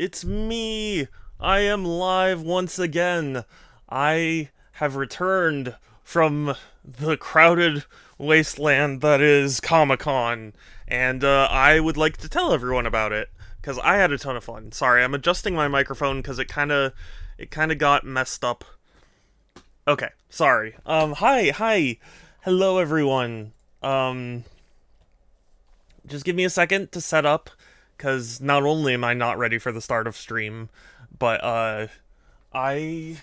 It's me! I am live once again. I have returned from the crowded wasteland that is Comic-Con, and I would like to tell everyone about it, because I had a ton of fun. Sorry, I'm adjusting my microphone because it kinda got messed up. Okay, sorry. Hi. Hello, everyone. Um, just give me a second to set up, because not only am I not ready for the start of stream, but I I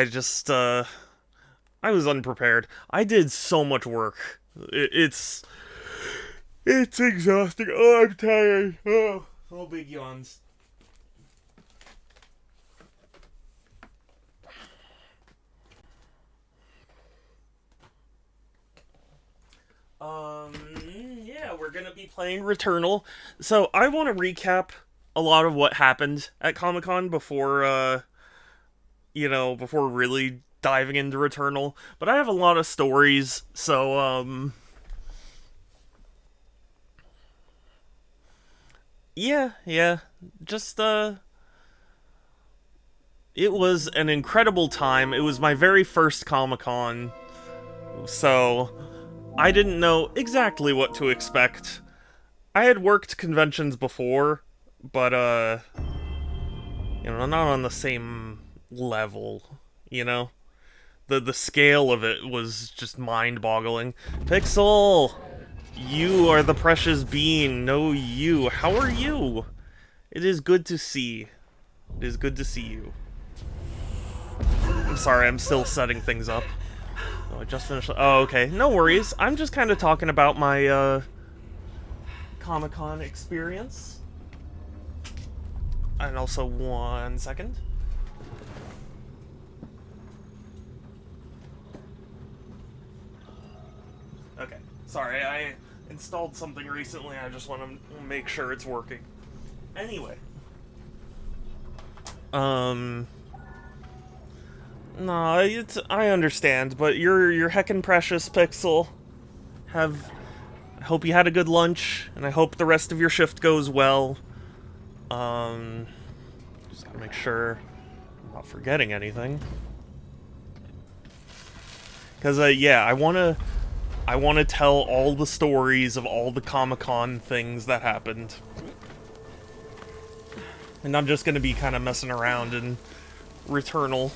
just I was unprepared. I did so much work. It's exhausting. Oh, I'm tired. Oh, big yawns. Um, yeah, we're gonna be playing Returnal. So I want to recap a lot of what happened at Comic Con before, before really diving into Returnal. But I have a lot of stories, so yeah, just it was an incredible time. It was my very first Comic Con, so I didn't know exactly what to expect. I had worked conventions before, but not on the same level, you know? The scale of it was just mind-boggling. Pixel! You are the precious being. No, you. How are you? It is good to see. It is good to see you. I'm sorry, I'm still setting things up. Oh, I just finished. Oh, okay. No worries. I'm just kind of talking about my, Comic-Con experience. And also, 1 second. Okay. Sorry, I installed something recently. I just want to make sure it's working. Anyway. Um. No, I understand, but you're heckin' precious, Pixel. I hope you had a good lunch, and I hope the rest of your shift goes well. Um, just gotta make sure I'm not forgetting anything. Cause yeah, I wanna tell all the stories of all the Comic-Con things that happened. And I'm just gonna be kind of messing around in Returnal.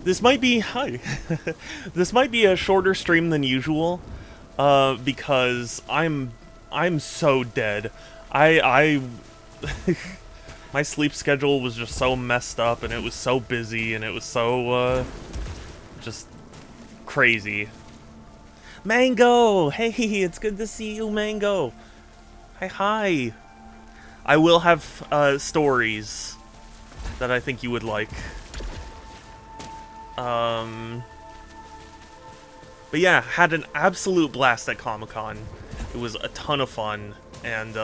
This might be this might be a shorter stream than usual, because I'm so dead. I my sleep schedule was just so messed up, and it was so busy, and it was so just crazy. Mango, hey, it's good to see you, Mango. Hi. I will have stories that I think you would like. But yeah, had an absolute blast at Comic-Con. It was a ton of fun, and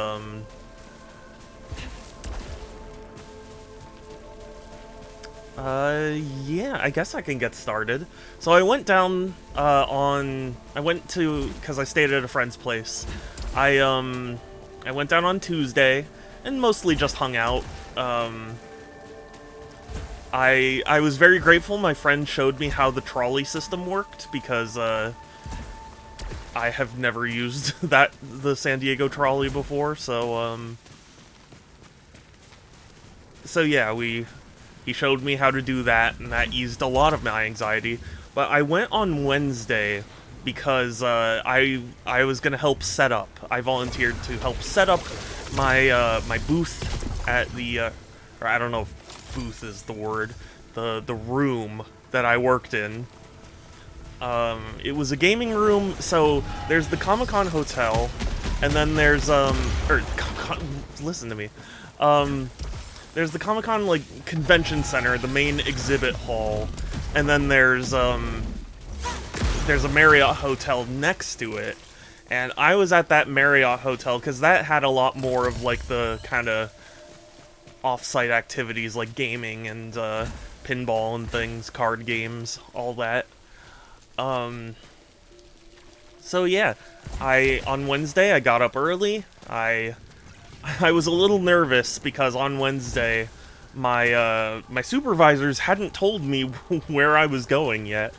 yeah, I guess I can get started. So I went down, I went to, because I stayed at a friend's place. I went down on Tuesday, and mostly just hung out. I was very grateful my friend showed me how the trolley system worked, because I have never used the San Diego trolley before, so yeah, he showed me how to do that, and that eased a lot of my anxiety. But I went on Wednesday because I was gonna help set up. I volunteered to help set up my booth at the or I don't know if booth is the word, the room that I worked in. It was a gaming room, so there's the Comic-Con Hotel, and then there's listen to me. There's the Comic-Con, like, convention center, the main exhibit hall, and then there's a Marriott hotel next to it. And I was at that Marriott hotel because that had a lot more of, like, the kind of off-site activities like gaming and pinball and things, card games, all that. So yeah, on Wednesday I got up early, I was a little nervous because on Wednesday, my supervisors hadn't told me where I was going yet.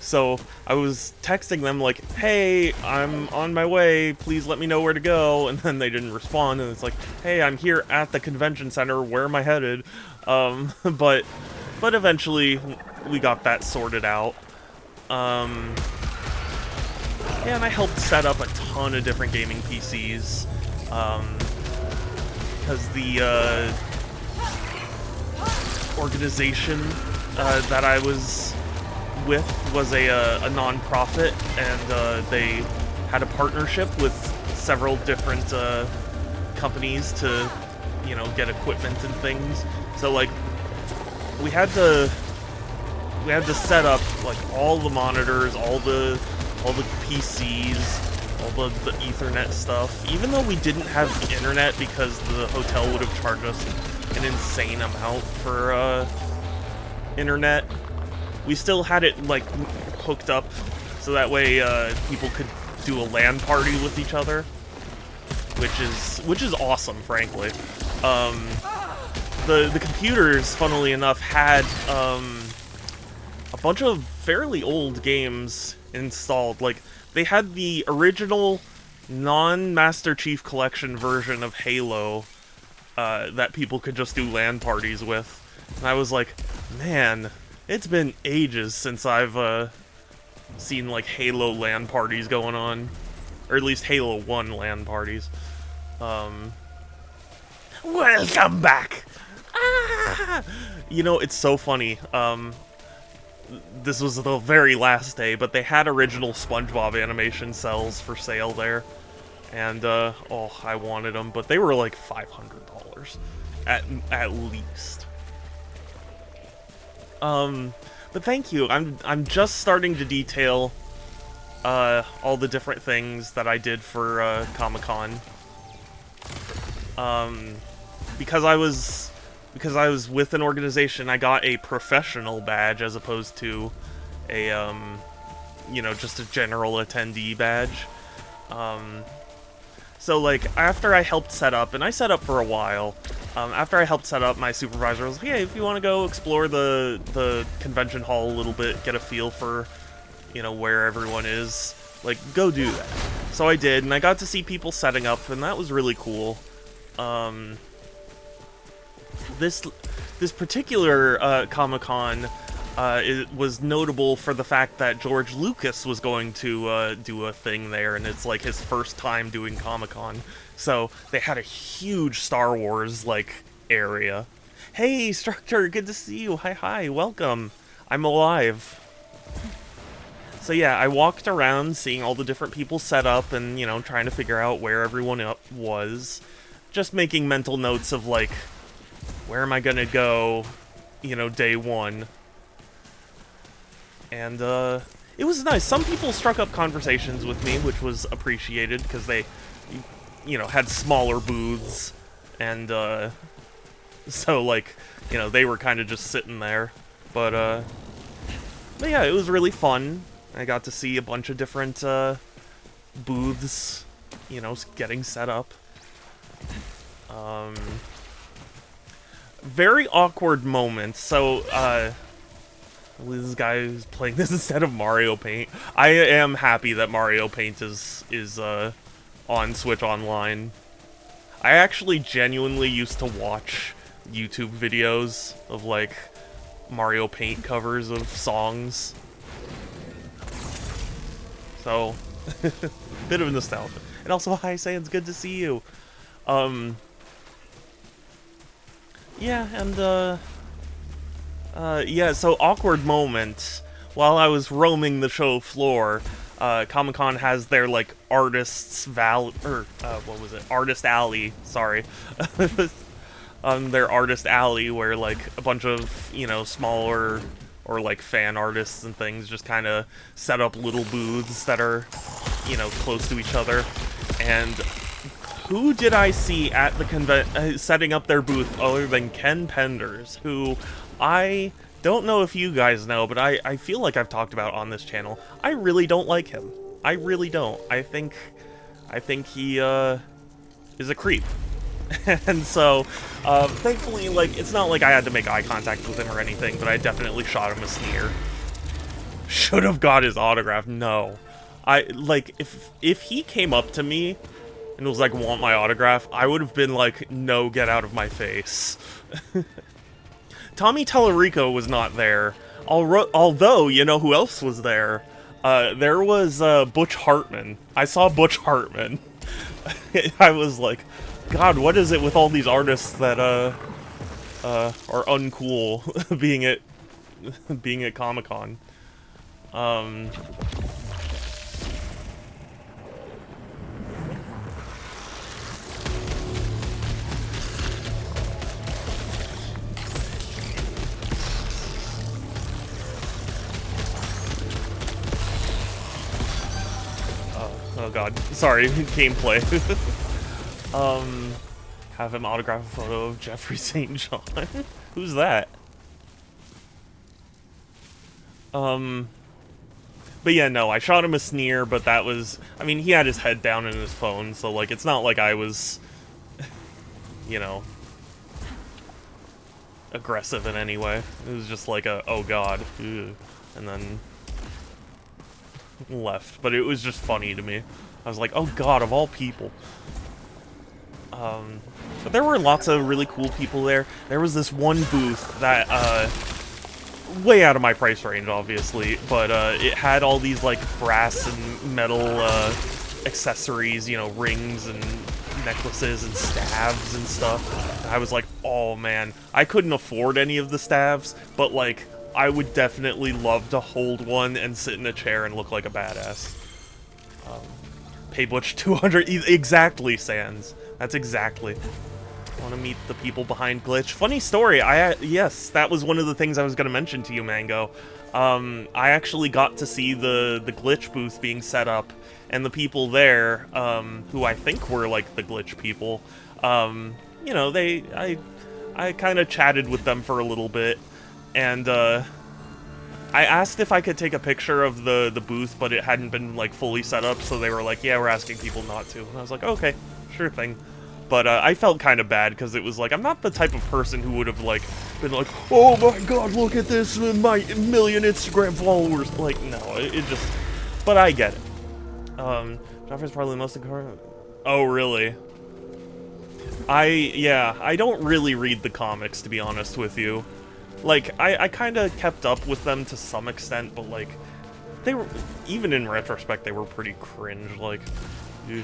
So I was texting them like, "Hey, I'm on my way. Please let me know where to go." And then they didn't respond. And it's like, "Hey, I'm here at the convention center. Where am I headed?" But eventually we got that sorted out. Yeah, and I helped set up a ton of different gaming PCs. Because the organization that I was with was a non-profit, and they had a partnership with several different companies to, you know, get equipment and things. So like, we had to set up like all the monitors, all the PCs, all the Ethernet stuff. Even though we didn't have internet because the hotel would have charged us an insane amount for internet, we still had it like hooked up so that way people could do a LAN party with each other, which is awesome, frankly. The computers, funnily enough, had a bunch of fairly old games installed. Like, they had the original non-Master Chief Collection version of Halo that people could just do LAN parties with. And I was like, man, it's been ages since I've seen, like, Halo LAN parties going on. Or at least Halo 1 LAN parties. Welcome back! Ah! You know, it's so funny. This was the very last day, but they had original SpongeBob animation cells for sale there. And, oh, I wanted them, but they were like $500 at least. But thank you. I'm just starting to detail all the different things that I did for Comic-Con. Because I was with an organization, I got a professional badge as opposed to a you know, just a general attendee badge. So like, after I helped set up, and I set up for a while, after I helped set up, my supervisor was like, "Hey, if you want to go explore the convention hall a little bit, get a feel for, you know, where everyone is, like, go do that." So I did, and I got to see people setting up, and that was really cool. This particular Comic-Con it was notable for the fact that George Lucas was going to do a thing there, and it's like his first time doing Comic-Con. So they had a huge Star Wars like area. Hey, Structure, good to see you. Hi, welcome. I'm alive. So yeah, I walked around seeing all the different people set up and, you know, trying to figure out where everyone was. Just making mental notes of, like, where am I gonna go, you know, day one. And, it was nice. Some people struck up conversations with me, which was appreciated, because they, you know, had smaller booths, and, so, like, you know, they were kind of just sitting there. But yeah, it was really fun. I got to see a bunch of different, booths, you know, getting set up. Very awkward moment. So, this guy is playing this instead of Mario Paint. I am happy that Mario Paint is on Switch Online. I actually genuinely used to watch YouTube videos of, like, Mario Paint covers of songs. So, bit of nostalgia. And also, hi, Sans, good to see you. Yeah, and, yeah, so awkward moment. While I was roaming the show floor, Comic-Con has their, like, Artist Alley, sorry. Their Artist Alley, where, like, a bunch of, you know, smaller, or, like, fan artists and things just kind of set up little booths that are, you know, close to each other. And who did I see at the setting up their booth other than Ken Penders, who I don't know if you guys know, but I feel like I've talked about on this channel. I really don't like him. I really don't. I think he is a creep. And so, thankfully, like, it's not like I had to make eye contact with him or anything, but I definitely shot him a sneer. Should have got his autograph. No. Like, if he came up to me and was like, want my autograph, I would have been like, no, get out of my face. Tommy Tallarico was not there. Although, you know who else was there? There was Butch Hartman. I saw Butch Hartman. I was like, God, what is it with all these artists that are uncool being at Comic-Con? Oh god, sorry, gameplay. Have him autograph a photo of Jeffrey St. John. Who's that? But yeah, no, I shot him a sneer, but that was, I mean, he had his head down in his phone, so like, it's not like I was, you know, aggressive in any way. It was just like a, oh god, ugh, and then left. But it was just funny to me. I was like, oh god, of all people. But there were lots of really cool people there. There was this one booth that, way out of my price range, obviously, but it had all these, like, brass and metal accessories, you know, rings and necklaces and staves and stuff. And I was like, oh man, I couldn't afford any of the staves, but, like, I would definitely love to hold one and sit in a chair and look like a badass. Pay Butch 200, exactly, Sans. That's exactly. I want to meet the people behind Glitch. Funny story, yes, that was one of the things I was going to mention to you, Mango. I actually got to see the Glitch booth being set up, and the people there, who I think were, like, the Glitch people, you know, I kind of chatted with them for a little bit, and, I asked if I could take a picture of the booth, but it hadn't been, like, fully set up, so they were like, yeah, we're asking people not to. And I was like, okay, sure thing. But I felt kind of bad, because it was like, I'm not the type of person who would have, like, been like, oh my god, look at this, my million Instagram followers. Like, no, it just, but I get it. Joffrey's probably the most encouraging. Oh, really? Yeah, I don't really read the comics, to be honest with you. Like, I kind of kept up with them to some extent, but, like, they were, even in retrospect, they were pretty cringe, like, ew.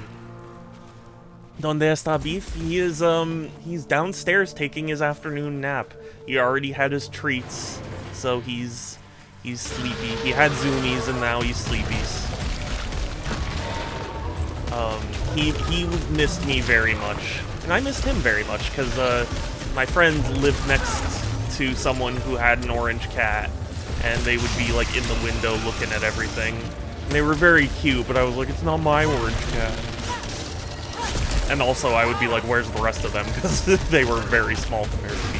Donde está Beef? He's downstairs taking his afternoon nap. He already had his treats, so he's sleepy. He had zoomies, and now he's sleepy. He missed me very much, and I missed him very much, because, my friend lived next to someone who had an orange cat, and they would be, like, in the window looking at everything. And they were very cute, but I was like, it's not my orange cat. And also, I would be like, where's the rest of them? Because they were very small compared to me.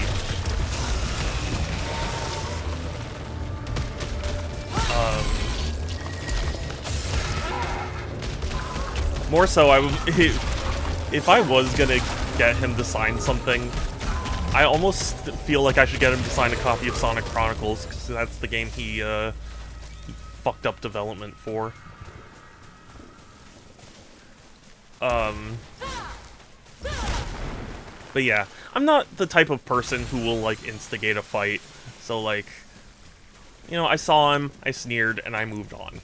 More so, if I was gonna get him to sign something, I almost feel like I should get him to sign a copy of Sonic Chronicles, because that's the game he fucked up development for. But yeah, I'm not the type of person who will, like, instigate a fight, so, like, you know, I saw him, I sneered, and I moved on.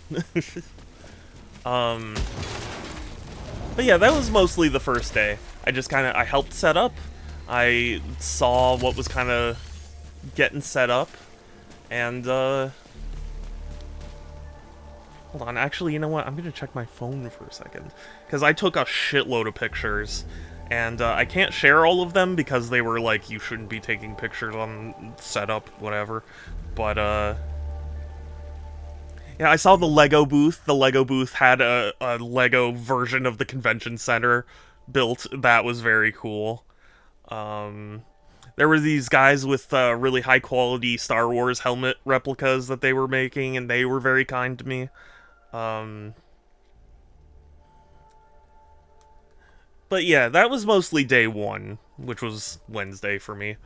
But yeah, that was mostly the first day. I helped set up, I saw what was kind of getting set up, and, hold on, actually, you know what, I'm gonna check my phone for a second, because I took a shitload of pictures, and, I can't share all of them, because they were like, you shouldn't be taking pictures on setup, whatever, but, yeah, I saw the Lego booth. The Lego booth had a Lego version of the convention center built. That was very cool. There were these guys with really high-quality Star Wars helmet replicas that they were making, and they were very kind to me. But yeah, that was mostly day one, which was Wednesday for me.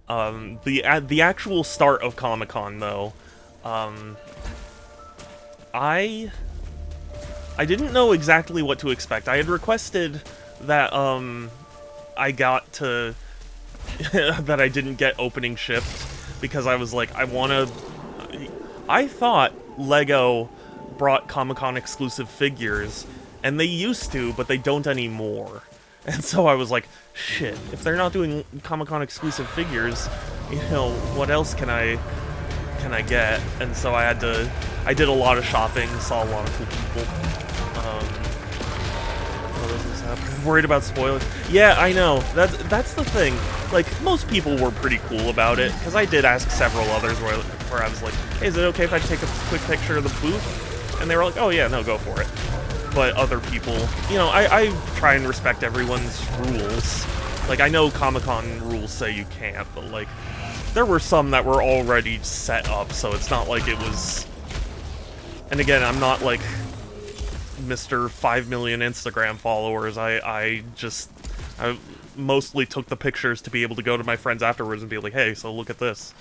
The actual start of Comic-Con, though, I didn't know exactly what to expect. I had requested that I got to that I didn't get opening shift because I was like, I thought LEGO brought Comic-Con exclusive figures, and they used to, but they don't anymore. And so I was like, shit, if they're not doing Comic-Con exclusive figures, you know, what else can I get? And so I did a lot of shopping, saw a lot of cool people. What else was happening? Worried about spoilers? Yeah, I know. That's the thing. Like, most people were pretty cool about it, because I did ask several others where I was like, hey, is it okay if I take a quick picture of the booth? And they were like, oh yeah, no, go for it. But other people, you know, I try and respect everyone's rules. Like, I know Comic-Con rules say you can't, but, like, there were some that were already set up, so it's not like it was... And again, I'm not, like, Mr. 5 million Instagram followers. I mostly took the pictures to be able to go to my friends afterwards and be like, hey, so look at this.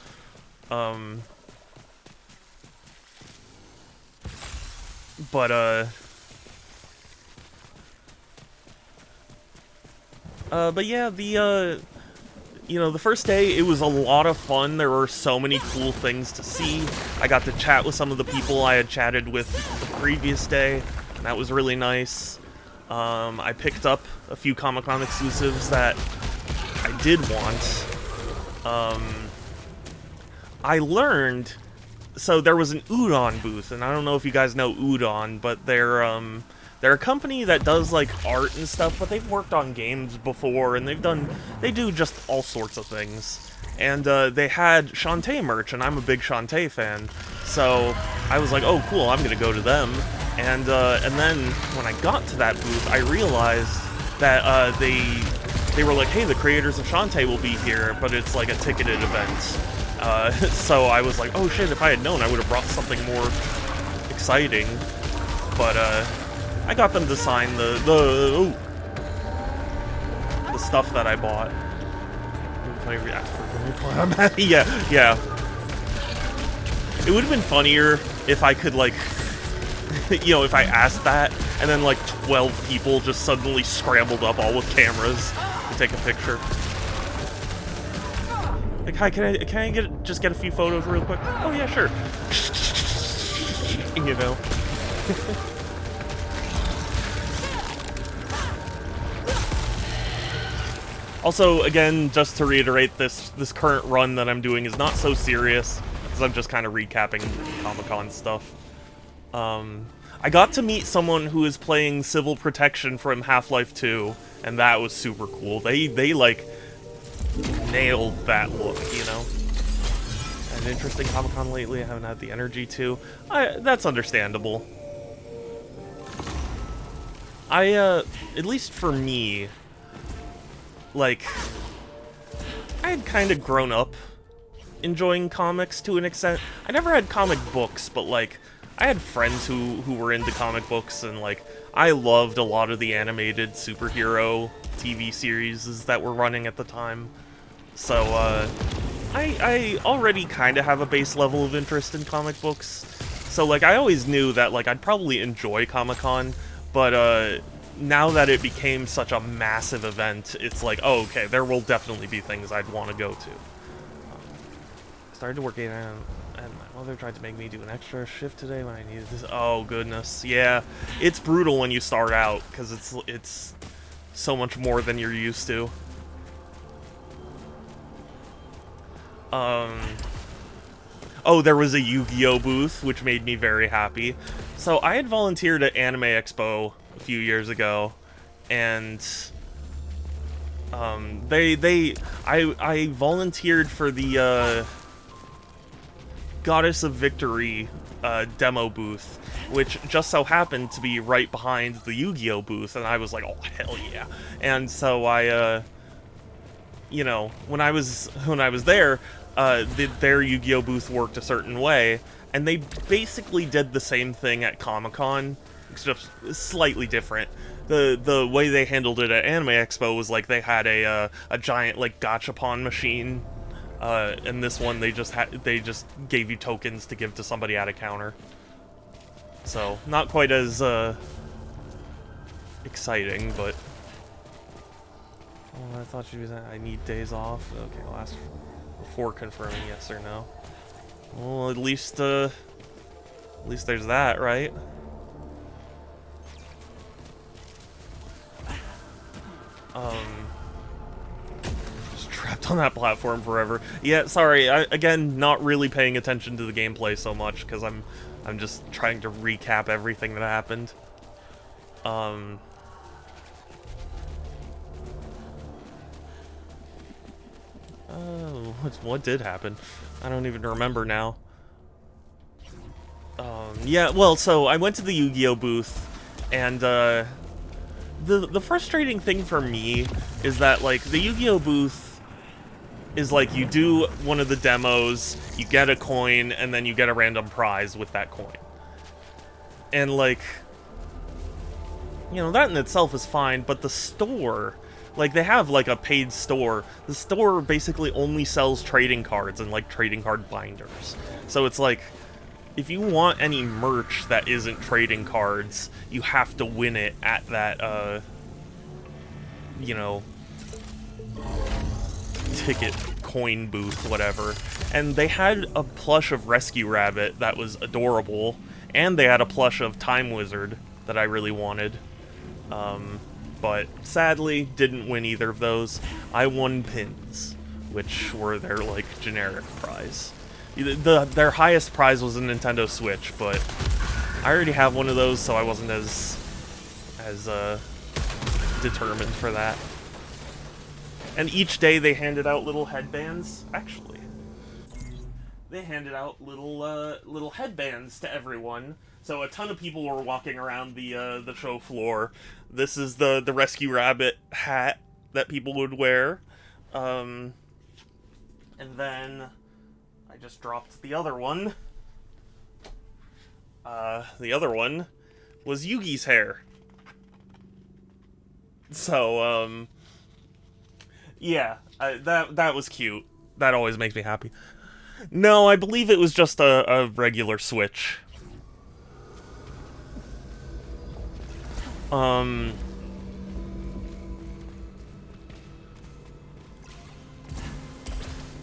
But yeah, you know, the first day, it was a lot of fun. There were so many cool things to see. I got to chat with some of the people I had chatted with the previous day, and that was really nice. I picked up a few Comic-Con exclusives that I did want. I learned... So there was an Udon booth, and I don't know if you guys know Udon, but they're a company that does, like, art and stuff, but they've worked on games before, and they do just all sorts of things. And they had Shantae merch, and I'm a big Shantae fan, so I was like, oh, cool, I'm gonna go to them. And then when I got to that booth, I realized that they were like, hey, the creators of Shantae will be here, but it's like a ticketed event. So I was like, oh shit, if I had known, I would have brought something more exciting. But I got them to sign the stuff that I bought. Yeah. It would have been funnier if I could, like, you know, if I asked that, and then, like, 12 people just suddenly scrambled up, all with cameras, to take a picture. Like, hi, can I just get a few photos real quick? Oh yeah, sure. You know. Also, again, just to reiterate, this current run that I'm doing is not so serious, because I'm just kind of recapping Comic-Con stuff. I got to meet someone who is playing Civil Protection from Half-Life 2, and that was super cool. They like, nailed that look, you know? An interesting Comic-Con lately, I haven't had the energy to. That's understandable. At least for me, like, I had kind of grown up enjoying comics to an extent. I never had comic books, but, like, I had friends who were into comic books, and, like, I loved a lot of the animated superhero TV series that were running at the time. So, I already kind of have a base level of interest in comic books. So, like, I always knew that, like, I'd probably enjoy Comic-Con, but, now that it became such a massive event, it's like, oh, okay, there will definitely be things I'd want to go to. Started working and my mother tried to make me do an extra shift today when I needed this. Oh, goodness. Yeah, it's brutal when you start out, because it's so much more than you're used to. Oh, there was a Yu-Gi-Oh! Booth, which made me very happy. So I had volunteered at Anime Expo a few years ago, and I volunteered for the Goddess of Victory demo booth, which just so happened to be right behind the Yu-Gi-Oh! Booth, and I was like, oh, hell yeah. And so I, you know, when I was there, their Yu-Gi-Oh! Booth worked a certain way, and they basically did the same thing at Comic-Con, It's just slightly different. The way they handled it at Anime Expo was like they had a giant like gachapon machine, and this one they just gave you tokens to give to somebody at a counter. So not quite as exciting, but oh, I thought she was. I need days off. Okay, I'll ask before confirming yes or no. Well, at least there's that, right? Just trapped on that platform forever. Yeah, sorry. Again, not really paying attention to the gameplay so much because I'm just trying to recap everything that happened. Oh, what did happen? I don't even remember now. Yeah, well, so I went to the Yu-Gi-Oh booth, and the frustrating thing for me is that, like, the Yu-Gi-Oh booth is like you do one of the demos, you get a coin, and then you get a random prize with that coin. And, like, you know, that in itself is fine, but the store, like, they have, like, a paid store. The store basically only sells trading cards and, like, trading card binders. So it's like, if you want any merch that isn't trading cards, you have to win it at that, you know, ticket coin booth, whatever. And they had a plush of Rescue Rabbit that was adorable, and they had a plush of Time Wizard that I really wanted. But sadly, didn't win either of those. I won pins, which were their, like, generic prize. Their highest prize was a Nintendo Switch, but I already have one of those, so I wasn't as determined for that. And each day they handed out little headbands. Actually, they handed out little headbands to everyone. So a ton of people were walking around the show floor. This is the Rescue Rabbit hat that people would wear, and then I just dropped the other one. The other one was Yugi's hair. So, yeah, that was cute. That always makes me happy. No, I believe it was just a regular Switch.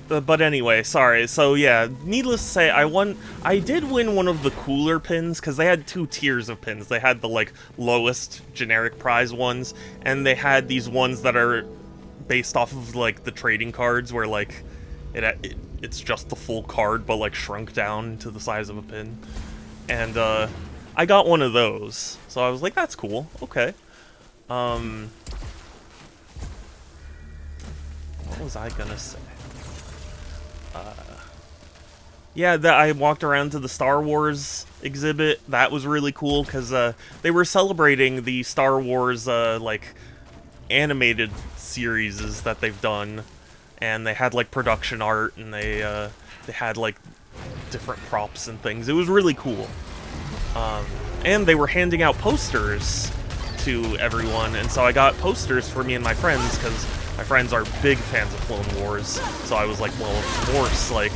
But anyway, sorry. So yeah, needless to say, I did win one of the cooler pins, because they had two tiers of pins. They had the, like, lowest generic prize ones, and they had these ones that are based off of, like, the trading cards, where, like, it's just the full card, but, like, shrunk down to the size of a pin. And, I got one of those, so I was like, that's cool, okay. What was I gonna say? Yeah, I walked around to the Star Wars exhibit. That was really cool, because they were celebrating the Star Wars, like, animated series that they've done. And they had, like, production art, and they had, like, different props and things. It was really cool. And they were handing out posters to everyone, and so I got posters for me and my friends, because my friends are big fans of Clone Wars. So I was like, well, of course, like,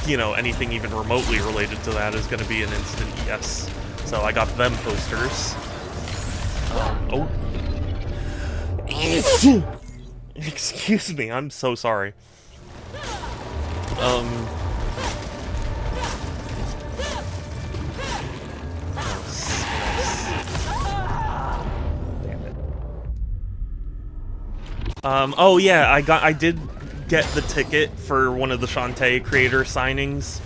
you know, anything even remotely related to that is going to be an instant yes. So I got them posters. Oh. Excuse me, I'm so sorry. Oh yeah, I did get the ticket for one of the Shantae creator signings.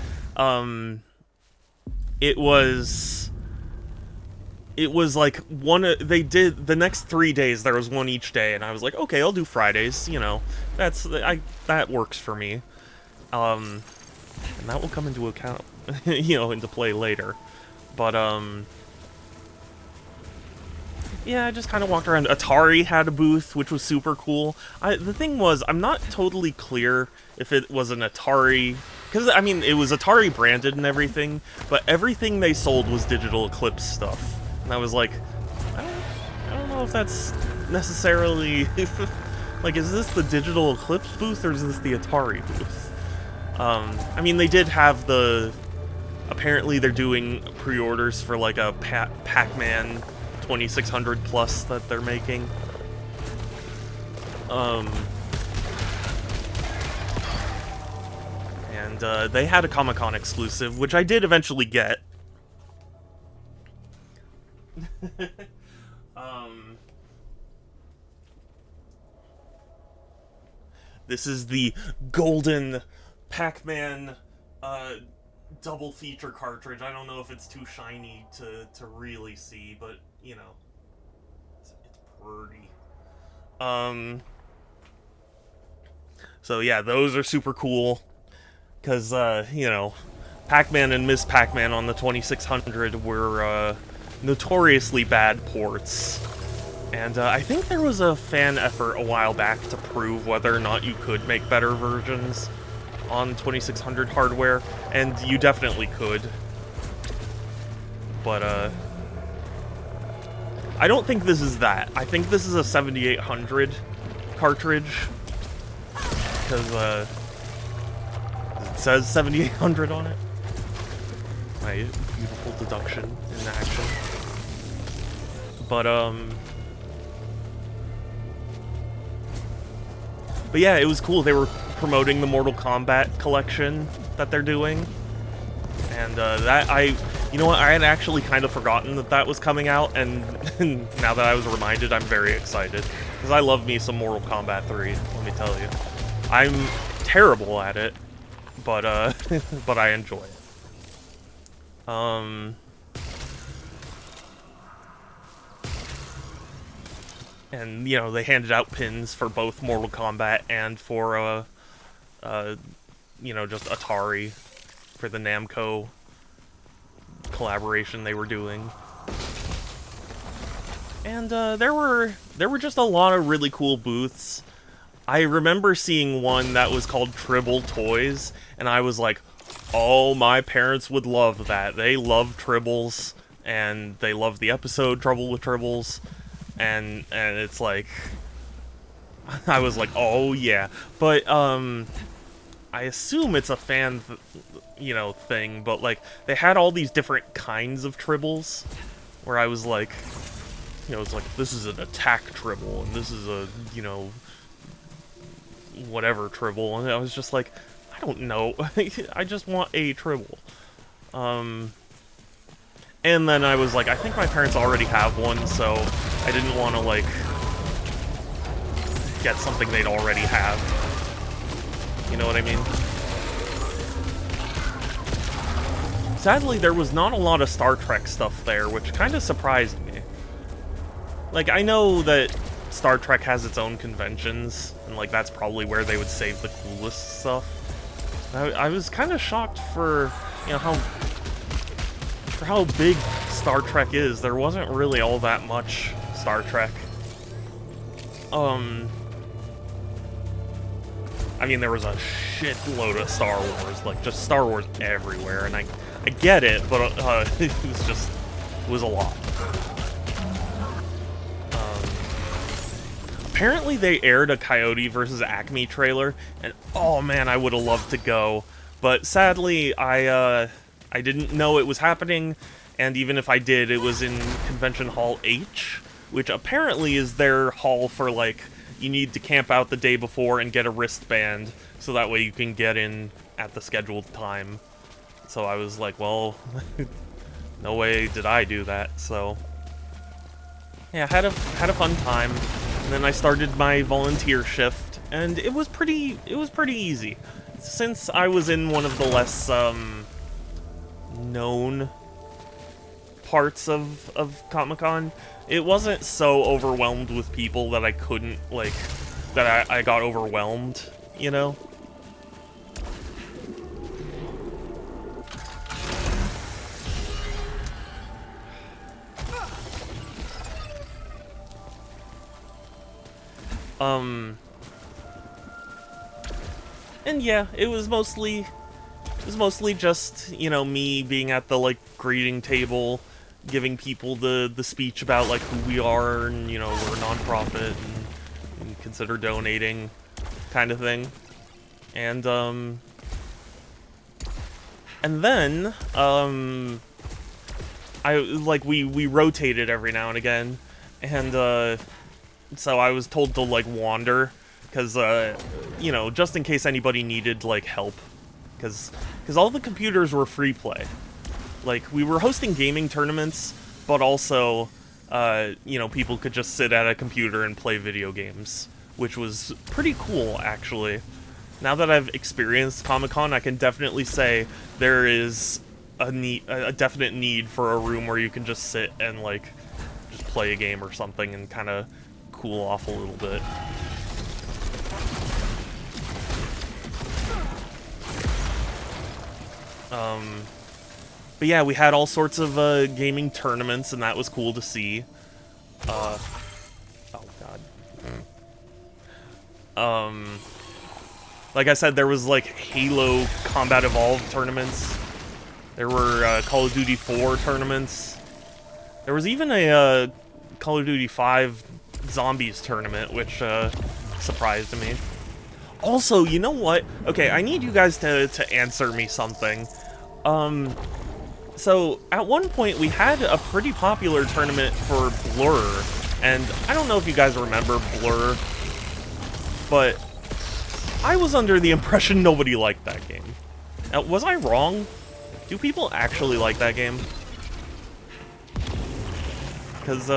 It was like they did the next 3 days, there was one each day, and I was like, okay, I'll do Fridays, you know, that works for me. And that will come into account, you know, into play later. But, yeah, I just kind of walked around. Atari had a booth, which was super cool. The thing was, I'm not totally clear if it was an Atari, because, I mean, it was Atari branded and everything, but everything they sold was Digital Eclipse stuff. And I was like, I don't know if that's necessarily... like, is this the Digital Eclipse booth, or is this the Atari booth? I mean, they did have the... Apparently they're doing pre-orders for, like, a Pac-Man 2600 Plus that they're making. And they had a Comic-Con exclusive, which I did eventually get. This is the golden Pac-Man double feature cartridge. I don't know if it's too shiny to really see, but, you know, it's pretty. So yeah, those are super cool, because, you know, Pac-Man and Miss Pac-Man on the 2600 were notoriously bad ports. And I think there was a fan effort a while back to prove whether or not you could make better versions on 2600 hardware, and you definitely could. But, I don't think this is that. I think this is a 7800 cartridge, because, it says 7800 on it. My beautiful deduction in action. But yeah, it was cool. They were promoting the Mortal Kombat collection that they're doing. And you know what, I had actually kind of forgotten that that was coming out, and now that I was reminded, I'm very excited. Because I love me some Mortal Kombat 3, let me tell you. I'm terrible at it, but but I enjoy it. And, you know, they handed out pins for both Mortal Kombat and for, you know, just Atari for the Namco collaboration they were doing. And, there were just a lot of really cool booths. I remember seeing one that was called Tribble Toys, and I was like, oh, my parents would love that. They love Tribbles, and they love the episode Trouble with Tribbles. And it's like, I was like, oh yeah, but I assume it's a fan, you know, thing. But like, they had all these different kinds of Tribbles, where I was like, you know, it's like, this is an attack Tribble, and this is a, you know, whatever Tribble, and I was just like, I don't know, I just want a Tribble. And then I was like, I think my parents already have one, so I didn't want to, like, get something they'd already have. You know what I mean? Sadly, there was not a lot of Star Trek stuff there, which kind of surprised me. Like, I know that Star Trek has its own conventions, and, like, that's probably where they would save the coolest stuff. I was kind of shocked for, you know, how big Star Trek is. There wasn't really all that much Star Trek. I mean, there was a shitload of Star Wars, like, just Star Wars everywhere, and I get it, but it was a lot. Apparently they aired a Coyote versus Acme trailer, and oh man, I would have loved to go, but sadly, I didn't know it was happening, and even if I did, it was in Convention Hall H, which apparently is their hall for, like, you need to camp out the day before and get a wristband, so that way you can get in at the scheduled time. So I was like, well, no way did I do that, so... yeah, had a fun time, and then I started my volunteer shift, and it was pretty easy. Since I was in one of the less, known parts of Comic-Con, it wasn't so overwhelmed with people that I couldn't, like, that I got overwhelmed, you know? And yeah, it was mostly just, you know, me being at the, like, greeting table, giving people the speech about like who we are, and you know, we're a nonprofit and consider donating, kind of thing. And then we rotated every now and again, and so I was told to like wander, because you know, just in case anybody needed like help, because all the computers were free play. Like, we were hosting gaming tournaments, but also you know, people could just sit at a computer and play video games, which was pretty cool, actually. Now that I've experienced Comic-Con, I can definitely say there is a definite need for a room where you can just sit and like just play a game or something and kind of cool off a little bit. But yeah, we had all sorts of gaming tournaments, and that was cool to see. Oh god. Like I said, there was like Halo Combat Evolved tournaments. There were Call of Duty 4 tournaments. There was even a Call of Duty 5 Zombies tournament, which surprised me. Also, you know what? Okay, I need you guys to answer me something. So, at one point, we had a pretty popular tournament for Blur, and I don't know if you guys remember Blur, but I was under the impression nobody liked that game. Now, was I wrong? Do people actually like that game? Because,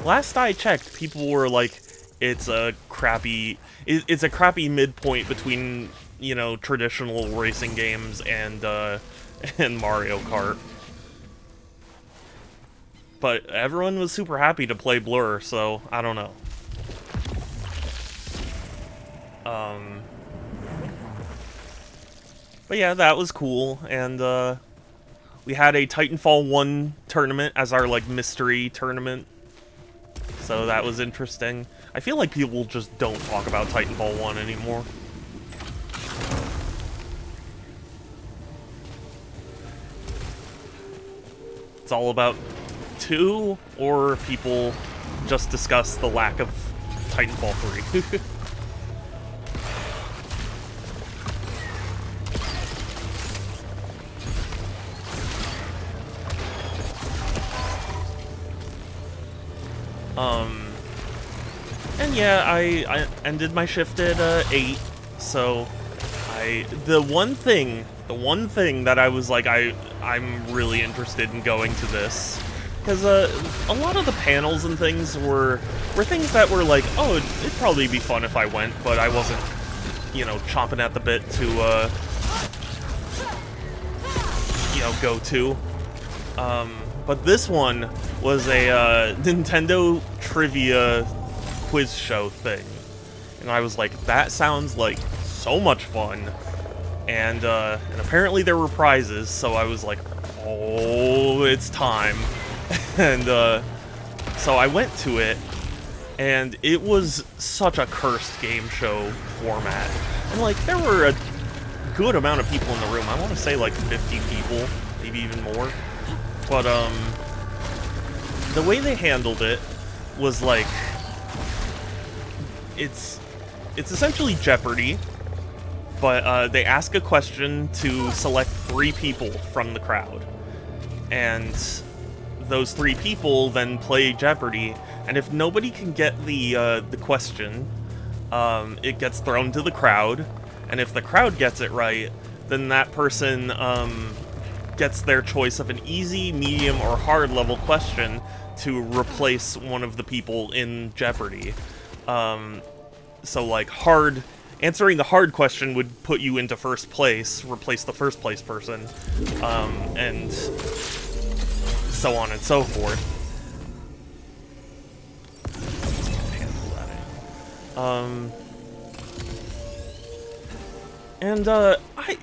last I checked, people were like, it's a crappy midpoint between, you know, traditional racing games and Mario Kart. But everyone was super happy to play Blur, so I don't know. But yeah, that was cool, and we had a Titanfall 1 tournament as our like mystery tournament. So that was interesting. I feel like people just don't talk about Titanfall 1 anymore. It's all about 2, or people just discuss the lack of Titanfall 3. And yeah, I ended my shift at 8, so the one thing that I was like, I'm really interested in going to this, because a lot of the panels and things were things that were like, oh, it'd probably be fun if I went, but I wasn't, you know, chomping at the bit to you know, go to. But this one was a Nintendo trivia quiz show thing, and I was like, that sounds like so much fun. And apparently there were prizes, so I was like, oh, it's time. And so I went to it, and it was such a cursed game show format. And like, there were a good amount of people in the room. I want to say like 50 people, maybe even more. But the way they handled it was like, it's essentially Jeopardy, but they ask a question to select 3 people from the crowd, and those 3 people then play Jeopardy, and if nobody can get the question, it gets thrown to the crowd, and if the crowd gets it right, then that person gets their choice of an easy, medium, or hard level question to replace one of the people in Jeopardy. So like, answering the hard question would put you into first place, replace the first place person, and so on and so forth.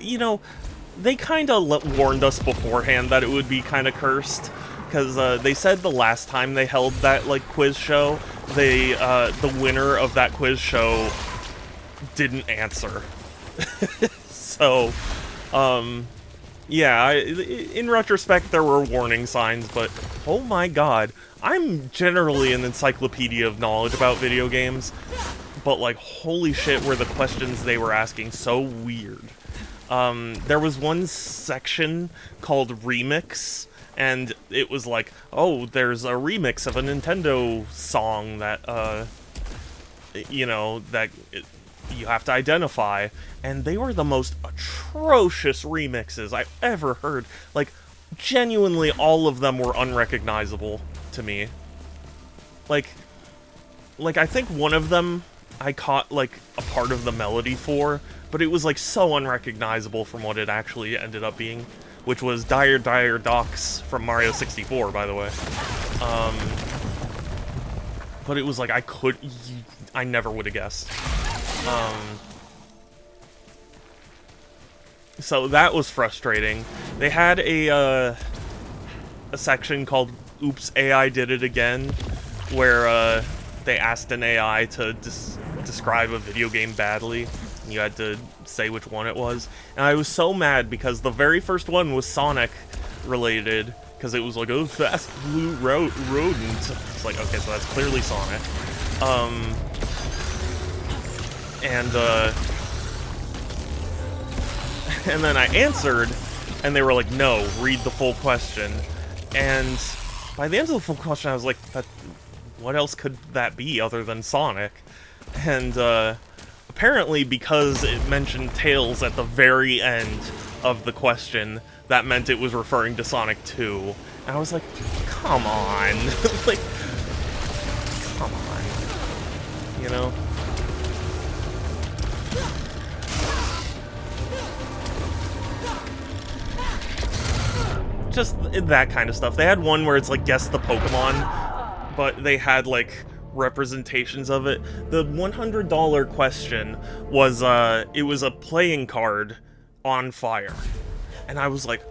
You know, they kind of warned us beforehand that it would be kind of cursed, because they said the last time they held that like quiz show, the winner of that quiz show didn't answer. So Yeah, in retrospect, there were warning signs, but oh my god, I'm generally an encyclopedia of knowledge about video games, but like, holy shit, were the questions they were asking so weird. There was one section called Remix, and it was like, oh, there's a remix of a Nintendo song that, you know, you have to identify, and they were the most atrocious remixes I've ever heard. Like, genuinely, all of them were unrecognizable to me. Like, I think one of them I caught, like, a part of the melody for, but it was, like, so unrecognizable from what it actually ended up being, which was Dire Dire Docks from Mario 64, by the way. But it was like, I never would have guessed. So that was frustrating. They had a section called Oops, AI Did It Again, where they asked an AI to describe a video game badly, and you had to say which one it was. And I was so mad because the very first one was Sonic related, because it was like, oh, fast blue rodent. It's like, okay, so that's clearly Sonic. And then I answered, and they were like, no, read the full question. And by the end of the full question, I was like, what else could that be other than Sonic? And apparently, because it mentioned Tails at the very end of the question, that meant it was referring to Sonic 2. And I was like, come on. Like, come on. You know? Just that kind of stuff. They had one where it's like, guess the Pokemon, but they had like representations of it. The $100 question was, it was a playing card on fire. And I was like,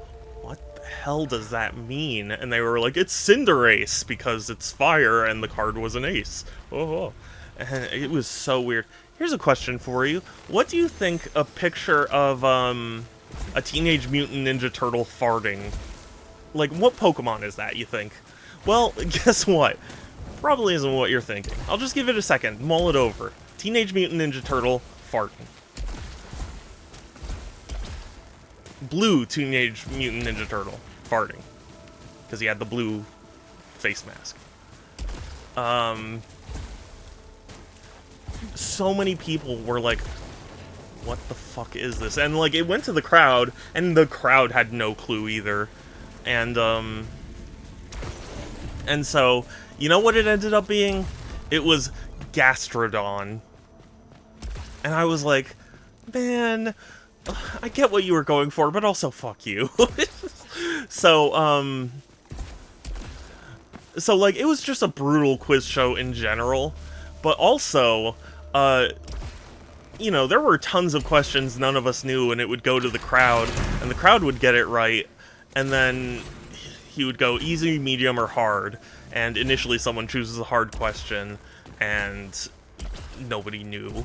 what the hell does that mean? And they were like, it's Cinderace, because it's fire and the card was an ace. Oh. And it was so weird. Here's a question for you. What do you think a picture of, a Teenage Mutant Ninja Turtle farting? Like, what Pokemon is that, you think? Well, guess what? Probably isn't what you're thinking. I'll just give it a second. Mull it over. Teenage Mutant Ninja Turtle farting. Blue Teenage Mutant Ninja Turtle farting. Because he had the blue face mask. So many people were like, what the fuck is this? And, like, it went to the crowd, and the crowd had no clue either. And so, you know what it ended up being? It was Gastrodon. And I was like, man, I get what you were going for, but also fuck you. So, like, it was just a brutal quiz show in general, but also, you know, there were tons of questions none of us knew, and it would go to the crowd, and the crowd would get it right, and then he would go easy, medium, or hard, and initially someone chooses a hard question, and nobody knew.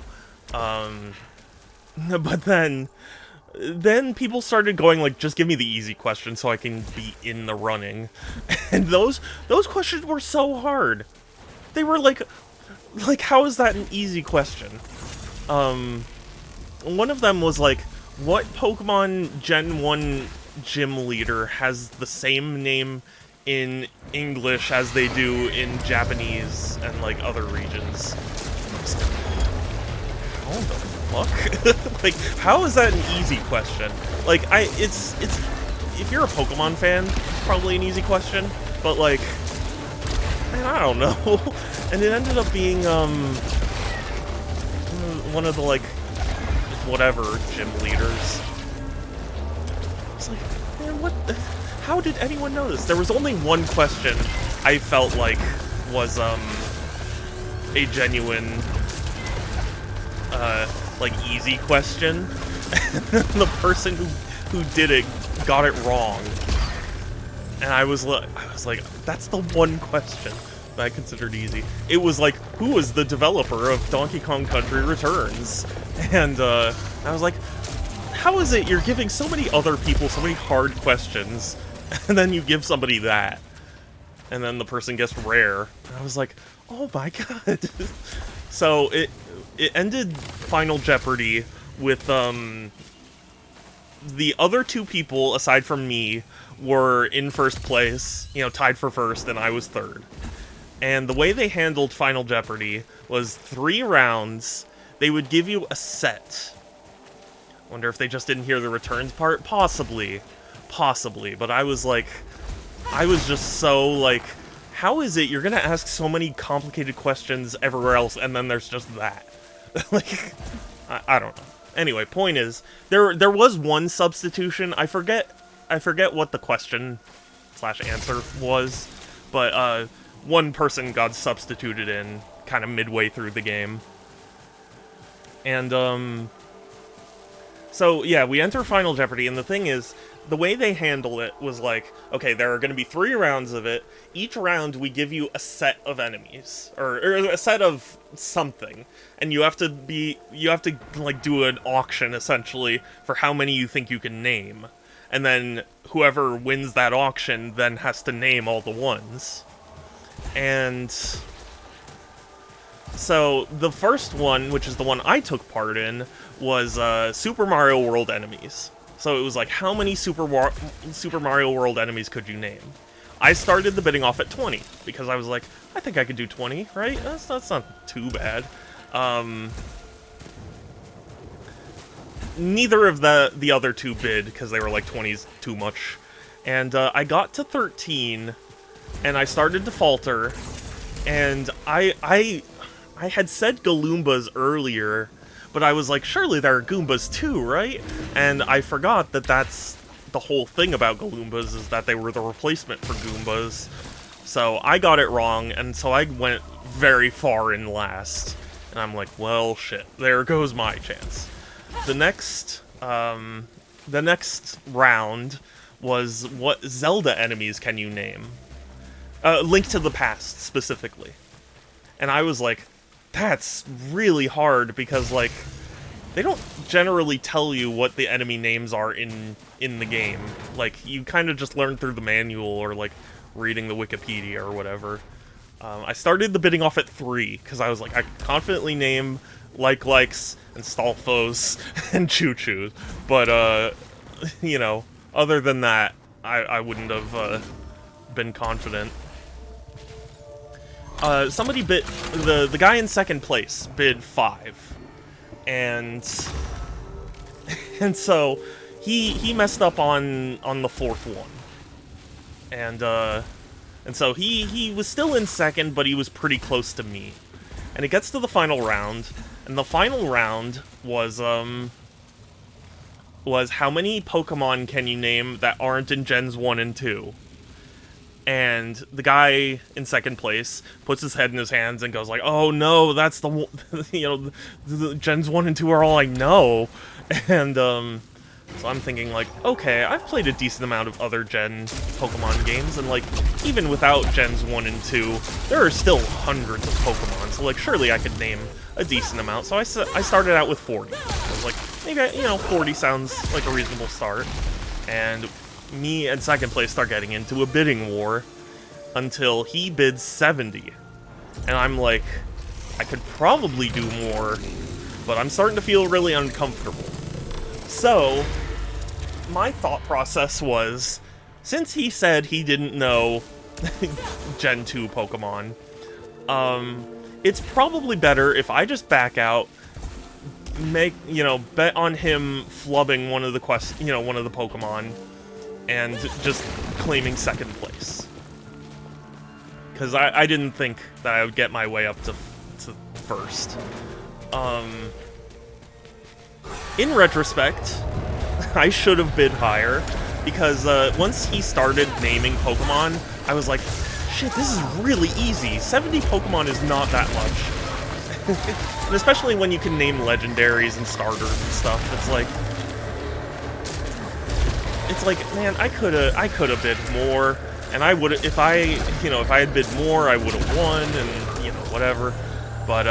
But then people started going like, just give me the easy question so I can be in the running. And those questions were so hard. They were like, how is that an easy question? One of them was like, what Pokemon Gen 1 gym leader has the same name in English as they do in Japanese and like other regions? How the fuck? Like, how is that an easy question? Like, it's if you're a Pokemon fan, probably an easy question, but like, man, I don't know. And it ended up being one of the like whatever gym leaders. It's like, man, what the, how did anyone know this? There was only one question I felt like was a genuine like easy question. The person who did it got it wrong. And I was like, that's the one question that I considered easy. It was like, who was the developer of Donkey Kong Country Returns? And I was like, how is it you're giving so many other people so many hard questions, and then you give somebody that, and then the person gets rare? And I was like, oh my god. So it ended Final Jeopardy with the other two people aside from me were in first place, you know, tied for first, and I was third. And the way they handled Final Jeopardy was 3 rounds. They would give you a set. Wonder if they just didn't hear the returns part? Possibly. Possibly. But I was like, I was just so like, how is it you're gonna ask so many complicated questions everywhere else and then there's just that? Like, I don't know. Anyway, point is, there was one substitution. I forget what the question / answer was, but one person got substituted in kind of midway through the game. And so yeah, we enter Final Jeopardy, and the thing is, the way they handle it was like, okay, there are going to be 3 rounds of it. Each round we give you a set of enemies, or a set of something, and you have to like do an auction essentially for how many you think you can name, and then whoever wins that auction then has to name all the ones. And so the first one, which is the one I took part in, was Super Mario World enemies. So it was like, how many Super Mario World enemies could you name? I started the bidding off at 20, because I was like, I think I could do 20, right? That's not too bad. Neither of the other two bid, because they were like, 20's too much. And I got to 13, and I started to falter, and I had said Galoombas earlier, but I was like, surely there are Goombas too, right? And I forgot that that's the whole thing about Galoombas, is that they were the replacement for Goombas. So I got it wrong, and so I went very far in last. And I'm like, well, shit, there goes my chance. The next round was, what Zelda enemies can you name? Link to the Past, specifically. And I was like, that's really hard, because, like, they don't generally tell you what the enemy names are in the game. Like, you kind of just learn through the manual, or, like, reading the Wikipedia or whatever. I started the bidding off at 3, because I was like, I could confidently name Likes, and Stalfos, and Choo-Choos. But, you know, other than that, I wouldn't have been confident. Somebody bid, the guy in second place bid 5, and so he messed up on the 4th one, and so he was still in second, but he was pretty close to me, and it gets to the final round, and the final round was how many Pokemon can you name that aren't in Gens 1 and 2? And the guy in second place puts his head in his hands and goes like, oh no, that's the, you know, the Gens 1 and 2 are all I know. And, so I'm thinking like, okay, I've played a decent amount of other Gen Pokemon games, and like, even without Gens 1 and 2, there are still hundreds of Pokemon, so like, surely I could name a decent amount. So I started out with 40. I was like, maybe, you know, 40 sounds like a reasonable start. And me and second place start getting into a bidding war until he bids 70. And I'm like, I could probably do more, but I'm starting to feel really uncomfortable. So, my thought process was, since he said he didn't know Gen 2 Pokemon, it's probably better if I just back out, bet on him flubbing one of the one of the Pokemon, and just claiming second place. Because I didn't think that I would get my way up to first. In retrospect, I should have bid higher, because once he started naming Pokemon, I was like, shit, this is really easy. 70 Pokemon is not that much. And especially when you can name legendaries and starters and stuff, it's like, man, I could have bid more, and I would, if I had bid more, I would have won, and, whatever. But,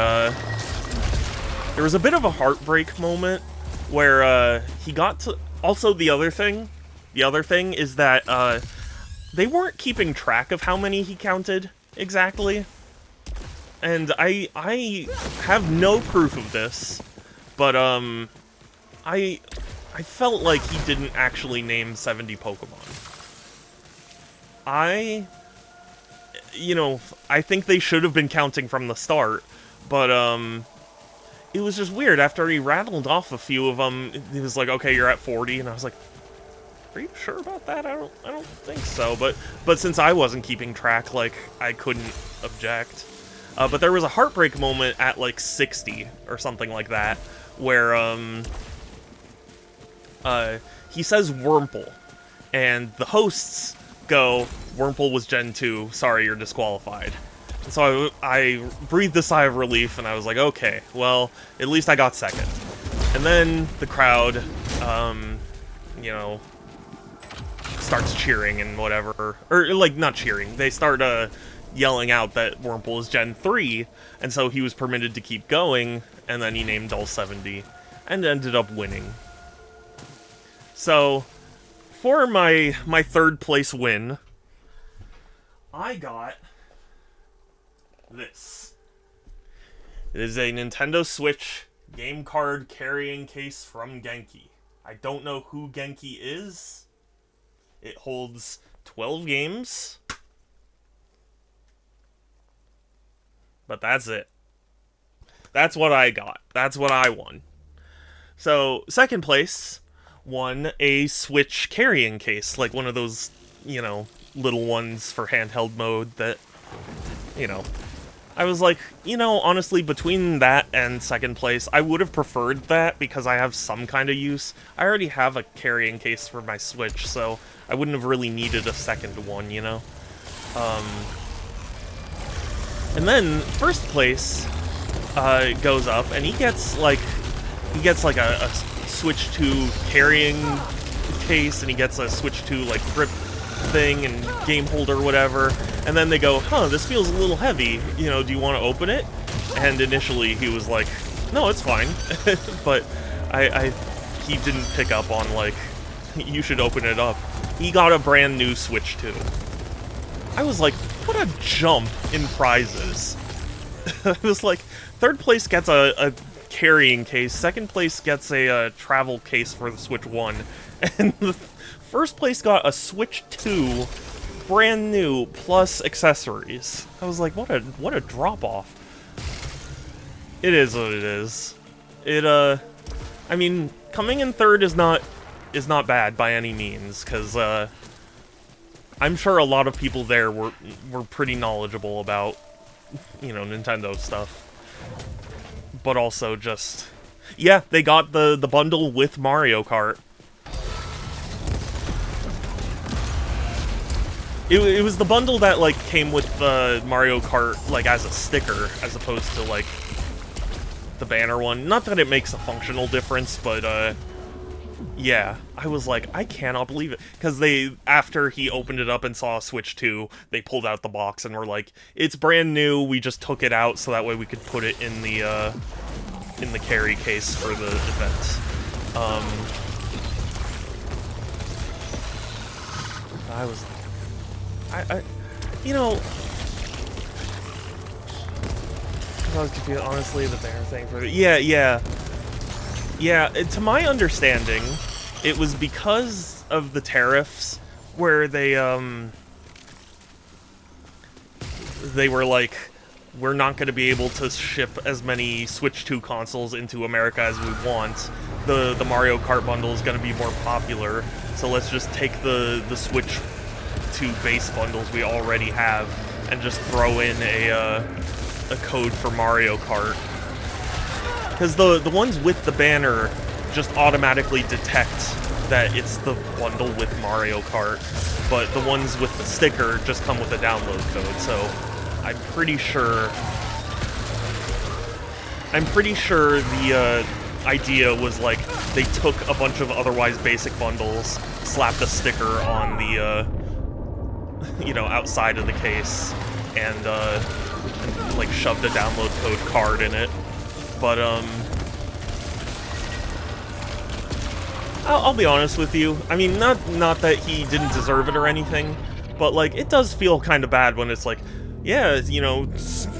there was a bit of a heartbreak moment where he got to. Also, the other thing is that they weren't keeping track of how many he counted exactly, and I have no proof of this, but I felt like he didn't actually name 70 Pokemon. You know, I think they should have been counting from the start, but it was just weird. After he rattled off a few of them, he was like, "Okay, you're at 40," and I was like, "Are you sure about that? I don't think so." But since I wasn't keeping track, like, I couldn't object. But there was a heartbreak moment at like 60 or something like that, where he says Wurmple, and the hosts go, "Wurmple was Gen 2, sorry, you're disqualified." And so I breathed a sigh of relief, and I was like, okay, well, at least I got second. And then the crowd, you know, starts cheering and whatever. Or, like, not cheering. They start yelling out that Wurmple is Gen 3, and so he was permitted to keep going, and then he named all 70, and ended up winning. So, for my third place win, I got this. It is a Nintendo Switch game card carrying case from Genki. I don't know who Genki is. It holds 12 games. But that's it. That's what I got. That's what I won. So, second place won a Switch carrying case, like one of those, you know, little ones for handheld mode that, you know, I was like, you know, honestly, between that and second place, I would have preferred that because I have some kind of use. I already have a carrying case for my Switch, so I wouldn't have really needed a second one, you know? And then first place goes up, and he gets like a Switch 2 carrying case, and he gets a Switch 2 like grip thing and game holder, whatever. And then they go, "Huh, this feels a little heavy. You know, do you want to open it?" And initially he was like, "No, it's fine." But he didn't pick up on like, you should open it up. He got a brand new Switch 2. I was like, what a jump in prizes. It was like, third place gets a carrying case, second place gets a travel case for the Switch 1, and the first place got a Switch 2, brand new, plus accessories. I was like, what a drop-off. It is what it is. I mean, coming in third is not bad by any means, because I'm sure a lot of people there were pretty knowledgeable about, you know, Nintendo stuff. But also just, yeah, they got the bundle with Mario Kart. It was the bundle that, like, came with Mario Kart, like, as a sticker, as opposed to, like, the banner one. Not that it makes a functional difference, but, yeah. I was like, I cannot believe it. Because after he opened it up and saw Switch 2, they pulled out the box and were like, it's brand new, we just took it out so that way we could put it in the carry case for the event. I was like, you know, I was confused, honestly, the banner thing for the, yeah, to my understanding, it was because of the tariffs where they were like, we're not going to be able to ship as many Switch 2 consoles into America as we want. The Mario Kart bundle is going to be more popular, so let's just take the Switch 2 base bundles we already have and just throw in a code for Mario Kart. Because the ones with the banner just automatically detect that it's the bundle with Mario Kart, but the ones with the sticker just come with a download code, so I'm pretty sure the idea was like they took a bunch of otherwise basic bundles, slapped a sticker on the you know, outside of the case, and like shoved a download code card in it. But I'll be honest with you. I mean, not that he didn't deserve it or anything, but like it does feel kind of bad when it's like, yeah, you know,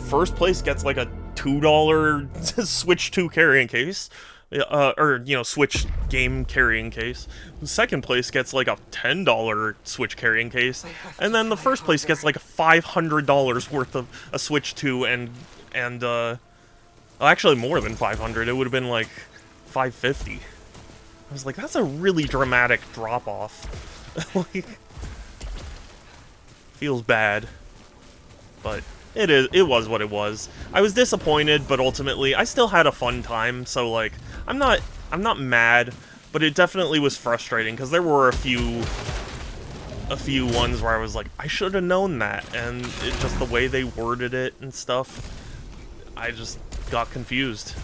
first place gets like a $2 Switch 2 carrying case, or you know, Switch game carrying case. Second place gets like a $10 Switch carrying case, and then the first place gets like $500 worth of a Switch 2 and well, actually more than 500. It would have been like 550. I was like, that's a really dramatic drop-off. Like, feels bad. But it was what it was. I was disappointed, but ultimately, I still had a fun time, so, like, I'm not mad, but it definitely was frustrating, because there were a few ones where I was like, I should have known that, and it just the way they worded it and stuff, I just got confused.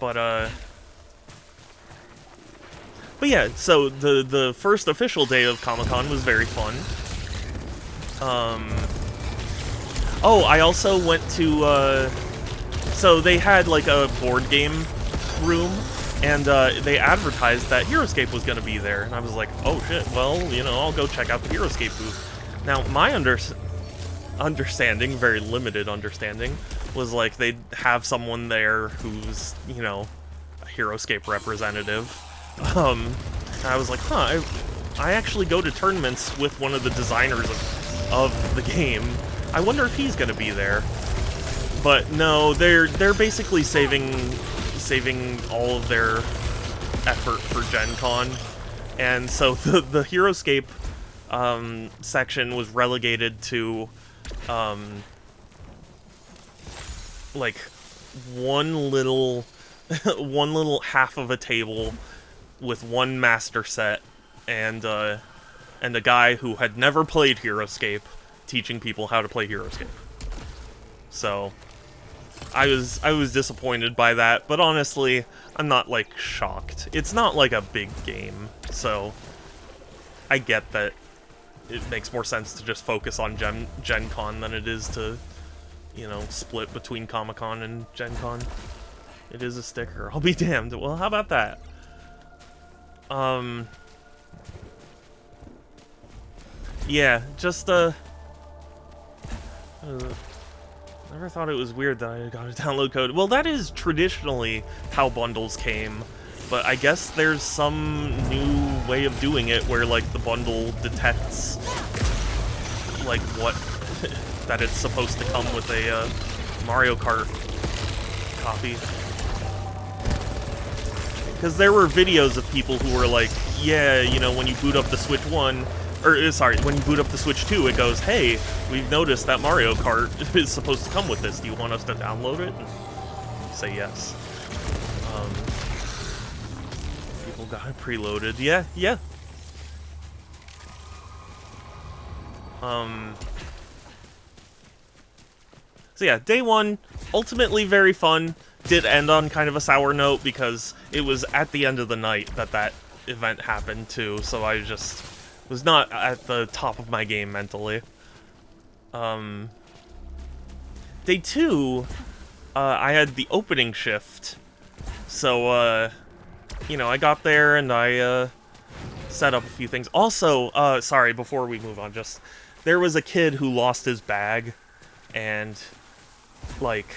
But yeah, so the first official day of Comic-Con was very fun. Oh, I also went to, so they had like a board game room, and they advertised that HeroScape was going to be there, and I was like, oh shit, well, you know, I'll go check out the HeroScape booth. Now, my understanding, very limited understanding, was like they'd have someone there who's, you know, a HeroScape representative. And I was like, huh, I actually go to tournaments with one of the designers of the game. I wonder if he's gonna be there. But no, they're basically saving all of their effort for Gen Con. And so the HeroScape section was relegated to like one little half of a table with one master set and a guy who had never played HeroScape teaching people how to play HeroScape. So I was disappointed by that, but honestly, I'm not like shocked. It's not like a big game, so I get that it makes more sense to just focus on Gen Con than it is to, you know, split between Comic-Con and Gen Con. It is a sticker. I'll be damned. Well, how about that? Yeah, just, never thought it was weird that I got a download code. Well, that is traditionally how bundles came, but I guess there's some new way of doing it where, like, the bundle detects, like, what... that it's supposed to come with a, Mario Kart copy. Because there were videos of people who were like, yeah, you know, when you boot up the Switch 1... Or, sorry, when you boot up the Switch 2, it goes, hey, we've noticed that Mario Kart is supposed to come with this. Do you want us to download it? And say yes. People got it preloaded. Yeah, yeah. So yeah, day one, ultimately very fun. Did end on kind of a sour note because it was at the end of the night that event happened too, so I just was not at the top of my game mentally. Day two, I had the opening shift, so, you know, I got there and I, set up a few things. Also, sorry, before we move on, just, there was a kid who lost his bag, and, like,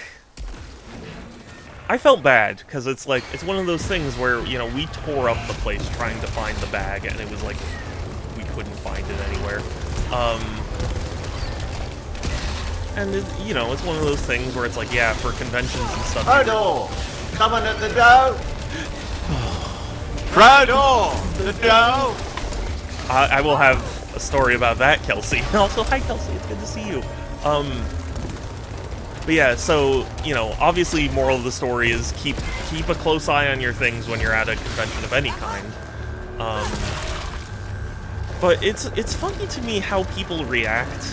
I felt bad, because it's like, it's one of those things where, you know, we tore up the place trying to find the bag, and it was like, we couldn't find it anywhere. And, you know, it's one of those things where it's like, yeah, for conventions and stuff... Frodo! Coming at the door! Frodo! The door! I will have a story about that, Kelsey. Also, hi, Kelsey, it's good to see you. But yeah, so, you know, obviously moral of the story is keep a close eye on your things when you're at a convention of any kind. But it's funny to me how people react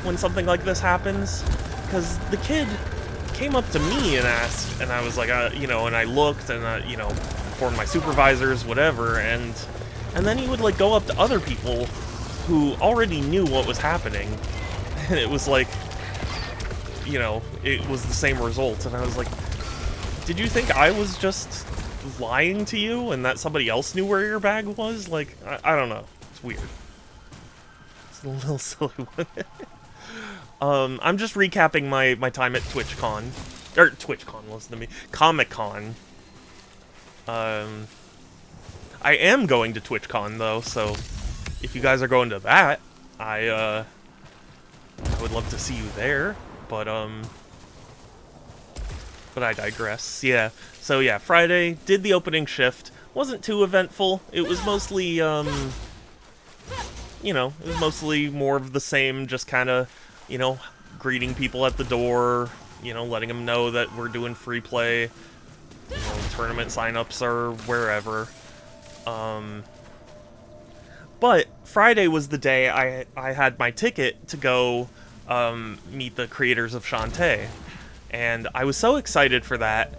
when something like this happens, because the kid came up to me and asked, and I was like, you know, and I looked, and, you know, informed my supervisors, whatever, and then he would, like, go up to other people who already knew what was happening, and it was like, you know, it was the same result, and I was like, did you think I was just lying to you and that somebody else knew where your bag was? Like, I don't know. It's weird. It's a little silly one. I'm just recapping my time at TwitchCon. Or, TwitchCon, listen to me. Comic-Con. I am going to TwitchCon, though, so if you guys are going to that, I would love to see you there, but I digress. Yeah, so yeah, Friday, did the opening shift. Wasn't too eventful. It was mostly, you know, it was mostly more of the same, just kind of, you know, greeting people at the door, you know, letting them know that we're doing free play, you know, tournament signups or wherever. But Friday was the day I had my ticket to go meet the creators of Shantae. And I was so excited for that.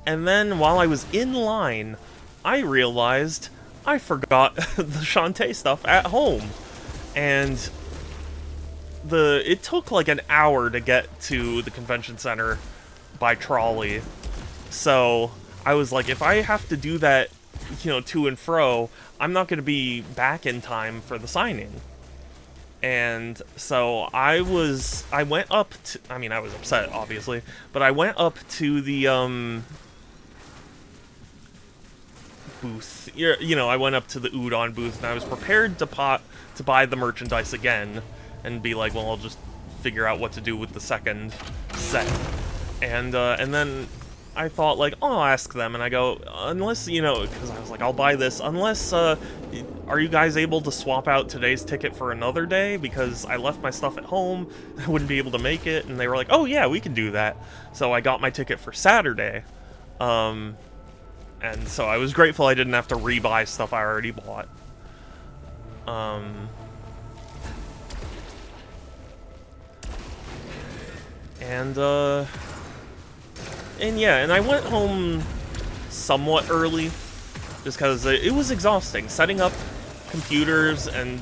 And then while I was in line, I realized I forgot the Shantae stuff at home. And it took like an hour to get to the convention center by trolley. So I was like, if I have to do that, you know, to and fro, I'm not going to be back in time for the signing. And so I went up to, I mean, I was upset, obviously, but I went up to the, booth. You know, I went up to the Udon booth, and I was prepared to buy the merchandise again, and be like, well, I'll just figure out what to do with the second set. And then I thought, like, oh, I'll ask them, and I go, unless, you know, because I was like, I'll buy this, unless, are you guys able to swap out today's ticket for another day? Because I left my stuff at home, I wouldn't be able to make it, and they were like, oh yeah, we can do that. So I got my ticket for Saturday, and so I was grateful I didn't have to rebuy stuff I already bought. And yeah, and I went home somewhat early, just because it was exhausting, setting up computers and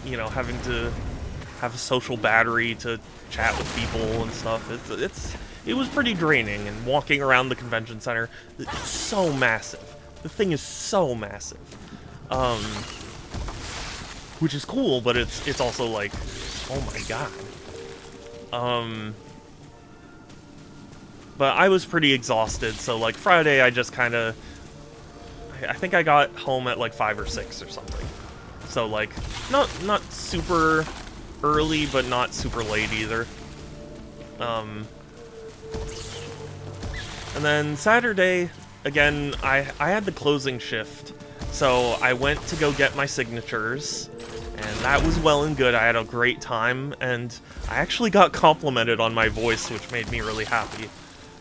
you know, having to have a social battery to chat with people and stuff. It was pretty draining, and walking around the convention center, it's so massive. The thing is so massive, which is cool, but it's also like, oh my god. But I was pretty exhausted, so like Friday I just kind of, I think I got home at like 5 or 6 or something. So like not super early, but not super late either. And then Saturday, again, I had the closing shift, so I went to go get my signatures, and that was well and good. I had a great time, and I actually got complimented on my voice, which made me really happy.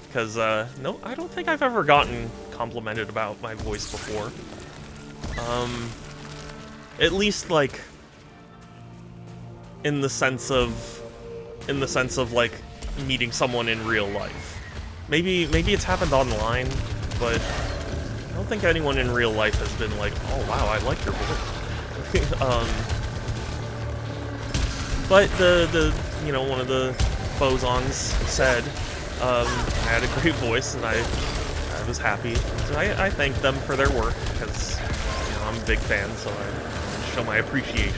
Because, no, I don't think I've ever gotten complimented about my voice before. At least, like, in the sense of, like, meeting someone in real life. Maybe it's happened online, but I don't think anyone in real life has been like, oh wow, I like your voice. But the you know, one of the bosons said, I had a great voice, and I was happy. So I thanked them for their work, because, you know, I'm a big fan, so I show my appreciation.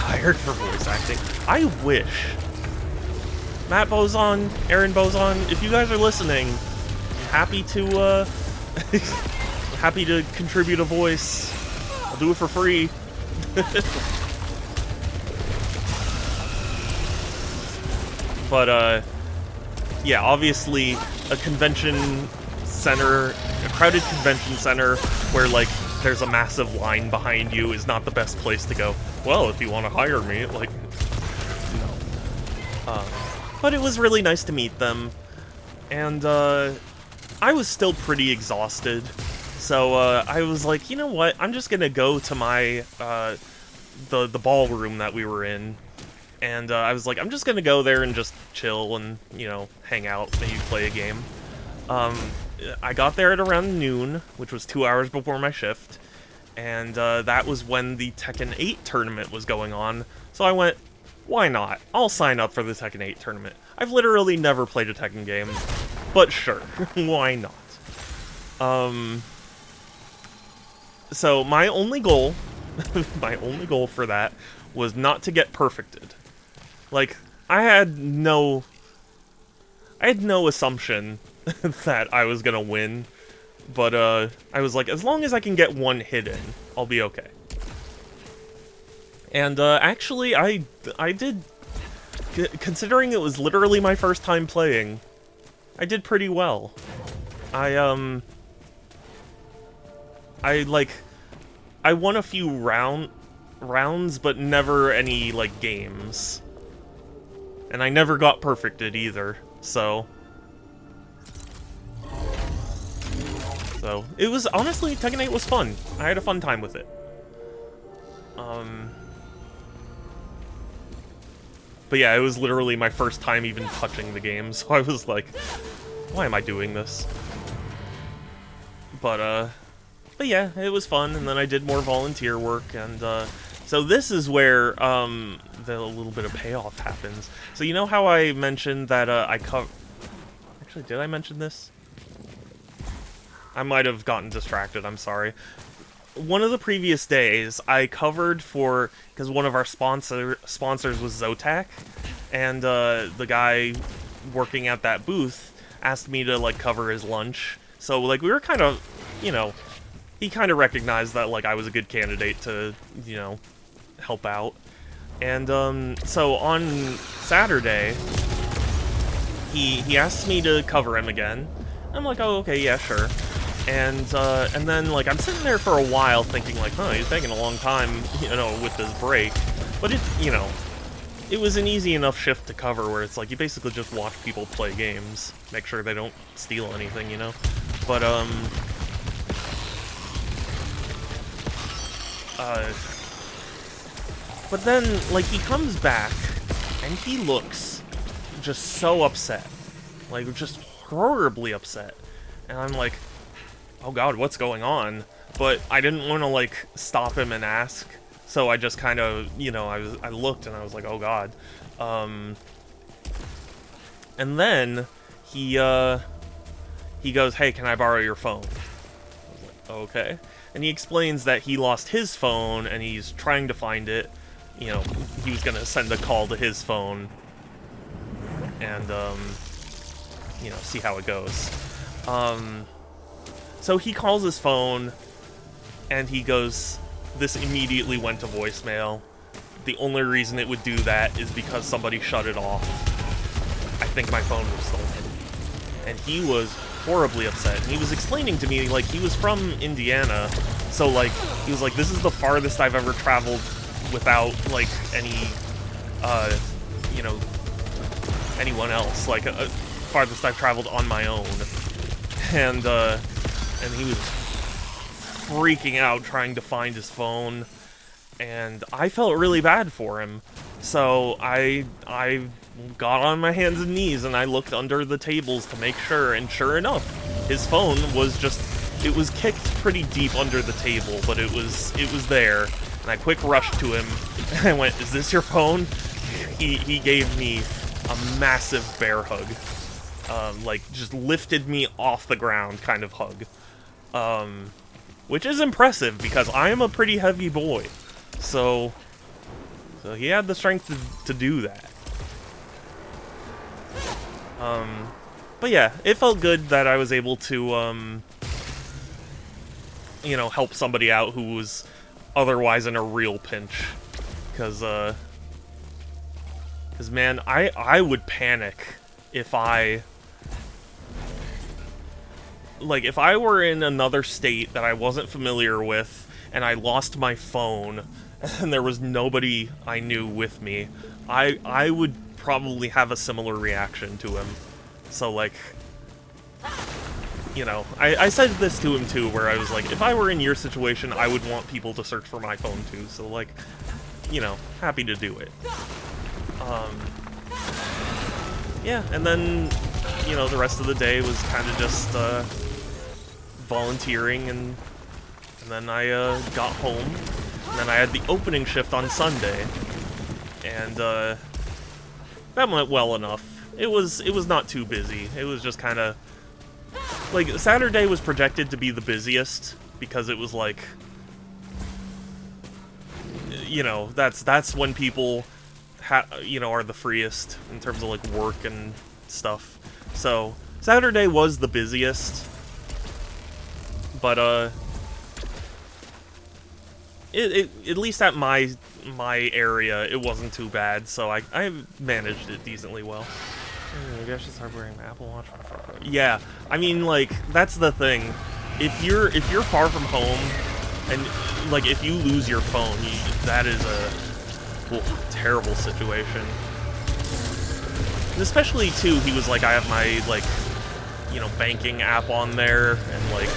Hired for voice acting. I wish. Matt Boson, Aaron Boson, if you guys are listening, happy to happy to contribute a voice. I'll do it for free. But yeah, obviously a convention center, a crowded convention center where like there's a massive line behind you is not the best place to go. Well, if you want to hire me, like, no. But it was really nice to meet them, and I was still pretty exhausted, so I was like, you know what, I'm just gonna go to my, the ballroom that we were in, and I was like, I'm just gonna go there and just chill and, you know, hang out, maybe play a game. I got there at around noon, which was 2 hours before my shift, and that was when the Tekken 8 tournament was going on, so I went why not? I'll sign up for the Tekken 8 tournament. I've literally never played a Tekken game, but sure, why not? So my only goal, for that was not to get perfected. Like, I had no assumption that I was gonna win, but I was like, as long as I can get one hit in, I'll be okay. And actually, I did, considering it was literally my first time playing, I did pretty well. I won a few rounds, but never any, like, games. And I never got perfected either, so it was, honestly, Tekken 8 was fun. I had a fun time with it. But yeah, it was literally my first time even touching the game, so I was like, why am I doing this? But yeah, it was fun, and then I did more volunteer work, and so this is where the little bit of payoff happens. So you know how I mentioned that actually, did I mention this? I might have gotten distracted, I'm sorry. One of the previous days, I covered for, because one of our sponsors was Zotac, and the guy working at that booth asked me to, like, cover his lunch. So, like, we were kind of, you know, he kind of recognized that, like, I was a good candidate to, you know, help out. And so on Saturday, he asked me to cover him again. I'm like, oh, okay, yeah, sure. And then, like, I'm sitting there for a while thinking, like, huh, he's taking a long time, you know, with this break. But it, you know, it was an easy enough shift to cover where it's like, you basically just watch people play games. Make sure they don't steal anything, you know? But, but then, like, he comes back, and he looks just so upset. Like, just horribly upset. And I'm like, oh god, what's going on? But I didn't want to, like, stop him and ask, so I just kind of, you know, I looked and I was like, oh god. And then he goes, hey, can I borrow your phone? I was like, okay. And he explains that he lost his phone and he's trying to find it. You know, he was gonna send a call to his phone and, you know, see how it goes. So he calls his phone, and he goes, this immediately went to voicemail. The only reason it would do that is because somebody shut it off. I think my phone was stolen. And he was horribly upset. And he was explaining to me, like, he was from Indiana, so, like, he was like, this is the farthest I've ever traveled without, like, any, you know, anyone else. Like, farthest I've traveled on my own. And he was freaking out trying to find his phone, and I felt really bad for him. So I got on my hands and knees and I looked under the tables to make sure, and sure enough, his phone was just, it was kicked pretty deep under the table, but it was there. And I quick rushed to him and I went, is this your phone? He gave me a massive bear hug. Like, just lifted me off the ground kind of hug. Which is impressive, because I am a pretty heavy boy. So he had the strength to do that. But yeah, it felt good that I was able to, you know, help somebody out who was otherwise in a real pinch. Because man, I would panic if if I were in another state that I wasn't familiar with, and I lost my phone, and there was nobody I knew with me, I would probably have a similar reaction to him. So, like, you know, I said this to him too, where I was like, if I were in your situation, I would want people to search for my phone too, so, like, you know, happy to do it. Yeah, and then, you know, the rest of the day was kind of just, volunteering, and then I got home, and then I had the opening shift on Sunday, and that went well enough. It was not too busy. It was just kind of like Saturday was projected to be the busiest because it was like, you know, that's when people are the freest in terms of like work and stuff. So Saturday was the busiest, but at least at my area, it wasn't too bad. So I managed it decently well. Maybe I should start wearing the Apple Watch. Yeah, I mean, like, that's the thing. If you're far from home, and like if you lose your phone, that is a terrible situation. And especially too, he was like, I have my like, you know, banking app on there, and like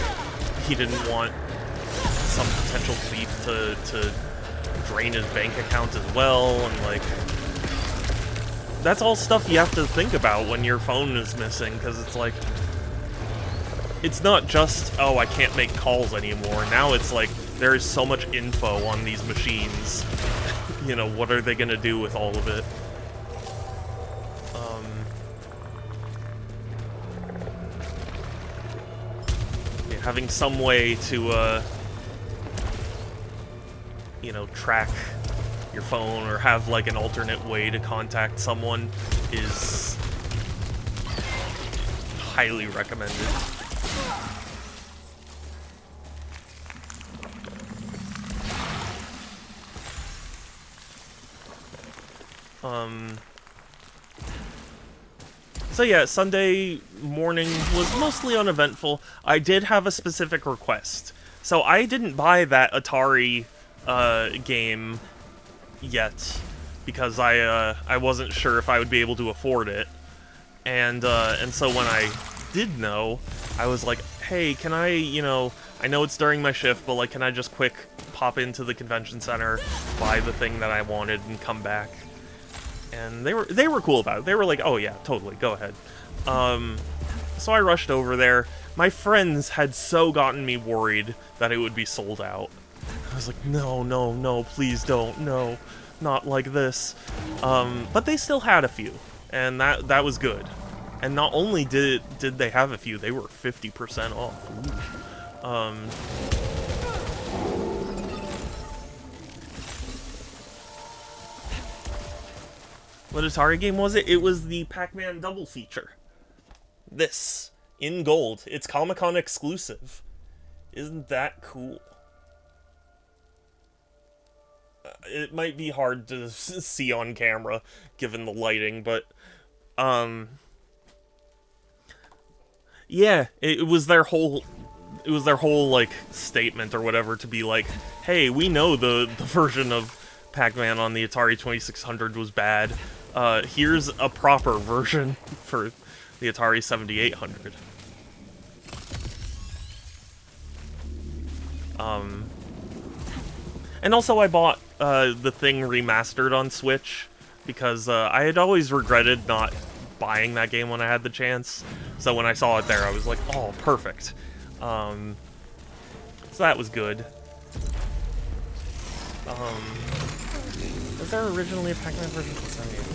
he didn't want some potential thief to drain his bank account as well, and like that's all stuff you have to think about when your phone is missing, because it's like, it's not just, oh, I can't make calls anymore. Now it's like, there is so much info on these machines. You know, what are they gonna do with all of it? Yeah, having some way to, you know, track your phone or have like an alternate way to contact someone is highly recommended. So yeah, Sunday morning was mostly uneventful. I did have a specific request. So I didn't buy that Atari game yet because I wasn't sure if I would be able to afford it. And so when I did know, I was like, hey, can I, you know, I know it's during my shift, but like, can I just quick pop into the convention center, buy the thing that I wanted, and come back? And they were cool about it. They were like, oh yeah, totally, go ahead. So I rushed over there. My friends had so gotten me worried that it would be sold out. I was like, no, please don't, no, not like this. But they still had a few, and that was good. And not only did they have a few, they were 50% off. Ooh. What Atari game was it? It was the Pac-Man double feature. This, in gold. It's Comic-Con exclusive. Isn't that cool? It might be hard to see on camera, given the lighting, but, yeah, it was their whole, like, statement or whatever to be like, hey, we know the version of Pac-Man on the Atari 2600 was bad. Here's a proper version for the Atari 7800. And also I bought the thing remastered on Switch because I had always regretted not buying that game when I had the chance. So when I saw it there, I was like, oh, perfect. So that was good. Was there originally a Pac-Man version for 78?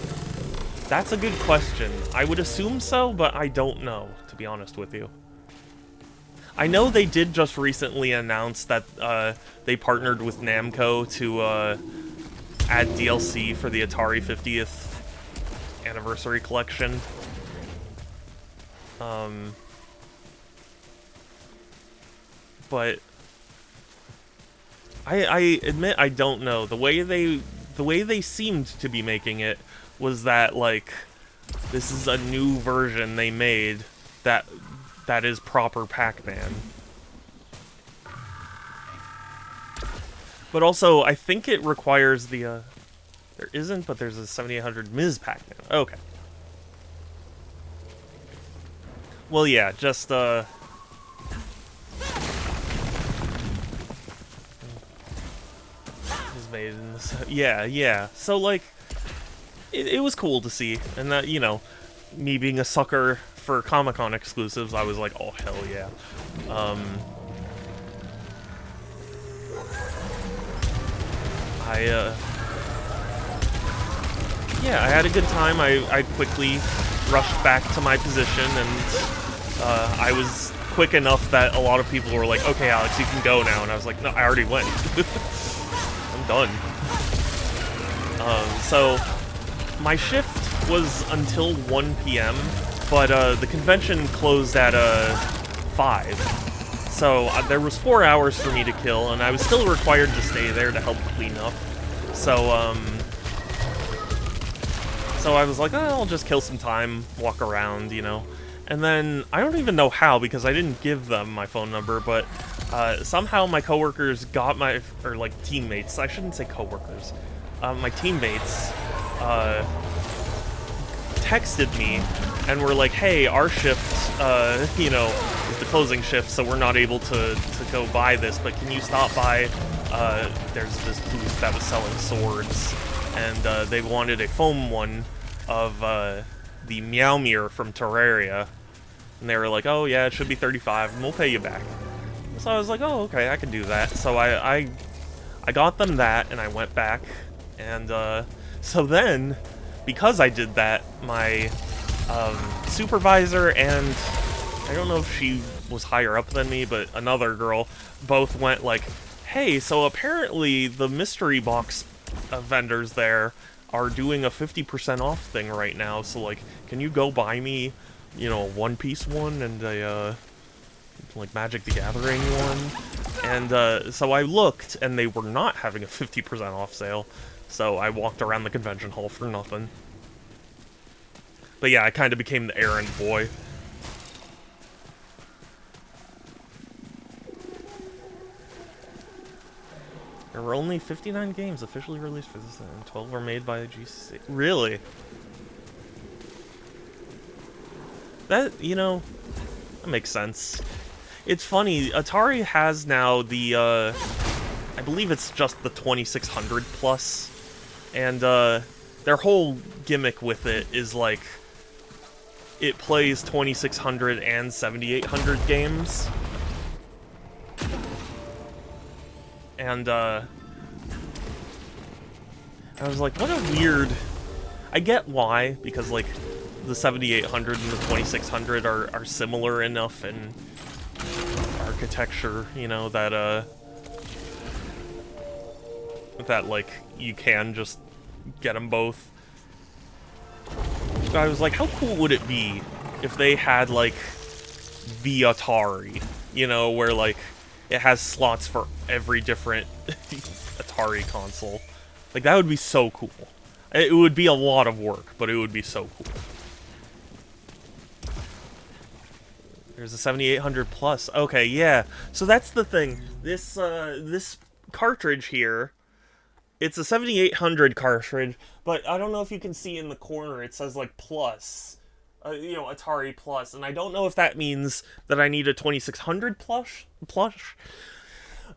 That's a good question. I would assume so, but I don't know, to be honest with you. I know they did just recently announce that they partnered with Namco to add DLC for the Atari 50th Anniversary Collection. But I admit I don't know. The way they seemed to be making it was that, like, this is a new version they made that is proper Pac-Man. But also, I think it requires the, there isn't, but there's a 7800 Ms. Pac-Man. Okay. Well, yeah, just, is made in this, yeah. So, like, it was cool to see, and that, you know, me being a sucker for Comic-Con exclusives, I was like, oh, hell yeah. yeah, I had a good time. I quickly rushed back to my position, and I was quick enough that a lot of people were like, okay, Alex, you can go now. And I was like, no, I already went. I'm done. So my shift was until 1 p.m., but the convention closed at 5. So there was 4 hours for me to kill, and I was still required to stay there to help clean up. So, so I was like, oh, I'll just kill some time, walk around, you know. And then, I don't even know how, because I didn't give them my phone number, but somehow my coworkers got my, or like teammates, I shouldn't say coworkers, my teammates texted me and were like, hey, our shift, you know, is the closing shift, so we're not able to go buy this, but can you stop by? There's this booth that was selling swords, and they wanted a foam one of the Meowmere from Terraria, and they were like, oh yeah, it should be 35, and we'll pay you back. So I was like, oh, okay, I can do that. So I got them that, and I went back, and so then, because I did that, my supervisor and, I don't know if she was higher up than me, but another girl, both went like, hey, so apparently the mystery box vendors there are doing a 50% off thing right now, so like, can you go buy me, you know, a One Piece one and a, like, Magic the Gathering one? And so I looked, and they were not having a 50% off sale, so I walked around the convention hall for nothing. But yeah, I kind of became the errand boy. There were only 59 games officially released for this, and 12 were made by GCC. Really? That, you know, that makes sense. It's funny, Atari has now the, I believe it's just the 2600 plus, and their whole gimmick with it is like, it plays 2600 and 7800 games. And, I was like, what a weird... I get why, because, like, the 7800 and the 2600 are similar enough in architecture, you know, that, like, you can just get them both. So I was like, how cool would it be if they had, like, the Atari, you know, where, like, it has slots for every different Atari console. Like, that would be so cool. It would be a lot of work, but it would be so cool. There's a 7800 plus. Okay, yeah. So that's the thing. This this cartridge here, it's a 7800 cartridge, but I don't know if you can see in the corner, it says, like, plus. You know, Atari Plus, and I don't know if that means that I need a 2600 plush?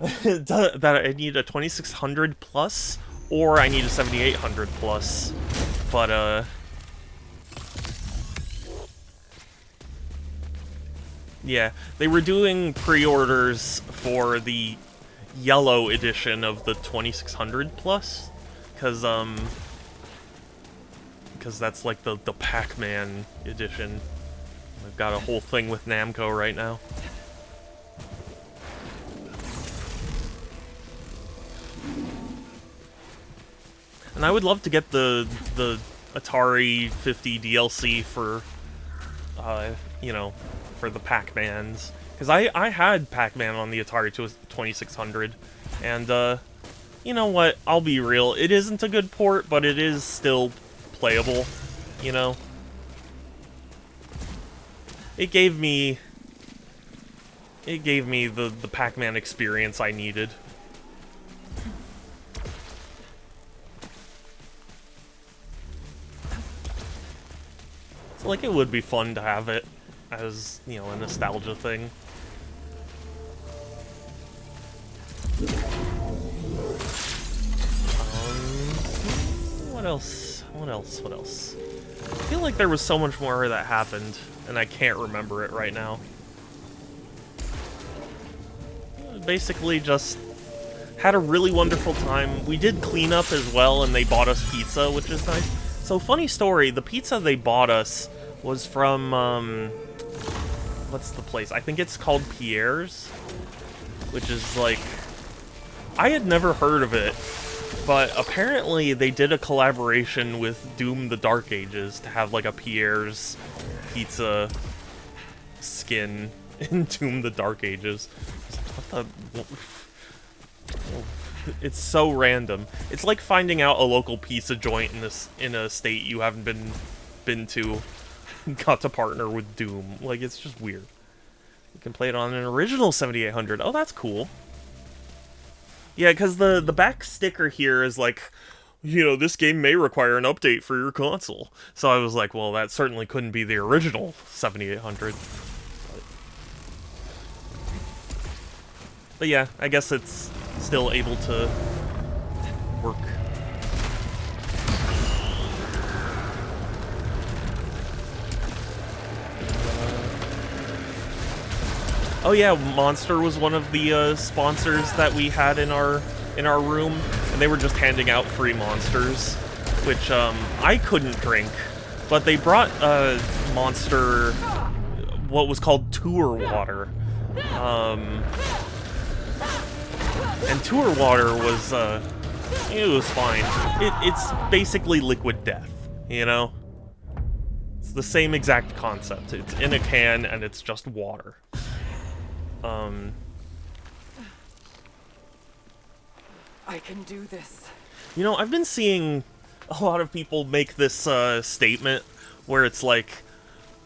That I need a 2600 plus, or I need a 7800 plus, but, yeah, they were doing pre-orders for the yellow edition of the 2600 plus, because that's like the Pac-Man edition. I've got a whole thing with Namco right now. And I would love to get the Atari 50 DLC for, you know, for the Pac-Mans. Because I had Pac-Man on the Atari 2600, and, you know what, I'll be real, it isn't a good port, but it is still playable, you know? It gave me the Pac-Man experience I needed. So, like, it would be fun to have it as, you know, a nostalgia thing. What else? What else? I feel like there was so much more that happened, and I can't remember it right now. Basically just had a really wonderful time. We did clean up as well, and they bought us pizza, which is nice. So, funny story, the pizza they bought us was from, what's the place? I think it's called Pierre's, which is, like, I had never heard of it, but apparently they did a collaboration with Doom the Dark Ages to have, like, a Pierre's pizza skin in Doom the Dark Ages. What the... It's so random. It's like finding out a local pizza joint in a state you haven't been to, got to partner with Doom. Like, it's just weird. You can play it on an original 7800. Oh, that's cool. Yeah, because the back sticker here is like, you know, this game may require an update for your console. So I was like, well, that certainly couldn't be the original 7800. But yeah, I guess it's still able to work. Oh yeah, Monster was one of the sponsors that we had in our room, and they were just handing out free Monsters, which I couldn't drink, but they brought Monster, what was called Tour Water. And Tour Water was, it was fine. It's basically liquid death, you know? It's the same exact concept. It's in a can, and it's just water. I can do this. You know, I've been seeing a lot of people make this, statement where it's like,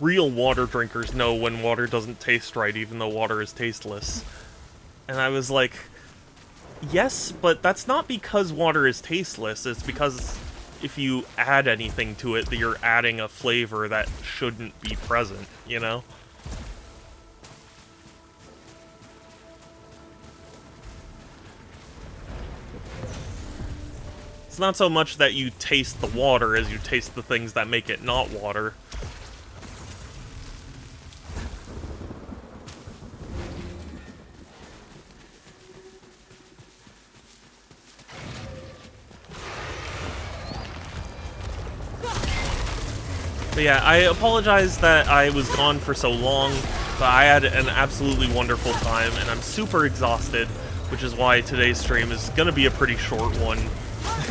real water drinkers know when water doesn't taste right, even though water is tasteless. And I was like... Yes, but that's not because water is tasteless, it's because if you add anything to it, that you're adding a flavor that shouldn't be present, you know? It's not so much that you taste the water as you taste the things that make it not water. But yeah, I apologize that I was gone for so long, but I had an absolutely wonderful time, and I'm super exhausted, which is why today's stream is gonna be a pretty short one,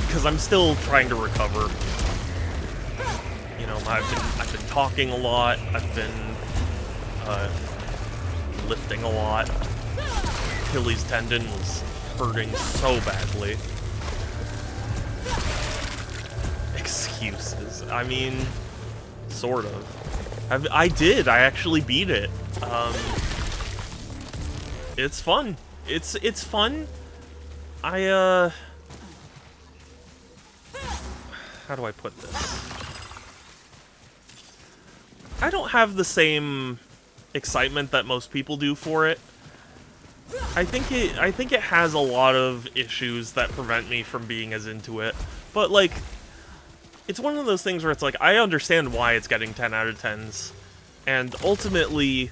because I'm still trying to recover. You know, I've been talking a lot, I've been lifting a lot. Achilles tendon was hurting so badly. Excuses. I mean... Sort of. I actually beat it. It's fun. It's fun. How do I put this? I don't have the same excitement that most people do for it. I think it has a lot of issues that prevent me from being as into it. But like, it's one of those things where it's like, I understand why it's getting 10 out of 10s, and ultimately,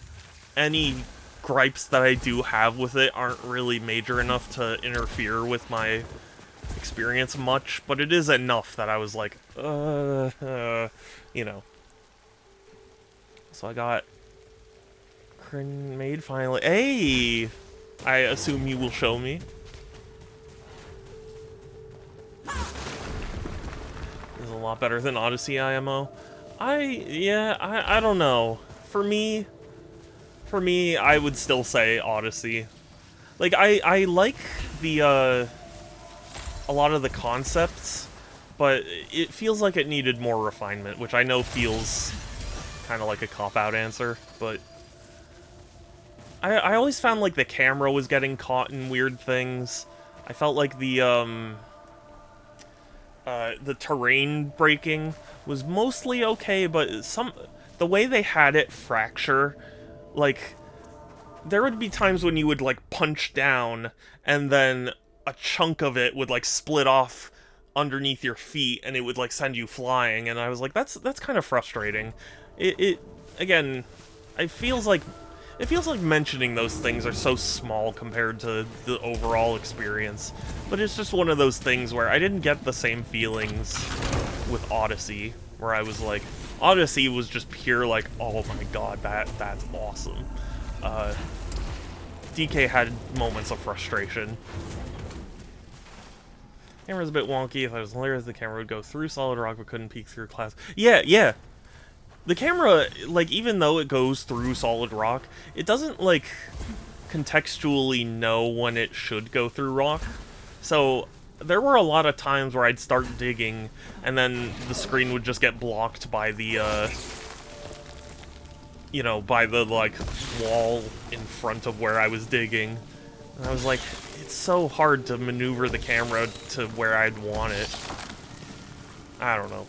any gripes that I do have with it aren't really major enough to interfere with my experience much, but it is enough that I was like, you know. So I got Grenade finally. Hey! I assume you will show me. Is a lot better than Odyssey IMO. I don't know. For me, I would still say Odyssey. Like, I like the, a lot of the concepts, but it feels like it needed more refinement, which I know feels kind of like a cop-out answer, but I always found like the camera was getting caught in weird things. I felt like the terrain breaking was mostly okay, but the way they had it fracture, like, there would be times when you would, like, punch down, and then a chunk of it would, like, split off underneath your feet, and it would, like, send you flying, and I was like, that's kind of frustrating. Again, it feels like mentioning those things are so small compared to the overall experience, but it's just one of those things where I didn't get the same feelings with Odyssey, where I was like, Odyssey was just pure like, oh my god, that's awesome. DK had moments of frustration. Camera's a bit wonky. If I was hilarious, the camera would go through solid rock but couldn't peek through glass. Yeah. The camera, like, even though it goes through solid rock, it doesn't, like, contextually know when it should go through rock. So there were a lot of times where I'd start digging, and then the screen would just get blocked by the, you know, by the, like, wall in front of where I was digging. And I was like, it's so hard to maneuver the camera to where I'd want it. I don't know.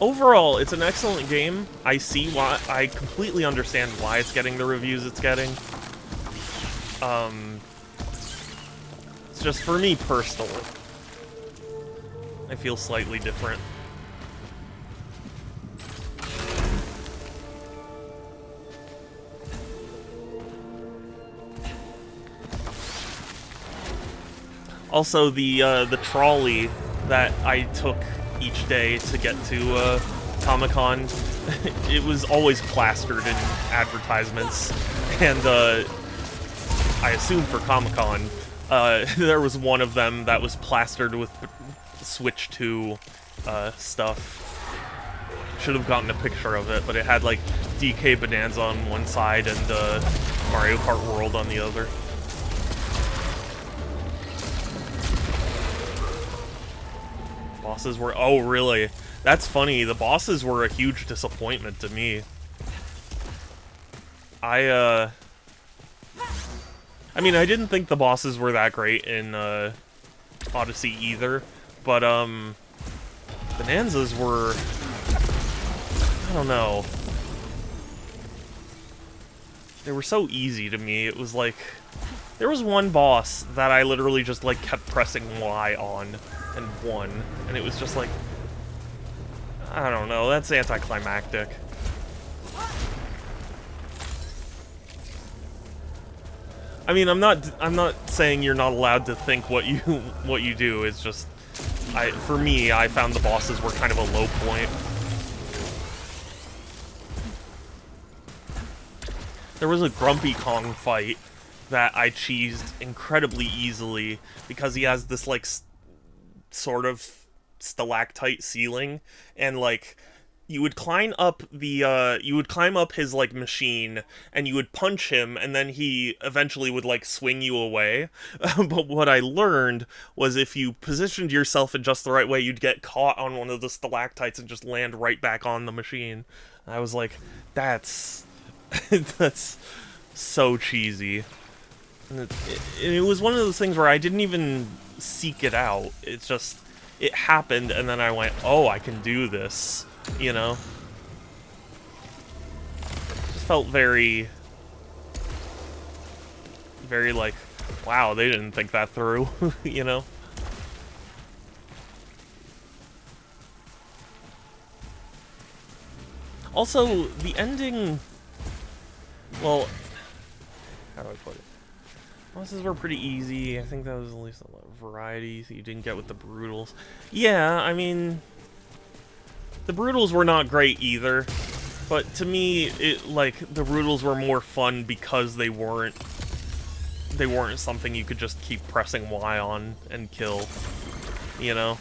Overall, it's an excellent game. I see why, I completely understand why it's getting the reviews it's getting. It's just for me personally, I feel slightly different. Also, the trolley that I took each day to get to Comic-Con, it was always plastered in advertisements, and I assume for Comic-Con, there was one of them that was plastered with Switch 2 stuff. Should have gotten a picture of it, but it had like DK Bonanza on one side and Mario Kart World on the other. Bosses were... Oh, really? That's funny. The bosses were a huge disappointment to me. I mean, I didn't think the bosses were that great in, Odyssey either, but, Bonanzas were... I don't know. They were so easy to me. It was like... There was one boss that I literally just, like, kept pressing Y on and won, and it was just like... I don't know, that's anticlimactic. I mean, I'm not saying you're not allowed to think what you do. It's just, for me, I found the bosses were kind of a low point. There was a Grumpy Kong fight that I cheesed incredibly easily because he has this like sort of stalactite ceiling, and like you would climb up his like machine and you would punch him, and then he eventually would like swing you away. But what I learned was if you positioned yourself in just the right way, you'd get caught on one of the stalactites and just land right back on the machine. I was like, that's that's so cheesy. And it was one of those things where I didn't even seek it out. It's just, it happened, and then I went, oh, I can do this, you know? It felt very, very like, wow, they didn't think that through, you know? Also, the ending, well, how do I put it? Bosses were pretty easy. I think that was at least a lot of variety that you didn't get with the Brutals. Yeah, I mean, the Brutals were not great either, but to me, like, the Brutals were more fun because they weren't something you could just keep pressing Y on and kill, you know?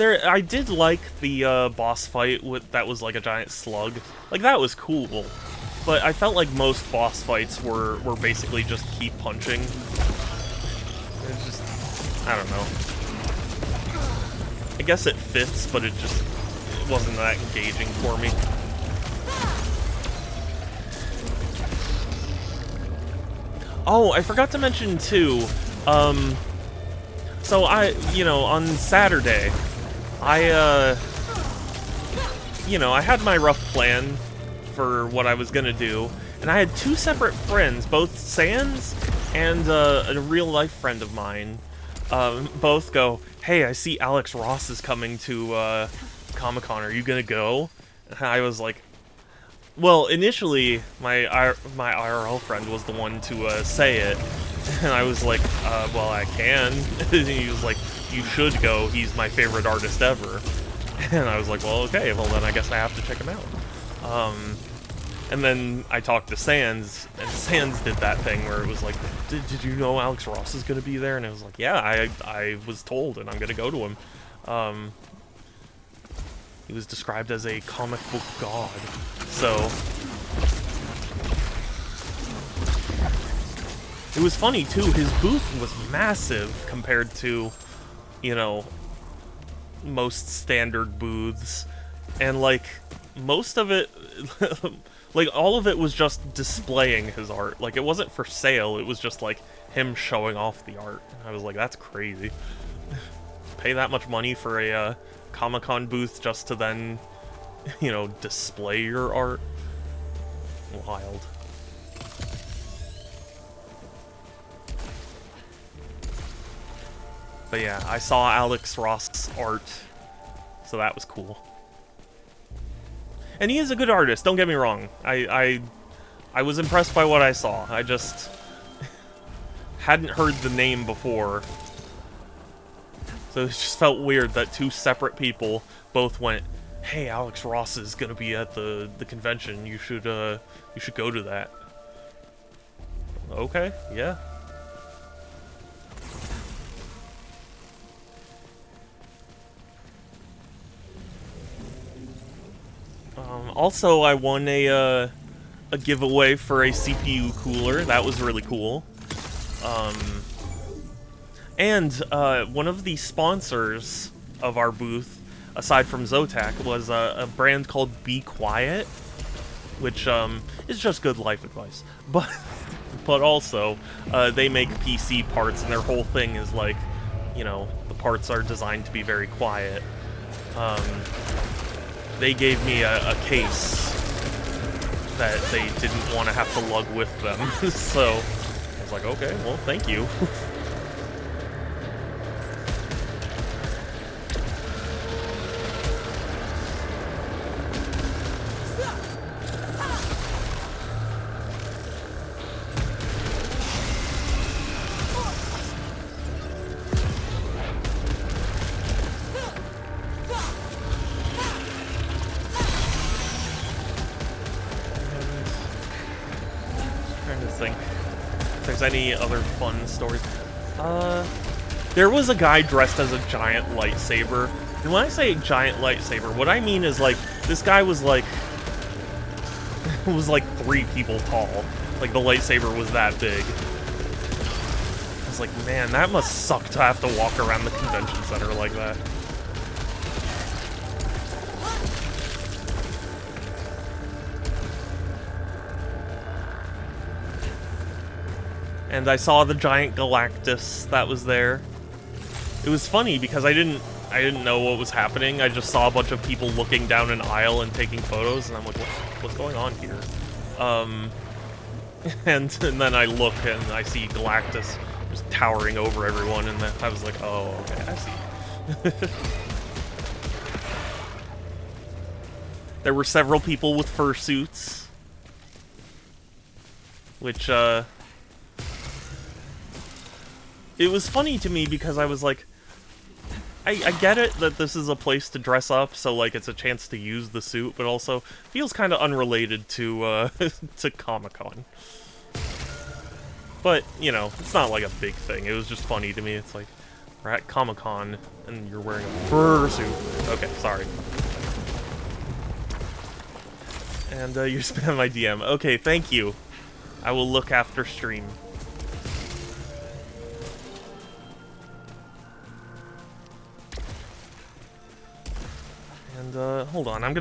I did like the boss fight that was like a giant slug. Like, that was cool. But I felt like most boss fights were basically just keep punching. It's just, I don't know. I guess it fits, but it wasn't that engaging for me. Oh, I forgot to mention too, so on Saturday, I had my rough plan for what I was gonna do, and I had two separate friends, both Sans and a real-life friend of mine, both go, hey, I see Alex Ross is coming to Comic-Con, are you gonna go? And I was like, Well, initially, my IRL friend was the one to say it, and I was like, well, I can. And he was like, you should go. He's my favorite artist ever. And I was like, well, okay. Well, then I guess I have to check him out. And then I talked to Sans, and Sans did that thing where it was like, did you know Alex Ross is going to be there? And I was like, yeah, I was told, and I'm going to go to him. He was described as a comic book god, so... It was funny, too, his booth was massive compared to, you know, most standard booths, and, like, most of it... like, all of it was just displaying his art. Like, it wasn't for sale, it was just, like, him showing off the art. I was like, that's crazy. Pay that much money for a, Comic-Con booth just to then, you know, display your art? Wild. But yeah, I saw Alex Ross' art, so that was cool. And he is a good artist, don't get me wrong. I was impressed by what I saw. I just hadn't heard the name before. So it just felt weird that two separate people both went, hey, Alex Ross is gonna be at the convention, you should go to that. Okay, yeah. Also, I won a giveaway for a CPU cooler. That was really cool. And one of the sponsors of our booth, aside from Zotac, was a brand called Be Quiet, which is just good life advice. But also, they make PC parts, and their whole thing is like, you know, the parts are designed to be very quiet. They gave me a case that they didn't want to have to lug with them, so I was like, okay, well, thank you. Any other fun stories? There was a guy dressed as a giant lightsaber. And when I say giant lightsaber, what I mean is, like, this guy was like 3 people tall. Like, the lightsaber was that big. I was like, man, that must suck to have to walk around the convention center like that. And I saw the giant Galactus that was there. It was funny because I didn't know what was happening. I just saw a bunch of people looking down an aisle and taking photos, and I'm like, what's going on here? And then I look and I see Galactus just towering over everyone, and then I was like, oh, okay, I see. There were several people with fursuits, which, it was funny to me because I was like, I get it that this is a place to dress up, so, like, it's a chance to use the suit, but also feels kind of unrelated to, to Comic-Con. But, you know, it's not like a big thing. It was just funny to me. It's like, we're at Comic-Con, and you're wearing a fursuit. Okay, sorry. And, you spam my DM. Okay, thank you. I will look after stream. And, hold on, I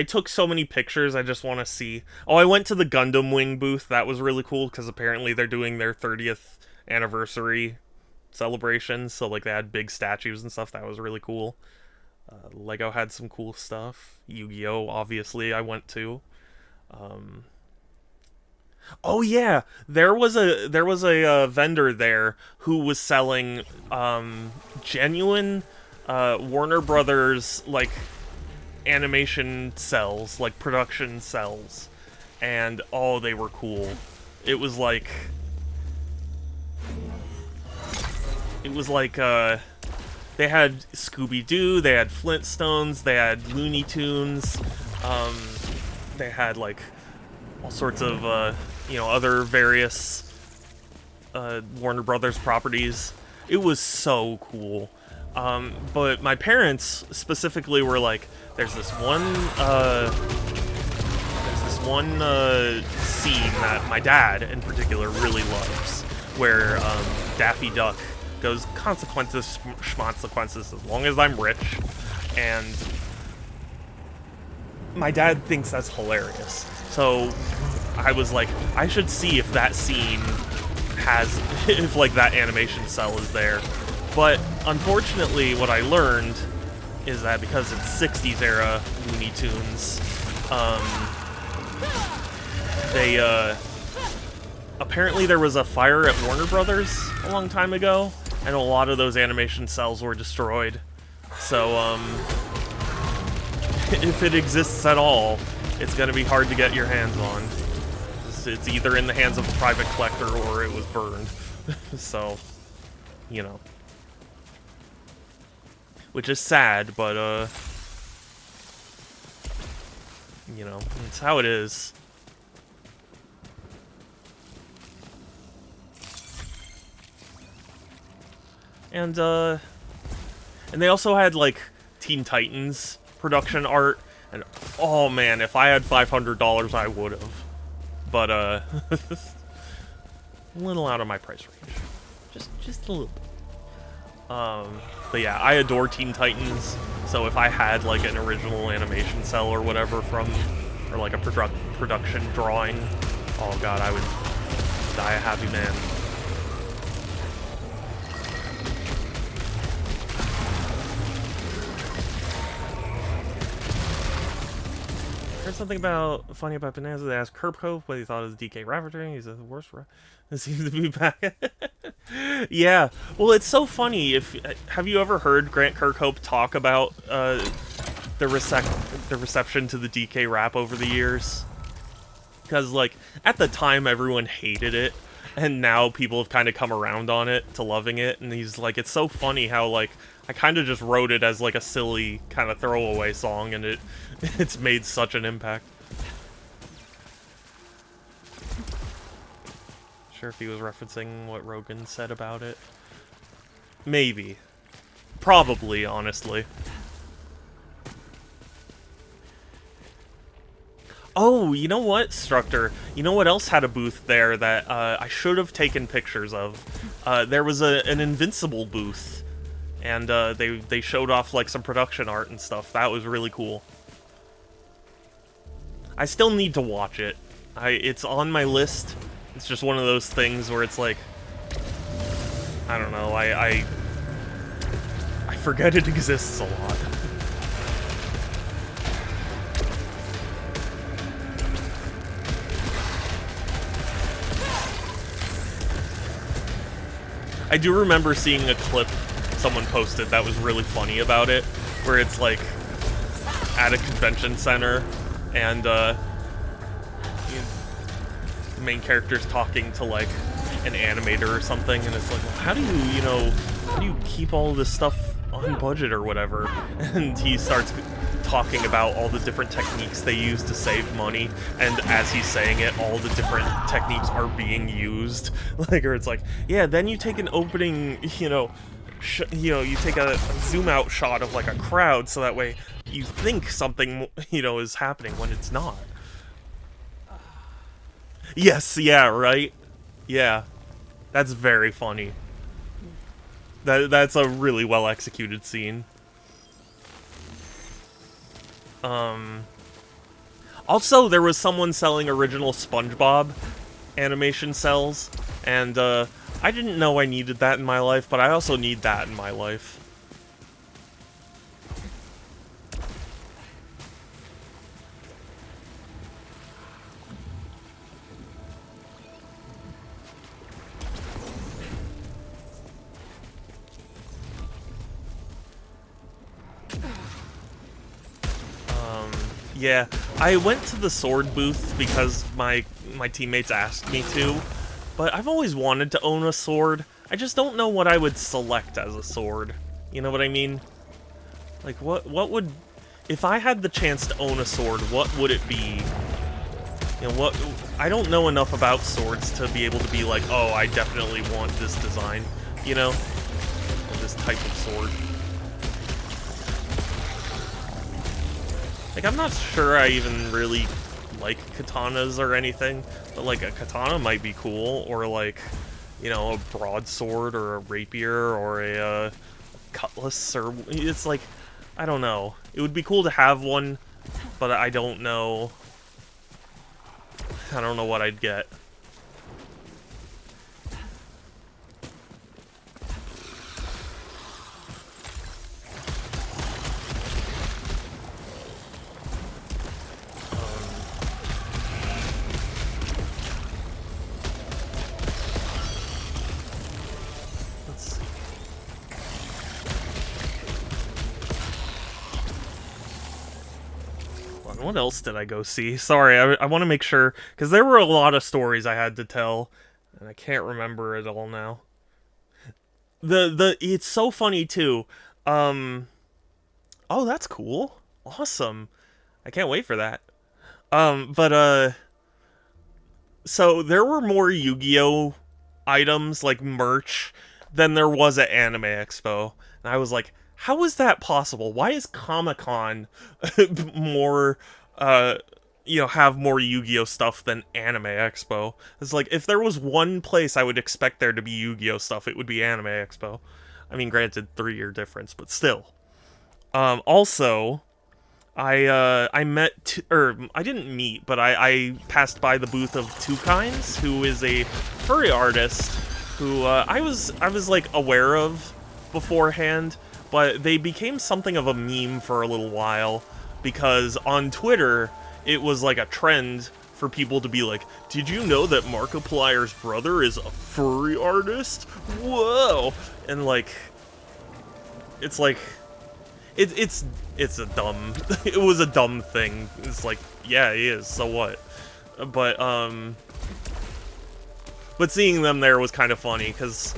took so many pictures, I just want to see. Oh, I went to the Gundam Wing booth, that was really cool, because apparently they're doing their 30th anniversary celebration, so, like, they had big statues and stuff, that was really cool. Lego had some cool stuff. Yu-Gi-Oh, obviously, I went to. Oh yeah, there was a vendor there who was selling, genuine Warner Brothers, like, animation cells, like production cells, and oh, they were cool. It was like they had Scooby-Doo, they had Flintstones, they had Looney Tunes, they had like all sorts of other various Warner Brothers properties. It was so cool. But my parents specifically were like, there's this one scene that my dad in particular really loves, where Daffy Duck goes consequences, schmonsequences, as long as I'm rich, and my dad thinks that's hilarious. So I was like, I should see if that scene has, if like that animation cell is there. But unfortunately, what I learned is that because it's 60s era Looney Tunes, apparently there was a fire at Warner Brothers a long time ago, and a lot of those animation cells were destroyed. So, if it exists at all, it's gonna be hard to get your hands on. It's either in the hands of a private collector or it was burned. So, you know. Which is sad, but, you know, it's how it is. And they also had, like, Teen Titans production art, and oh man, if I had $500, I would've. But, a little out of my price range. Just a little bit. But yeah, I adore Teen Titans, so if I had, like, an original animation cell or whatever or like a production drawing, oh god, I would die a happy man. Heard something funny about Bonanza. They asked Kirkhope what he thought of the DK Ravager. He's the worst. It seems to be back. Yeah. Well, it's so funny. Have you ever heard Grant Kirkhope talk about the reception to the DK rap over the years? Because like at the time everyone hated it, and now people have kind of come around on it to loving it. And he's like, it's so funny how like I kind of just wrote it as like a silly kind of throwaway song, and it's made such an impact. Sure if he was referencing what Rogan said about it. Maybe. Probably, honestly. Oh, you know what, Structor? You know what else had a booth there that I should have taken pictures of? There was an Invincible booth. And they showed off like some production art and stuff. That was really cool. I still need to watch it. It's on my list. It's just one of those things where it's like, I don't know, I forget it exists a lot. I do remember seeing a clip someone posted that was really funny about it, where it's like at a convention center, and the main character's talking to like an animator or something, and it's like, well, how do you keep all this stuff on budget or whatever? And he starts talking about all the different techniques they use to save money, and as he's saying it, all the different techniques are being used. Like, or it's like, yeah, then you take an opening, you take a zoom out shot of like a crowd, so that way you think something, is happening when it's not. Yes, yeah, right? Yeah. That's very funny. That's a really well executed scene. Also, there was someone selling original SpongeBob animation cells, and I didn't know I needed that in my life, but I also need that in my life. Yeah, I went to the sword booth because my teammates asked me to, but I've always wanted to own a sword. I just don't know what I would select as a sword. You know what I mean? Like, what would... If I had the chance to own a sword, what would it be? You know, what... I don't know enough about swords to be able to be like, oh, I definitely want this design, you know? Or this type of sword. Like, I'm not sure I even really like katanas or anything, but, like, a katana might be cool, or, like, you know, a broadsword or a rapier or a cutlass, or... It's like, I don't know. It would be cool to have one, but I don't know... I don't know what I'd get. Let's see. What else did I go see? Sorry, I want to make sure, because there were a lot of stories I had to tell, and I can't remember it all now. It's so funny too. Oh, that's cool. Awesome. I can't wait for that. So there were more Yu-Gi-Oh items, like merch, than there was at Anime Expo. And I was like, how is that possible? Why is Comic-Con more, you know, have more Yu-Gi-Oh stuff than Anime Expo? It's like, if there was one place I would expect there to be Yu-Gi-Oh stuff, it would be Anime Expo. I mean, granted, 3-year difference, but still. Also, I met, I didn't meet, but I passed by the booth of Two Kinds, who is a furry artist who I was like aware of beforehand, but they became something of a meme for a little while because on Twitter it was like a trend for people to be like, did you know that Markiplier's brother is a furry artist? Whoa! And like, it's like, it's a dumb, it was a dumb thing. It's like, yeah, he is, so what? But seeing them there was kind of funny, because,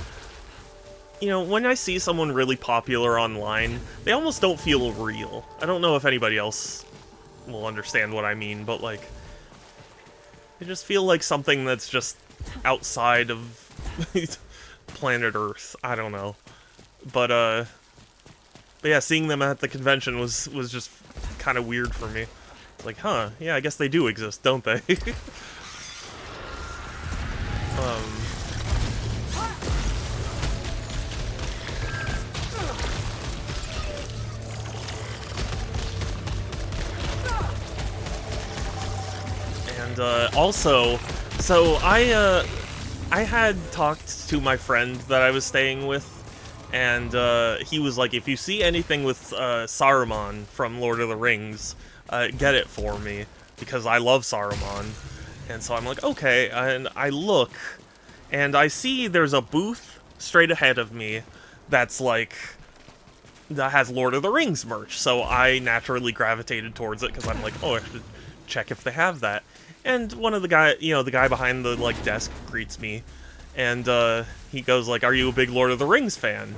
you know, when I see someone really popular online, they almost don't feel real. I don't know if anybody else will understand what I mean, but, like, they just feel like something that's just outside of planet Earth. I don't know. But yeah, seeing them at the convention was just kind of weird for me. Like, huh, yeah, I guess they do exist, don't they? And also, so I had talked to my friend that I was staying with, and he was like, if you see anything with Saruman from Lord of the Rings, get it for me, because I love Saruman. And so I'm like, okay, and I look, and I see there's a booth straight ahead of me that's like, that has Lord of the Rings merch, so I naturally gravitated towards it, because I'm like, oh, I should check if they have that. And one of the guy, you know, the guy behind the, like, desk greets me, and he goes like, are you a big Lord of the Rings fan?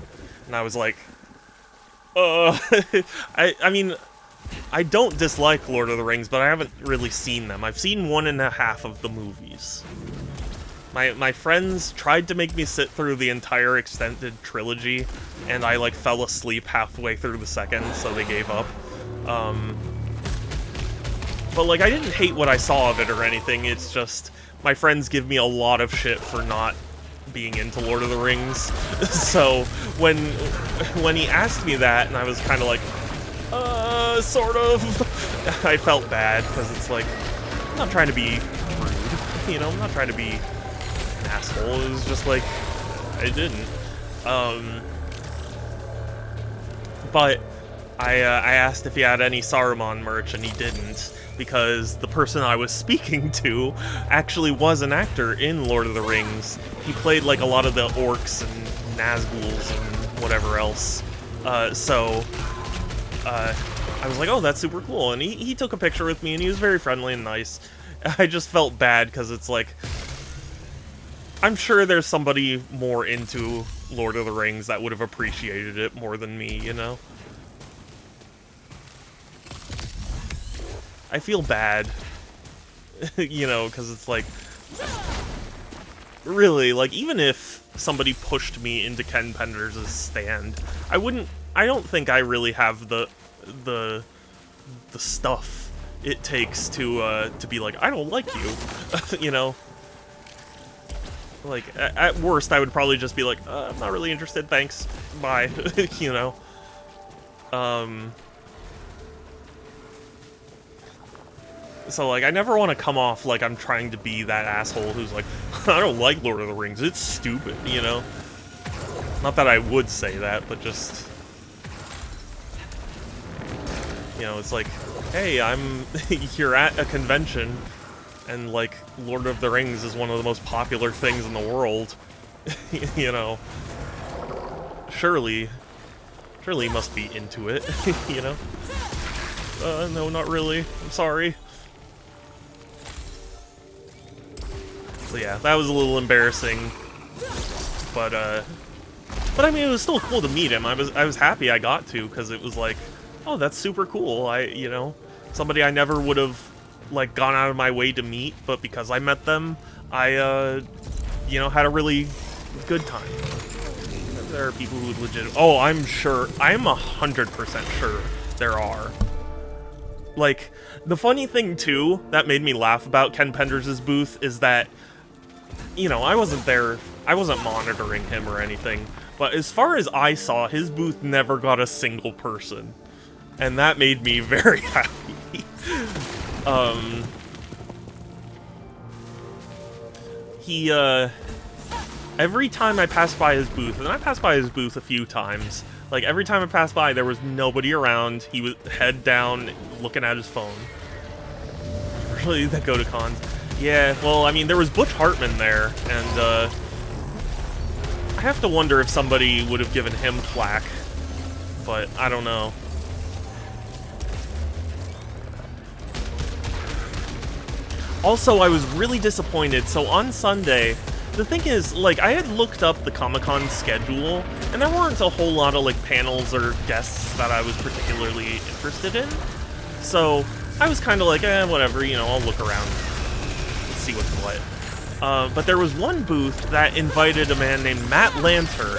And I was like, I mean, I don't dislike Lord of the Rings, but I haven't really seen them. I've seen 1.5 of the movies. My friends tried to make me sit through the entire extended trilogy, and I, like, fell asleep halfway through the second, so they gave up. But, like, I didn't hate what I saw of it or anything, it's just, my friends give me a lot of shit for not being into Lord of the Rings. So, when he asked me that, and I was kind of like, sort of, I felt bad, because it's like, I'm not trying to be rude, you know, I'm not trying to be an asshole, it was just like, I didn't. But I asked if he had any Saruman merch, and he didn't, because the person I was speaking to actually was an actor in Lord of the Rings. He played, like, a lot of the orcs and Nazguls and whatever else. I was like, oh, that's super cool. And he took a picture with me, and he was very friendly and nice. I just felt bad, because it's like, I'm sure there's somebody more into Lord of the Rings that would have appreciated it more than me, you know? I feel bad, you know, because it's like, really, like, even if somebody pushed me into Ken Penders' stand, I don't think I really have the stuff it takes to be like, I don't like you, you know? Like, at worst, I would probably just be like, I'm not really interested, thanks, bye, you know? So, like, I never want to come off like I'm trying to be that asshole who's like, I don't like Lord of the Rings, it's stupid, you know? Not that I would say that, but just... You know, it's like, hey, you're at a convention, and, like, Lord of the Rings is one of the most popular things in the world, you know? Surely you must be into it, you know? No, not really, I'm sorry. So yeah, that was a little embarrassing, but I mean, it was still cool to meet him. I was happy I got to, because it was like, oh, that's super cool. You know, somebody I never would have, like, gone out of my way to meet, but because I met them, I, you know, had a really good time. There are people who legit... Oh, I'm 100% sure there are. Like, the funny thing, too, that made me laugh about Ken Penders' booth is that, you know, I wasn't there, I wasn't monitoring him or anything, but as far as I saw, his booth never got a single person. And that made me very happy. Every time I passed by his booth, and I passed by his booth a few times, like, every time I passed by, there was nobody around. He was head down, looking at his phone. Really, that go to cons. Yeah, well, I mean, there was Butch Hartman there, and, I have to wonder if somebody would have given him flack, but I don't know. Also, I was really disappointed. So on Sunday, the thing is, like, I had looked up the Comic-Con schedule, and there weren't a whole lot of, like, panels or guests that I was particularly interested in. So I was kind of like, whatever, you know, I'll look around, let's see what's what. But there was one booth that invited a man named Matt Lanter,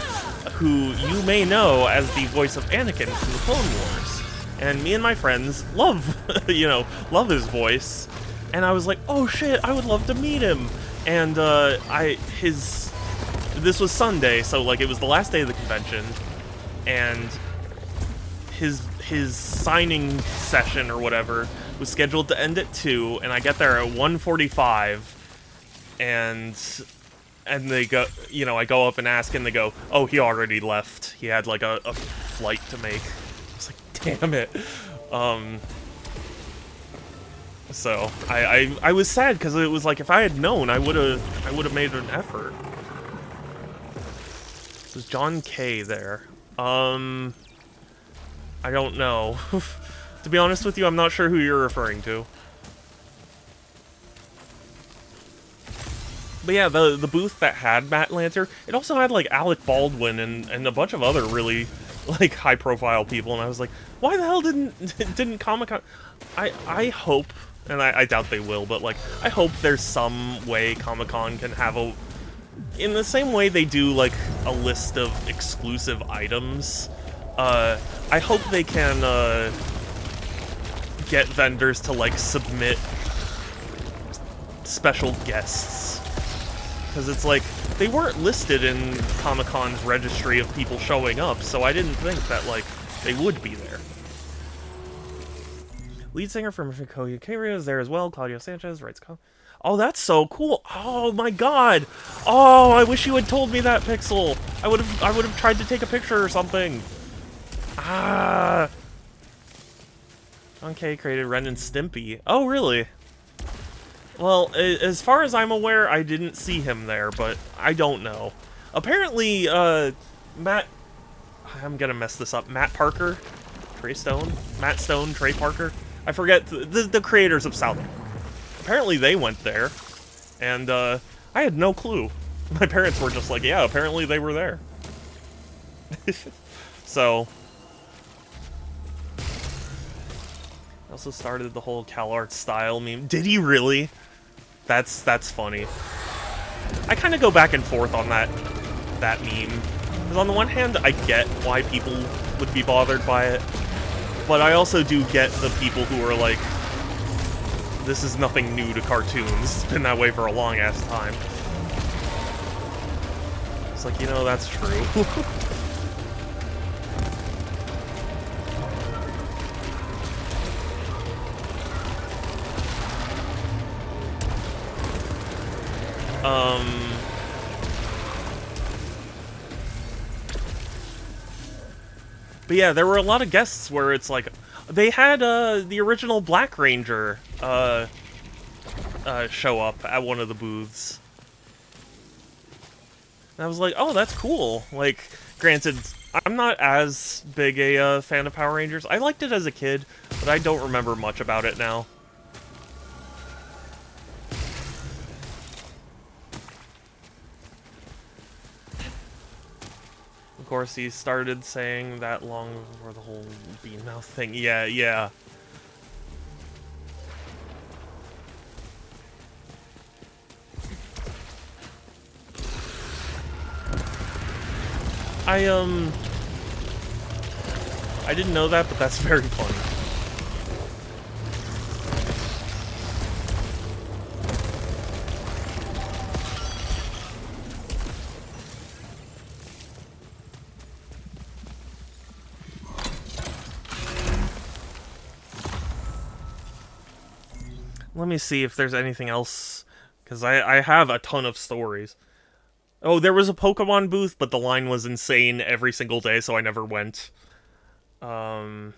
who you may know as the voice of Anakin from the Clone Wars. And me and my friends love, you know, love his voice. And I was like, oh shit, I would love to meet him. And this was Sunday, so like it was the last day of the convention, and his signing session or whatever was scheduled to end at 2, and I get there at 1:45, and they go, you know, I go up and ask, and they go, oh, he already left. He had like a flight to make. I was like, damn it. So I was sad because it was like, if I had known, I would have made an effort. Was John K there? I don't know. To be honest with you, I'm not sure who you're referring to. But yeah, the booth that had Matt Lanter, it also had like Alec Baldwin and a bunch of other really like high profile people, and I was like, why the hell didn't Comic-Con? I hope, and I doubt they will, but like, I hope there's some way Comic-Con can have a, in the same way they do like a list of exclusive items, I hope they can get vendors to like submit special guests. Because it's like, they weren't listed in Comic-Con's registry of people showing up, so I didn't think that like they would be there. Lead singer from Fikoya Keiria is there as well. Claudio Sanchez writes. Oh, that's so cool! Oh my god! Oh, I wish you had told me that, Pixel. I would have tried to take a picture or something. Ah. John K created Ren and Stimpy. Oh, really? Well, as far as I'm aware, I didn't see him there, but I don't know. Apparently, Matt... I'm gonna mess this up. Matt Parker Trey Stone? Matt Stone? Trey Parker? I forget, the creators of South Park. Apparently they went there, and I had no clue. My parents were just like, yeah, apparently they were there. So... I also started the whole CalArts style meme. Did he really? That's funny. I kind of go back and forth on that meme. Because on the one hand, I get why people would be bothered by it. But I also do get the people who are like, this is nothing new to cartoons. It's been that way for a long-ass time. It's like, you know, that's true. But yeah, there were a lot of guests where it's like, they had the original Black Ranger show up at one of the booths. And I was like, oh, that's cool. Like, granted, I'm not as big a fan of Power Rangers. I liked it as a kid, but I don't remember much about it now. Of course, he started saying that long before the whole bean mouth thing. Yeah, yeah. I didn't know that, but that's very funny. Let me see if there's anything else, because I have a ton of stories. Oh, there was a Pokemon booth, but the line was insane every single day, so I never went. Oh,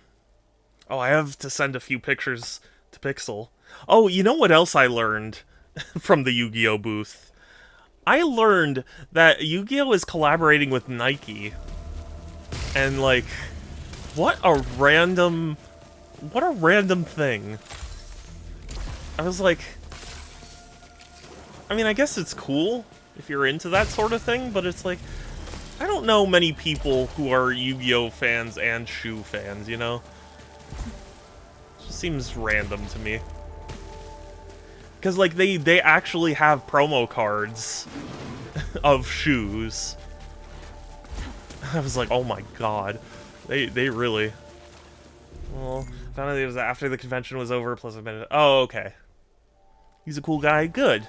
I have to send a few pictures to Pixel. Oh, you know what else I learned from the Yu-Gi-Oh booth? I learned that Yu-Gi-Oh is collaborating with Nike. And, like, what a random thing. I was like, I mean, I guess it's cool if you're into that sort of thing, but it's like, I don't know many people who are Yu-Gi-Oh fans and Shu fans, you know? It just seems random to me. Because, like, they actually have promo cards of shoes. I was like, oh my god. They really... Well, found out it was after the convention was over, plus a minute... Oh, okay. He's a cool guy? Good.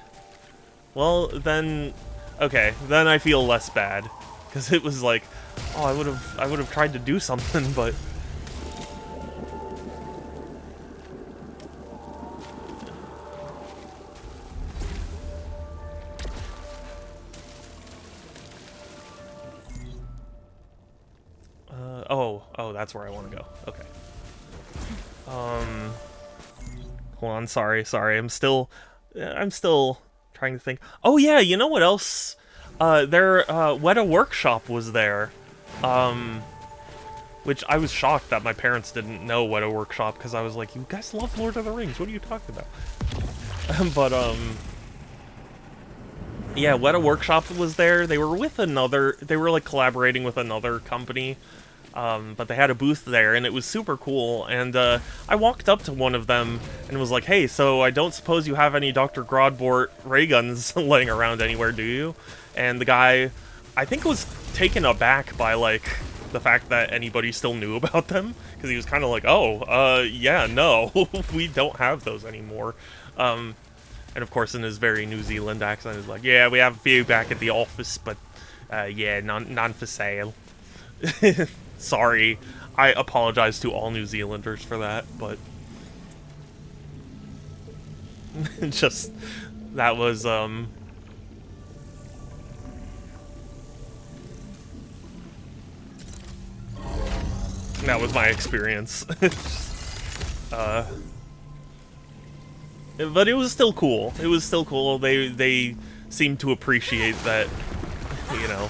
Well, then... Okay, then I feel less bad. Because it was like, oh, I would have tried to do something, but... Oh, that's where I want to go. Okay. Hold on, sorry, I'm still trying to think. Oh yeah, you know what else? Their Weta Workshop was there. Which I was shocked that my parents didn't know Weta Workshop, because I was like, you guys love Lord of the Rings, what are you talking about? But, yeah, Weta Workshop was there. They were with they were like collaborating with another company. But they had a booth there, and it was super cool, and I walked up to one of them and was like, hey, so I don't suppose you have any Dr. Grodbort ray guns laying around anywhere, do you? And the guy, I think, was taken aback by, like, the fact that anybody still knew about them, because he was kind of like, oh, yeah, no, we don't have those anymore. And of course, in his very New Zealand accent, he's like, yeah, we have a few back at the office, but, yeah, none for sale. Sorry, I apologize to all New Zealanders for that, but just that was that was my experience. But it was still cool. It was still cool. They seemed to appreciate that, you know.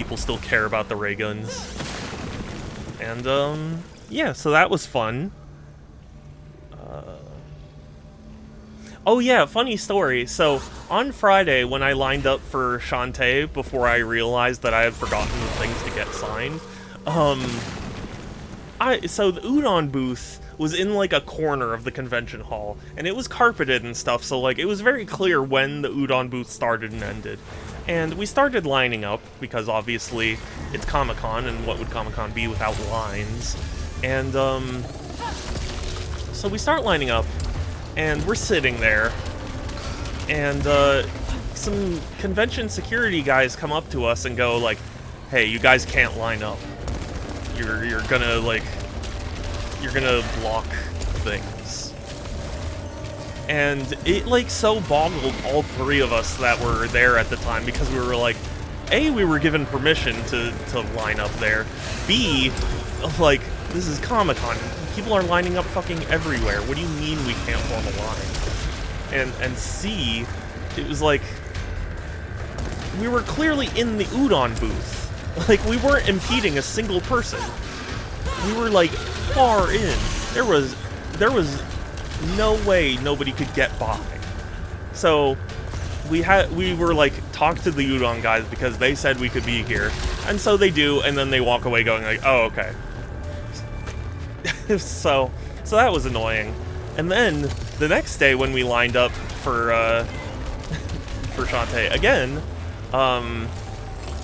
people still care about the ray guns. And, yeah, so that was fun. Oh yeah, funny story. So, on Friday, when I lined up for Shantae, before I realized that I had forgotten the things to get signed, so the Udon booth was in, like, a corner of the convention hall, and it was carpeted and stuff, so, like, it was very clear when the Udon booth started and ended. And we started lining up, because obviously it's Comic-Con, and what would Comic-Con be without lines? And, so we start lining up, and we're sitting there, and some convention security guys come up to us and go like, "Hey, you guys can't line up. You're gonna block things." And it like so boggled all three of us that were there at the time, because we were like, A, we were given permission to line up there. B, like, this is Comic-Con. People are lining up fucking everywhere. What do you mean we can't form a line? And C, it was like, we were clearly in the Udon booth. Like, we weren't impeding a single person. We were, like, far in. There was no way nobody could get by. So, we were, like, talk to the Udon guys because they said we could be here. And so they do, and then they walk away going like, oh, okay. So that was annoying. And then the next day when we lined up for Shantae again,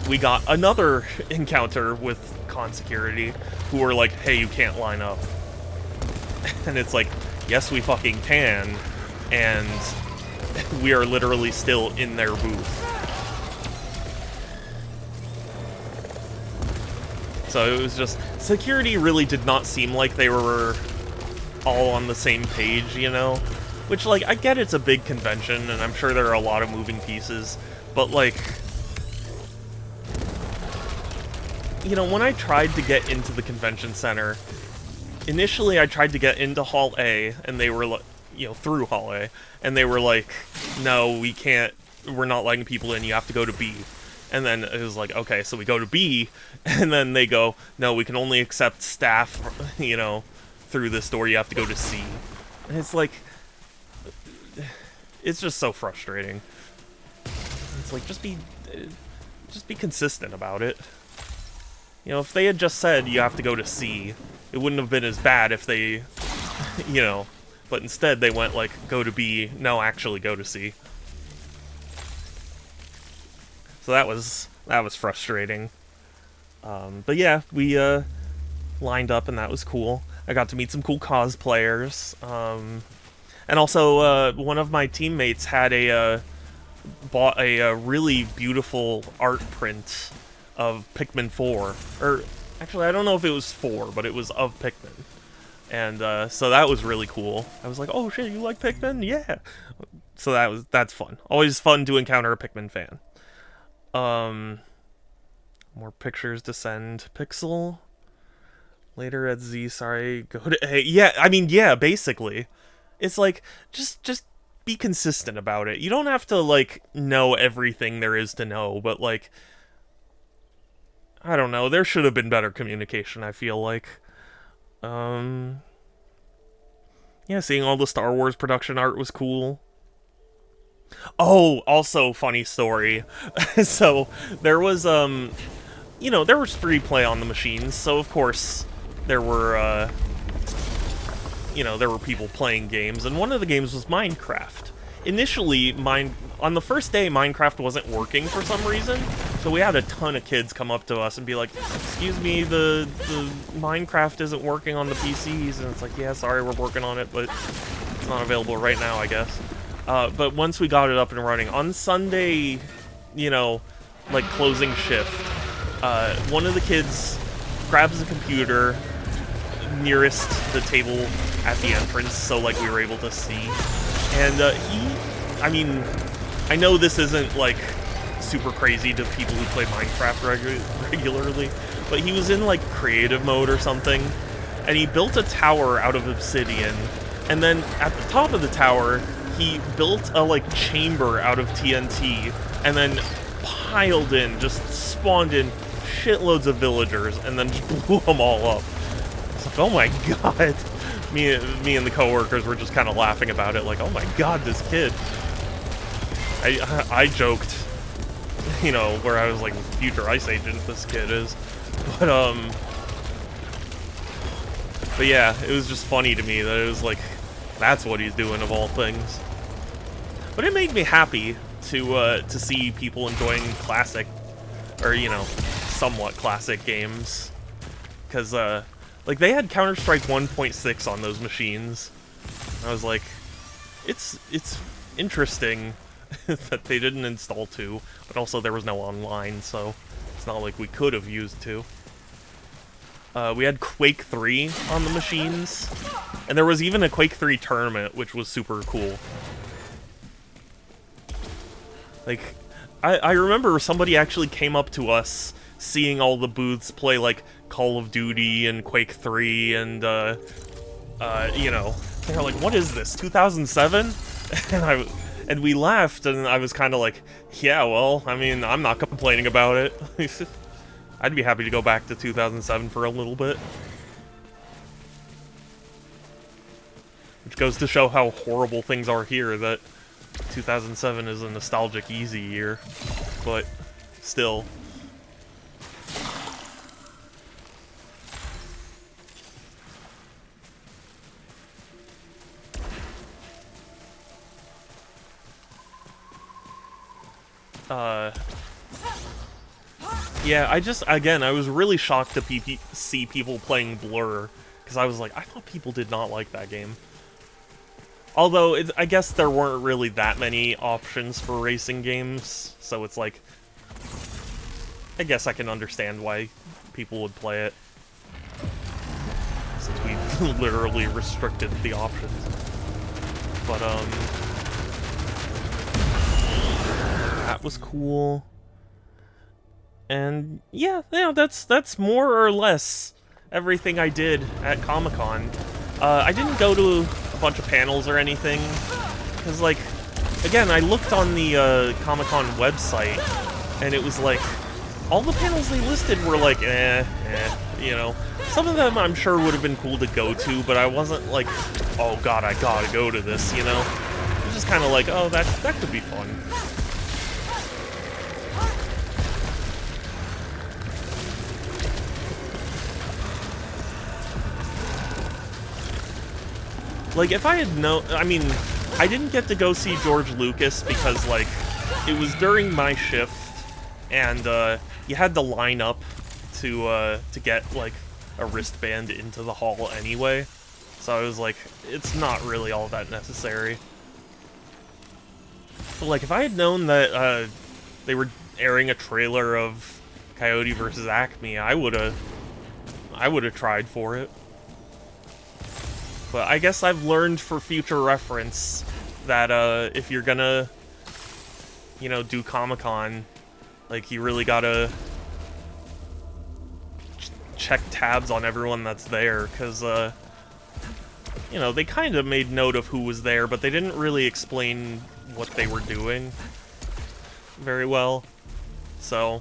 we got another encounter with con security who were like, "Hey, you can't line up." And it's like, yes, we fucking can, and we are literally still in their booth. So it was just, security really did not seem like they were all on the same page, you know? Which, like, I get it's a big convention, and I'm sure there are a lot of moving pieces, but, like, you know, when I tried to get into the convention center, initially I tried to get into Hall A, and they were, like, you know, through Hall A, and they were like, no, we can't, we're not letting people in, you have to go to B. And then it was like, okay, so we go to B, and then they go, no, we can only accept staff, you know, through this door, you have to go to C. And it's like, it's just so frustrating. It's like, just be consistent about it. You know, if they had just said you have to go to C, it wouldn't have been as bad if they, you know, but instead they went like, go to B, no, actually go to C. So that was frustrating. But yeah, we lined up and that was cool. I got to meet some cool cosplayers. And also, one of my teammates had bought a really beautiful art print of Pikmin 4. Or, actually, I don't know if it was 4, but it was of Pikmin. And so that was really cool. I was like, oh shit, you like Pikmin? Yeah! So that's fun. Always fun to encounter a Pikmin fan. More pictures to send. Pixel. Later at Z, sorry, go to A. Yeah, I mean, yeah, basically. It's like, just be consistent about it. You don't have to, like, know everything there is to know, but, like, I don't know, there should have been better communication, I feel like. Yeah, seeing all the Star Wars production art was cool. Oh, also, funny story. So, there was, you know, there was free play on the machines, so of course, there were, you know, there were people playing games, and one of the games was Minecraft. Initially, on the first day, Minecraft wasn't working for some reason, so we had a ton of kids come up to us and be like, excuse me, the Minecraft isn't working on the PCs, and it's like, yeah, sorry, we're working on it, but it's not available right now, I guess. But once we got it up and running, on Sunday, you know, like, closing shift, one of the kids grabs the computer nearest the table at the entrance, so, like, we were able to see. And, I mean, I know this isn't, like, super crazy to people who play Minecraft regularly, but he was in, like, creative mode or something, and he built a tower out of obsidian, and then at the top of the tower, he built a, like, chamber out of TNT, and then piled in, just spawned in shitloads of villagers and then just blew them all up. It's like, oh my god. Me and the coworkers were just kind of laughing about it, like, oh my god, this kid. I joked, you know, where I was like, future Ice Agent this kid is. But yeah, it was just funny to me that it was like, that's what he's doing of all things. But it made me happy to see people enjoying classic, or, you know, somewhat classic games. Because, like, they had Counter-Strike 1.6 on those machines. I was like, it's interesting that they didn't install 2, but also there was no online, so it's not like we could have used 2. We had Quake 3 on the machines, and there was even a Quake 3 tournament, which was super cool. Like, I remember somebody actually came up to us seeing all the booths play, like, Call of Duty and Quake 3 and, you know, they were like, what is this, 2007? And we laughed, and I was kind of like, yeah, well, I mean, I'm not complaining about it. I'd be happy to go back to 2007 for a little bit. Which goes to show how horrible things are here, that 2007 is a nostalgic, easy year. But, still. Yeah, I was really shocked to see people playing Blur, because I was like, I thought people did not like that game. Although, I guess there weren't really that many options for racing games, so it's like, I guess I can understand why people would play it, since we literally restricted the options. But, that was cool. And yeah, that's more or less everything I did at Comic-Con. I didn't go to a bunch of panels or anything, because, like, again, I looked on the Comic-Con website, and it was like, all the panels they listed were like, you know. Some of them I'm sure would have been cool to go to, but I wasn't like, oh god, I gotta go to this, you know? It was just kind of like, oh, that could be fun. Like, if I had known, I mean, I didn't get to go see George Lucas because, like, it was during my shift, and, you had to line up to get, like, a wristband into the hall anyway. So I was like, it's not really all that necessary. But, like, if I had known that, they were airing a trailer of Coyote vs. Acme, I would've tried for it. But I guess I've learned for future reference that, if you're gonna, you know, do Comic-Con, like, you really gotta check tabs on everyone that's there, because, you know, they kind of made note of who was there, but they didn't really explain what they were doing very well, so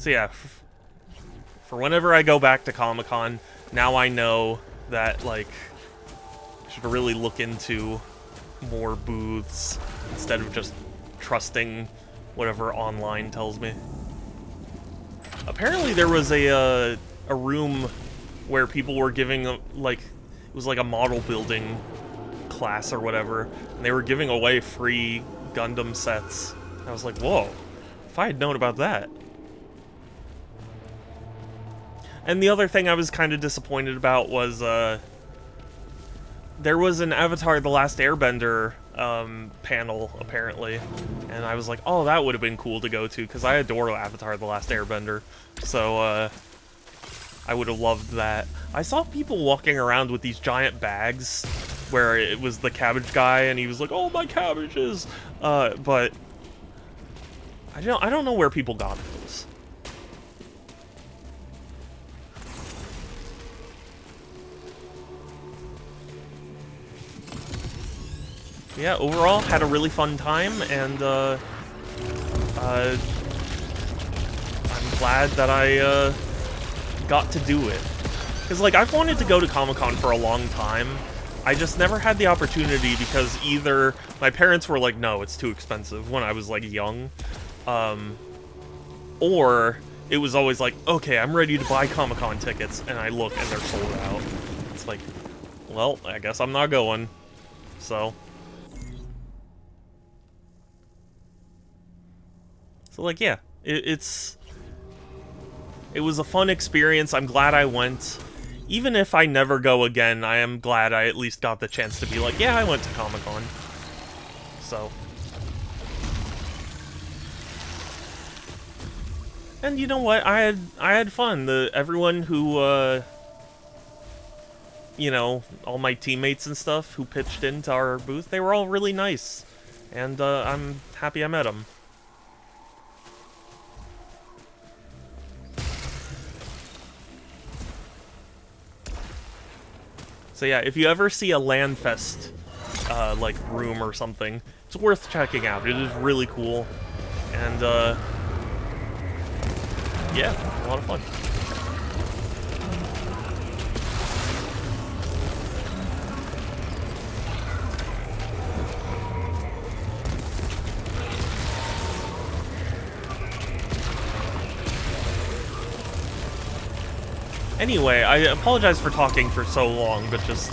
yeah, for whenever I go back to Comic-Con, now I know that, like, I should really look into more booths instead of just trusting whatever online tells me. Apparently there was a room where people were giving, like, it was like a model building class or whatever, and they were giving away free Gundam sets. I was like, whoa, if I had known about that. And the other thing I was kind of disappointed about was, there was an Avatar: The Last Airbender panel, apparently. And I was like, oh, that would have been cool to go to, because I adore Avatar: The Last Airbender. So, I would have loved that. I saw people walking around with these giant bags, where it was the cabbage guy, and he was like, oh, my cabbages! But I don't know where people got those. Yeah, overall, had a really fun time, and, I'm glad that I got to do it. Because, like, I've wanted to go to Comic-Con for a long time. I just never had the opportunity because either my parents were like, no, it's too expensive when I was, like, young. Or it was always like, okay, I'm ready to buy Comic-Con tickets, and I look and they're sold out. It's like, well, I guess I'm not going. So, like, yeah, it was a fun experience. I'm glad I went. Even if I never go again, I am glad I at least got the chance to be like, yeah, I went to Comic-Con. So. And you know what? I had fun. Everyone who, you know, all my teammates and stuff who pitched into our booth, they were all really nice. And, I'm happy I met them. So yeah, if you ever see a LANFest, like, room or something, it's worth checking out. It is really cool. And, yeah, a lot of fun. Anyway, I apologize for talking for so long, but just...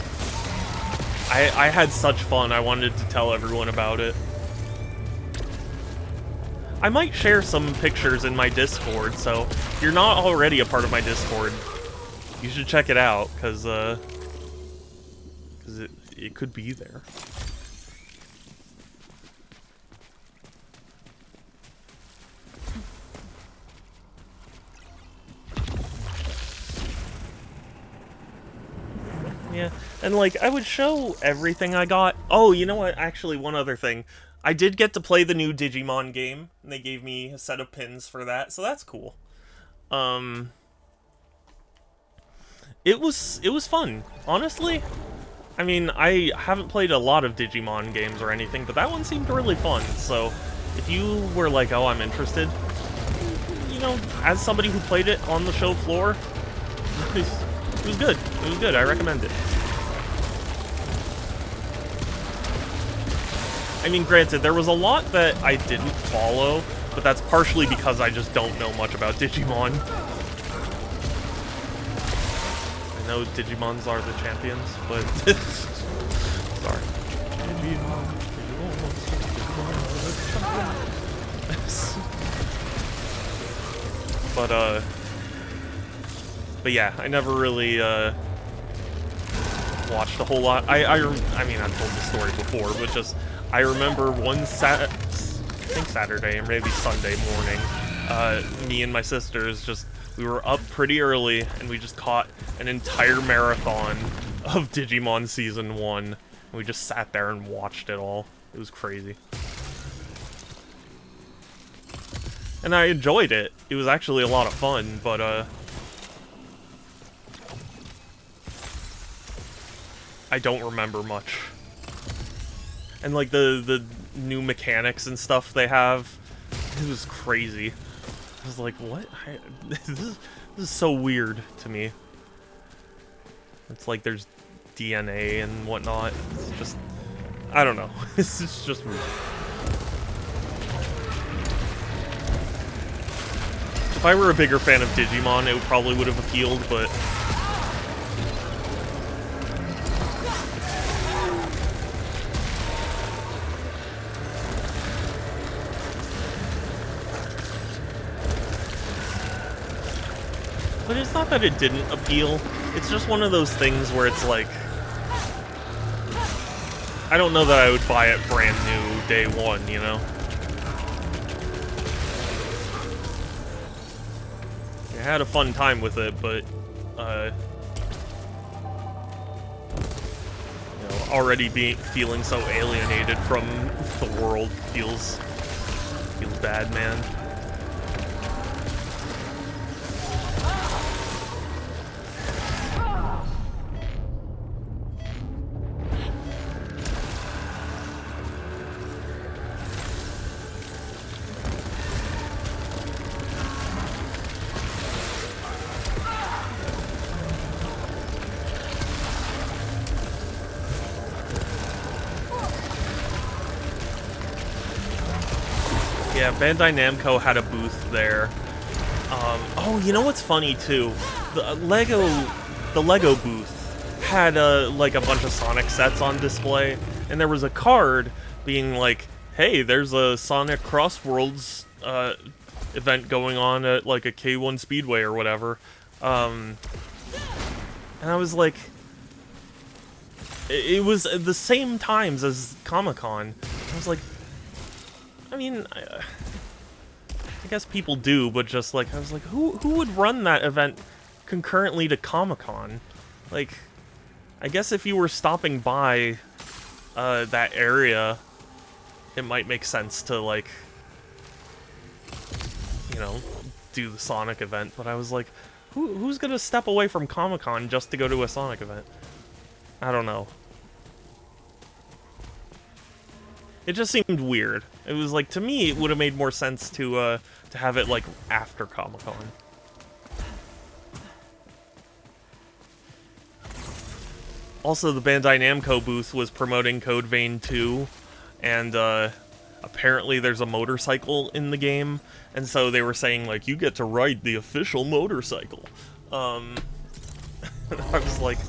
I had such fun, I wanted to tell everyone about it. I might share some pictures in my Discord, so if you're not already a part of my Discord, you should check it out, because it could be there. Yeah, and, like, I would show everything I got. Oh, you know what? Actually, one other thing. I did get to play the new Digimon game, and they gave me a set of pins for that, so that's cool. It was fun. Honestly, I mean, I haven't played a lot of Digimon games or anything, but that one seemed really fun, so if you were like, oh, I'm interested, you know, as somebody who played it on the show floor, it was good. It was good. I recommend it. I mean, granted, there was a lot that I didn't follow, but that's partially because I just don't know much about Digimon. I know Digimons are the champions, but... sorry. But yeah, I never really, watched a whole lot. I mean, I've told the story before, but just... I remember one Saturday or maybe Sunday morning, me and my sisters we were up pretty early and we just caught an entire marathon of Digimon Season 1. And we just sat there and watched it all. It was crazy. And I enjoyed it. It was actually a lot of fun, but, I don't remember much. And, like, the new mechanics and stuff they have, it was crazy. I was like, what? This is so weird to me. It's like there's DNA and whatnot. It's just... I don't know. It's just weird. If I were a bigger fan of Digimon, it probably would have appealed, but... But it's not that it didn't appeal, it's just one of those things where it's like... I don't know that I would buy it brand new day one, you know? I had a fun time with it, but, you know, already feeling so alienated from the world feels bad, man. Yeah, Bandai Namco had a booth there. Oh, you know what's funny too? The Lego booth had like a bunch of Sonic sets on display, and there was a card being like, "Hey, there's a Sonic Cross Worlds event going on at like a K1 Speedway or whatever." And I was like, it was at the same times as Comic-Con. I was like, I mean, I guess people do, but just like, I was like, who would run that event concurrently to Comic-Con? Like, I guess if you were stopping by that area, it might make sense to, like, you know, do the Sonic event, but I was like, who's gonna step away from Comic-Con just to go to a Sonic event? I don't know. It just seemed weird. It was like, to me, it would have made more sense to have it, like, after Comic-Con. Also, the Bandai Namco booth was promoting Code Vein 2, and apparently there's a motorcycle in the game, and so they were saying, like, you get to ride the official motorcycle. I was like,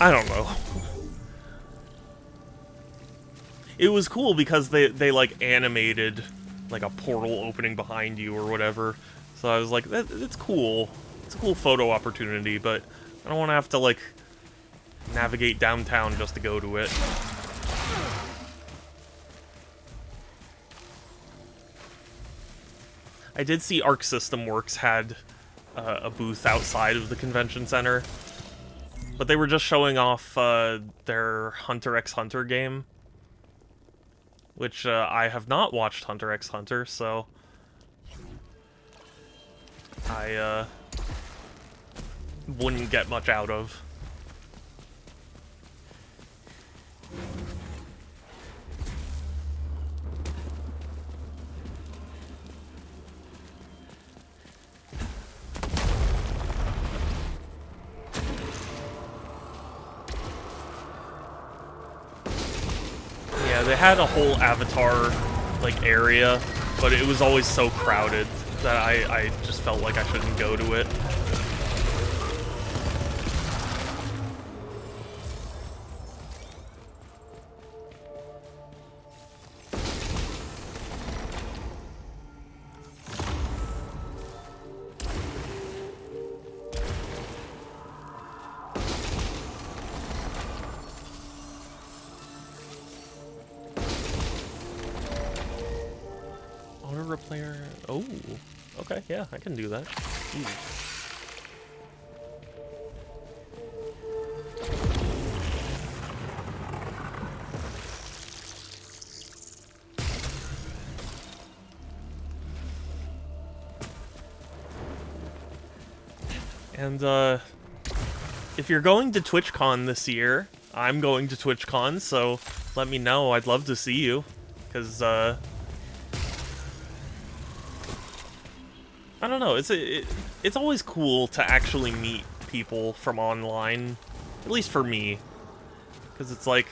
I don't know. It was cool because they like animated like a portal opening behind you or whatever. So I was like, it's cool. It's a cool photo opportunity, but I don't want to have to like navigate downtown just to go to it. I did see Arc System Works had a booth outside of the convention center, but they were just showing off their Hunter x Hunter game. Which, I have not watched Hunter x Hunter, so I, wouldn't get much out of. Yeah, they had a whole Avatar, like, area, but it was always so crowded that I just felt like I shouldn't go to it. Player. Oh, okay, yeah, I can do that. Easy. And if you're going to TwitchCon this year, I'm going to TwitchCon, so let me know. I'd love to see you, because I don't know, it's always cool to actually meet people from online, at least for me, because it's like,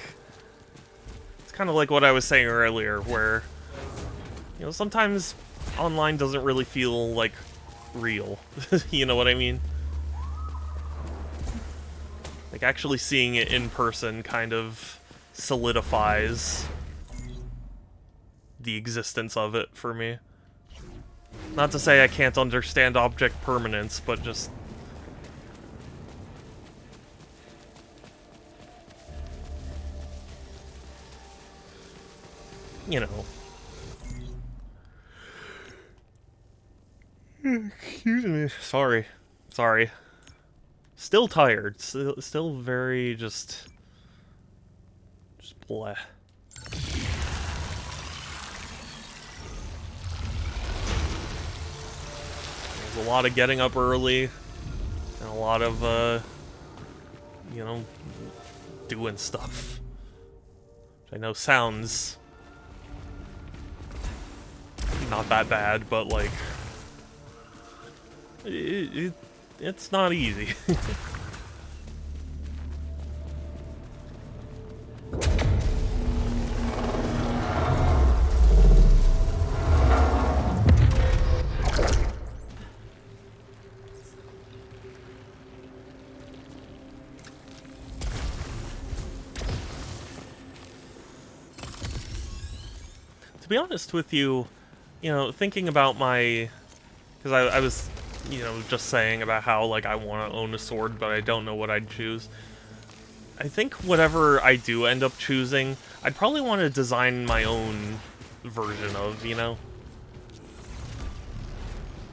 it's kind of like what I was saying earlier, where, you know, sometimes online doesn't really feel, like, real, you know what I mean? Like, actually seeing it in person kind of solidifies the existence of it for me. Not to say I can't understand object permanence, but just... you know. Excuse me. Sorry. Still tired. Still very just bleh. There's a lot of getting up early, and a lot of, you know, doing stuff. Which I know sounds not that bad, but, like, it's not easy. be honest with you, thinking about my... Because I was, just saying about how, like, I want to own a sword, but I don't know what I'd choose. I think whatever I do end up choosing, I'd probably want to design my own version of,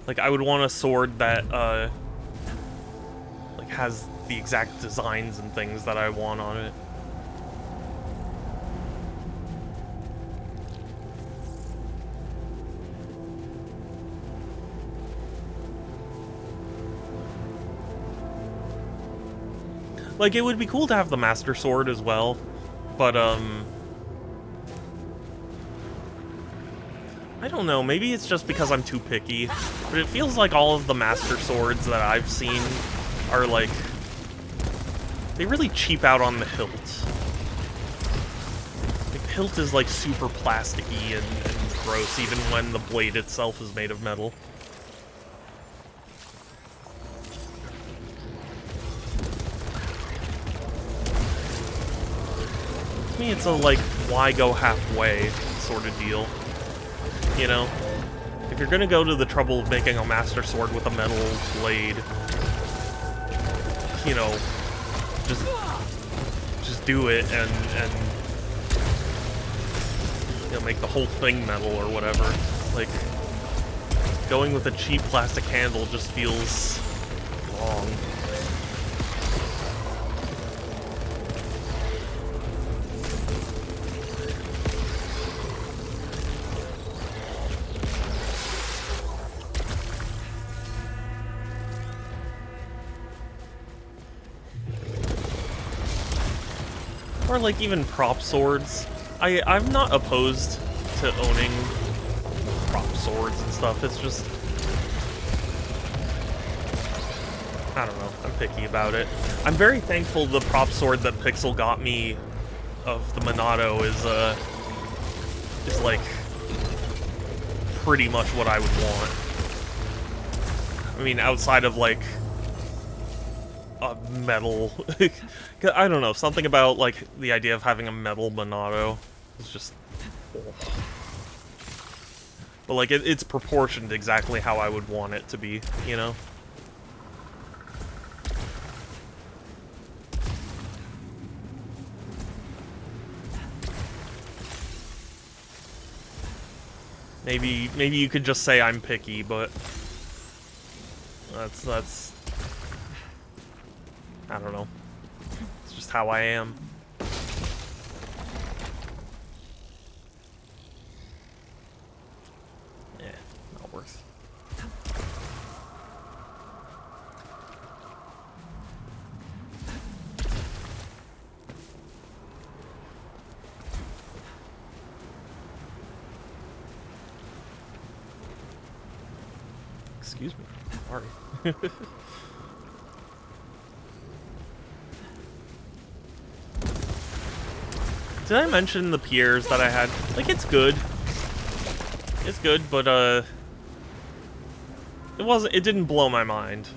Like, I would want a sword that, like, has the exact designs and things that I want on it. Like, it would be cool to have the Master Sword as well, but, I don't know, maybe it's just because I'm too picky, but it feels like all of the Master Swords that I've seen are, like, they really cheap out on the hilt. Like, the hilt is, like, super plasticky and gross, even when the blade itself is made of metal. To me, it's a, like, why go halfway sort of deal, If you're gonna go to the trouble of making a Master Sword with a metal blade, just do it and make the whole thing metal or whatever. Like, going with a cheap plastic handle just feels wrong. Or, like, even prop swords. I'm not opposed to owning prop swords and stuff, it's just... I don't know, I'm picky about it. I'm very thankful the prop sword that Pixel got me of the Monado is like, pretty much what I would want. I mean, outside of, like, a metal... I don't know, something about, like, the idea of having a metal Monado is just... But, like, it's proportioned exactly how I would want it to be, Maybe you could just say I'm picky, but... That's... I don't know. It's just how I am. Yeah, not worth. Excuse me. Sorry. Did I mention the Pierres that I had? Like, it's good. It's good, but, it didn't blow my mind.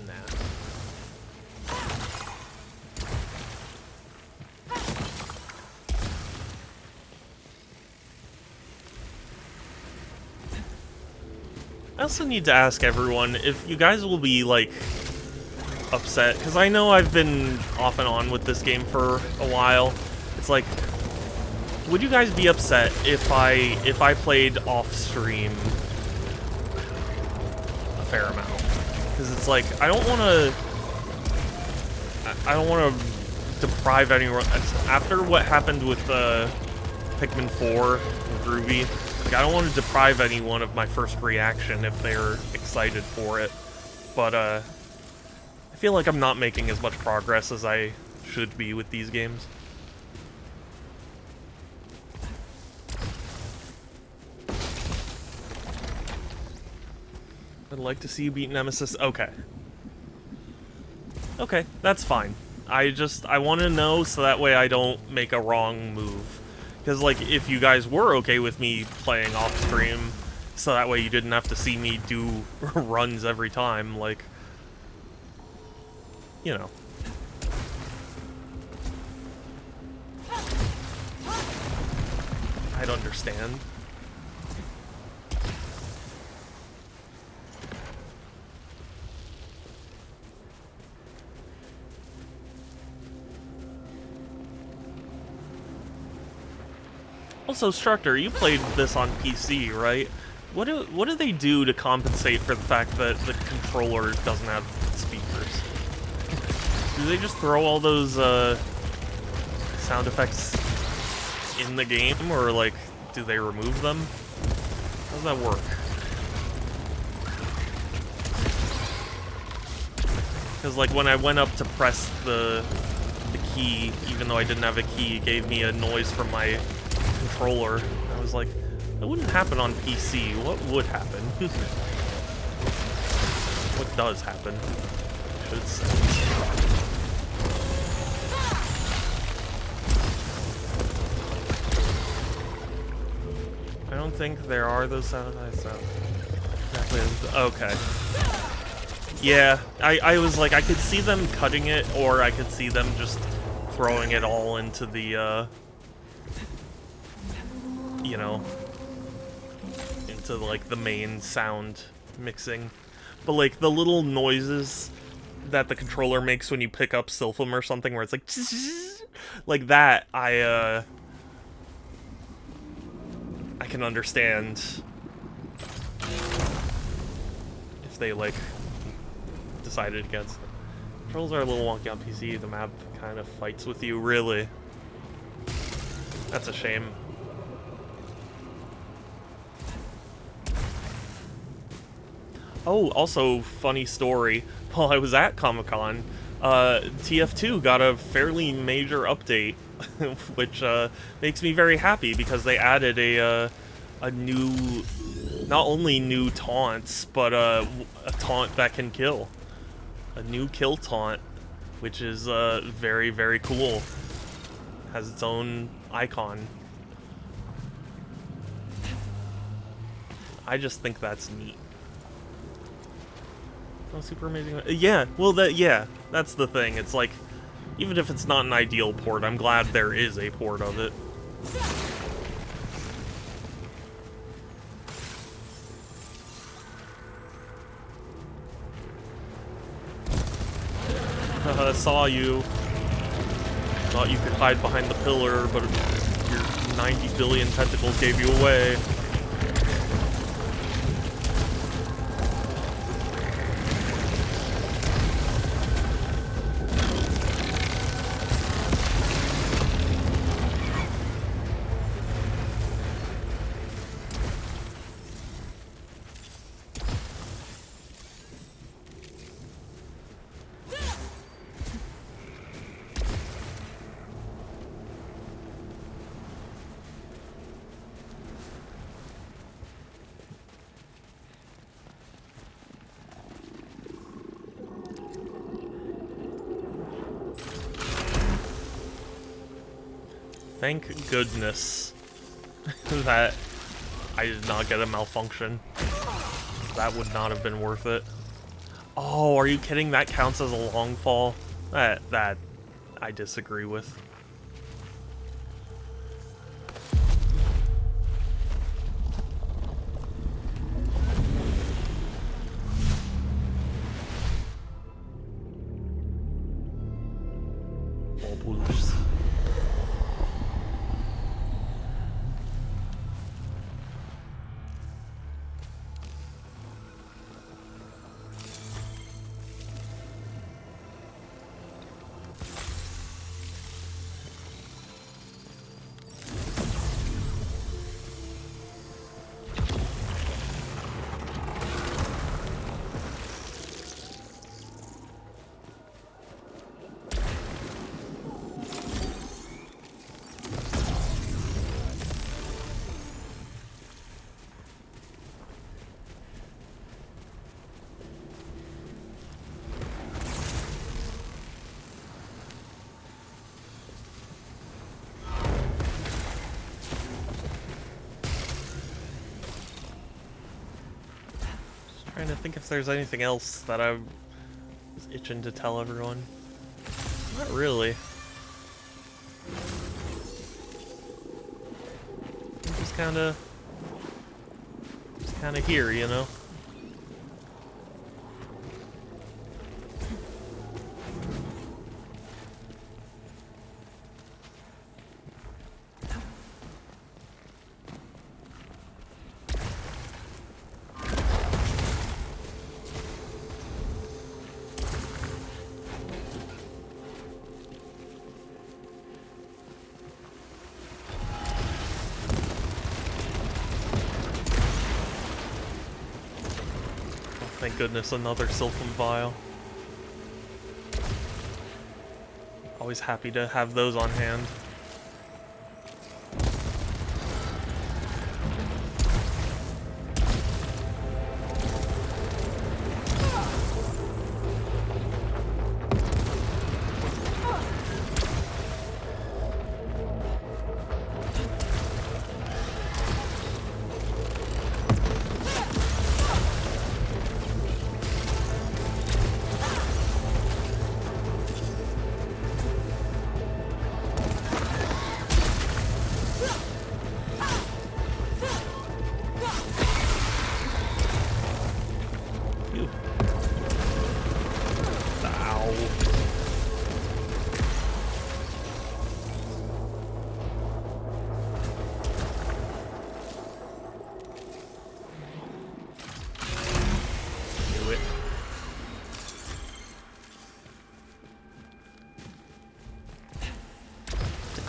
Nah. I also need to ask everyone if you guys will be, like, upset, because I know I've been off and on with this game for a while. It's like, would you guys be upset if I played off-stream a fair amount? Because it's like, I don't want to deprive anyone. After what happened with Pikmin 4 and Groovy, like, I don't want to deprive anyone of my first reaction if they're excited for it. But I feel like I'm not making as much progress as I should be with these games. I'd like to see you beat Nemesis. Okay. Okay, that's fine. I want to know so that way I don't make a wrong move. Because, like, if you guys were okay with me playing off-stream, so that way you didn't have to see me do runs every time, like, you know. I'd understand. Also, Structor, you played this on PC, right? What do they do to compensate for the fact that the controller doesn't have speakers? Do they just throw all those sound effects in the game, or like, do they remove them? How does that work? Because like when I went up to press the key, even though I didn't have a key, it gave me a noise from my controller. I was like, that wouldn't happen on PC. What would happen? What does happen? I should say. I don't think there are those sound effects. Exactly. Okay. Yeah, I was like, I could see them cutting it, or I could see them just throwing it all into the, you know, into, like, the main sound mixing. But, like, the little noises that the controller makes when you pick up Silphum or something, where it's like that, I can understand if they, like, decided against it. Controls are a little wonky on PC, the map kind of fights with you, really. That's a shame. Oh, also, funny story. While I was at Comic-Con, TF2 got a fairly major update, which makes me very happy because they added a new, not only new taunts, but a taunt that can kill. A new kill taunt, which is very, very cool. Has its own icon. I just think that's neat. Oh, super amazing. Yeah, well, that's the thing. It's like, even if it's not an ideal port, I'm glad there is a port of it. Saw you. Thought you could hide behind the pillar, but your 90 billion tentacles gave you away. Thank goodness that I did not get a malfunction. That would not have been worth it. Oh, are you kidding? That counts as a long fall? That I disagree with. Bubbles. Trying to think if there's anything else that I was itching to tell everyone. Not really. I'm just kinda here, you know? Thank goodness, another Sylphum Vial. Always happy to have those on hand.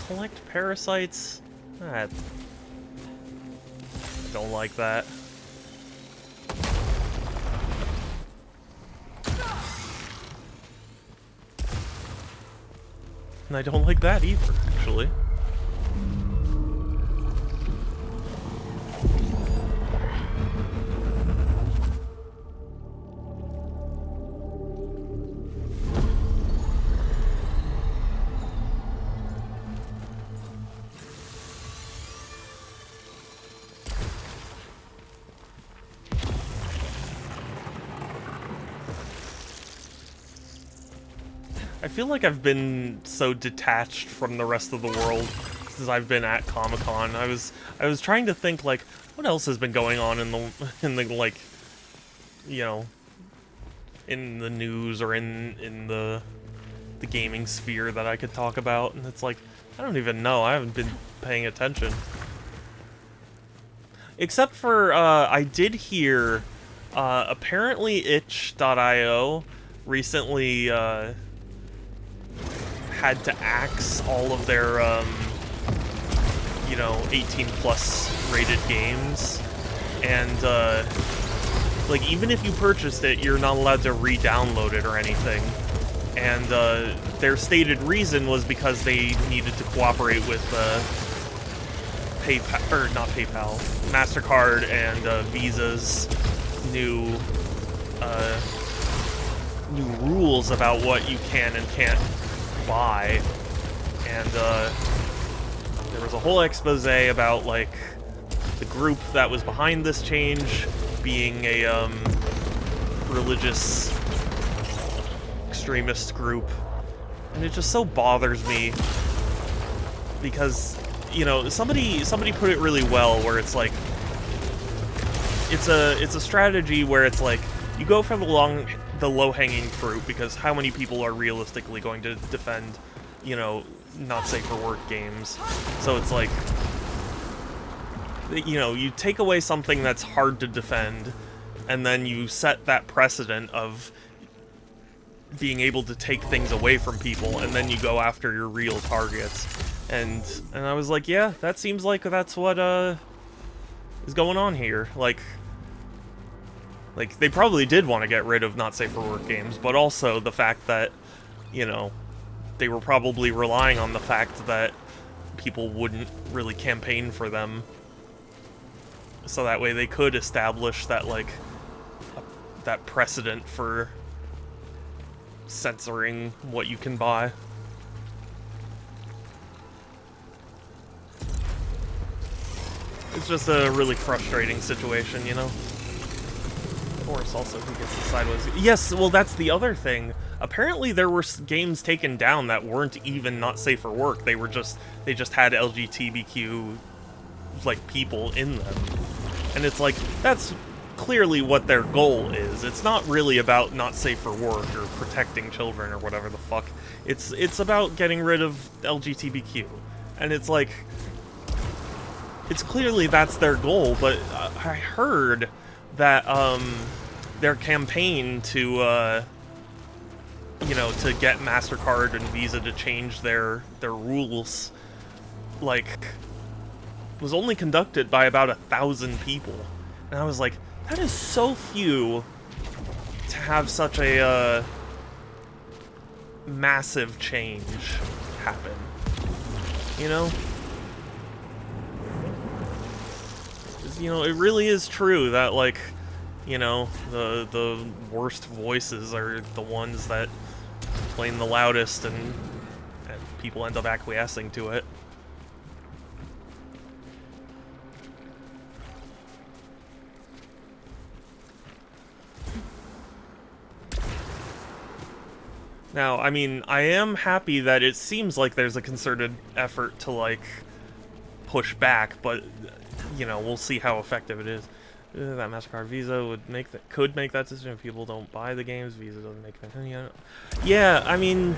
Collect parasites? I don't like that. And I don't like that either, actually. I feel like I've been so detached from the rest of the world since I've been at Comic-Con. I was trying to think, like, what else has been going on in the like, you know, in the news or in the gaming sphere that I could talk about, and it's like, I don't even know. I haven't been paying attention. Except for I did hear apparently itch.io recently had to axe all of their, you know, 18+ rated games, and, like, even if you purchased it, you're not allowed to re-download it or anything, and, their stated reason was because they needed to cooperate with, PayPal, or not PayPal, MasterCard and, Visa's new rules about what you can and can't buy, and there was a whole expose about, like, the group that was behind this change being a religious extremist group, and it just so bothers me because, you know, somebody put it really well, where it's like, it's a strategy where it's like, you go for the low-hanging fruit, because how many people are realistically going to defend, you know, not safe for work games? So it's like, you know, you take away something that's hard to defend, and then you set that precedent of being able to take things away from people, and then you go after your real targets. And I was like, yeah, that seems like that's what is going on here. Like, they probably did want to get rid of not safe for work games, but also the fact that, you know, they were probably relying on the fact that people wouldn't really campaign for them, so that way they could establish that, like, that precedent for censoring what you can buy. It's just a really frustrating situation, you know? course, also who gets the sideways. Yes, well, that's the other thing. Apparently there were games taken down that weren't even not safe for work. They just had LGBTQ like people in them. And it's like, that's clearly what their goal is. It's not really about not safe for work or protecting children or whatever the fuck. It's about getting rid of LGBTQ. And it's like, it's clearly that's their goal, but I heard that their campaign to you know, to get MasterCard and Visa to change their rules, like, was only conducted by about 1,000 people. And I was like, that is so few to have such a massive change happen. You know? 'Cause, you know, it really is true that, like, you know, the worst voices are the ones that complain the loudest, and people end up acquiescing to it. Now, I mean, I am happy that it seems like there's a concerted effort to, like, push back, but, you know, we'll see how effective it is. That MasterCard Visa could make that decision if people don't buy the games. Visa doesn't make that. Yeah, I mean,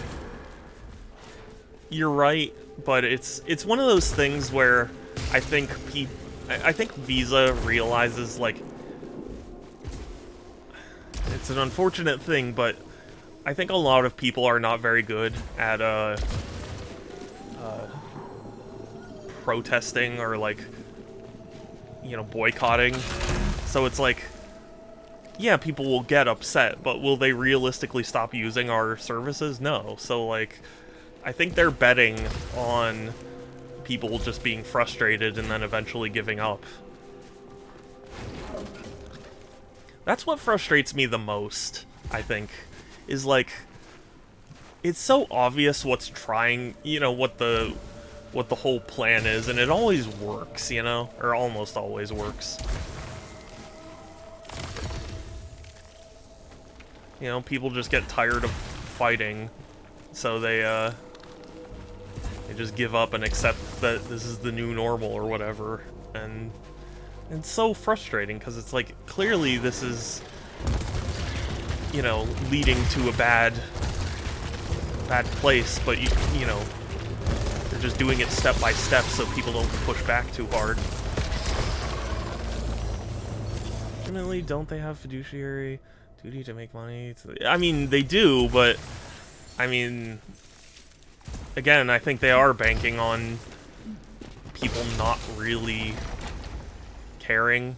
you're right, but it's one of those things where I think Visa realizes, like, it's an unfortunate thing, but I think a lot of people are not very good at protesting or, like, you know, boycotting. So it's like, yeah, people will get upset, but will they realistically stop using our services? No. So, like, I think they're betting on people just being frustrated and then eventually giving up. That's what frustrates me the most, I think, is, like, it's so obvious what's trying, you know, what the whole plan is, and it always works, you know? Or almost always works. You know, people just get tired of fighting, so they just give up and accept that this is the new normal or whatever, and it's so frustrating, because it's like, clearly this is, you know, leading to a bad place, but you know, they're just doing it step by step so people don't push back too hard. Ultimately, don't they have fiduciary duty to make money? I mean, they do, but I mean, again, I think they are banking on people not really caring.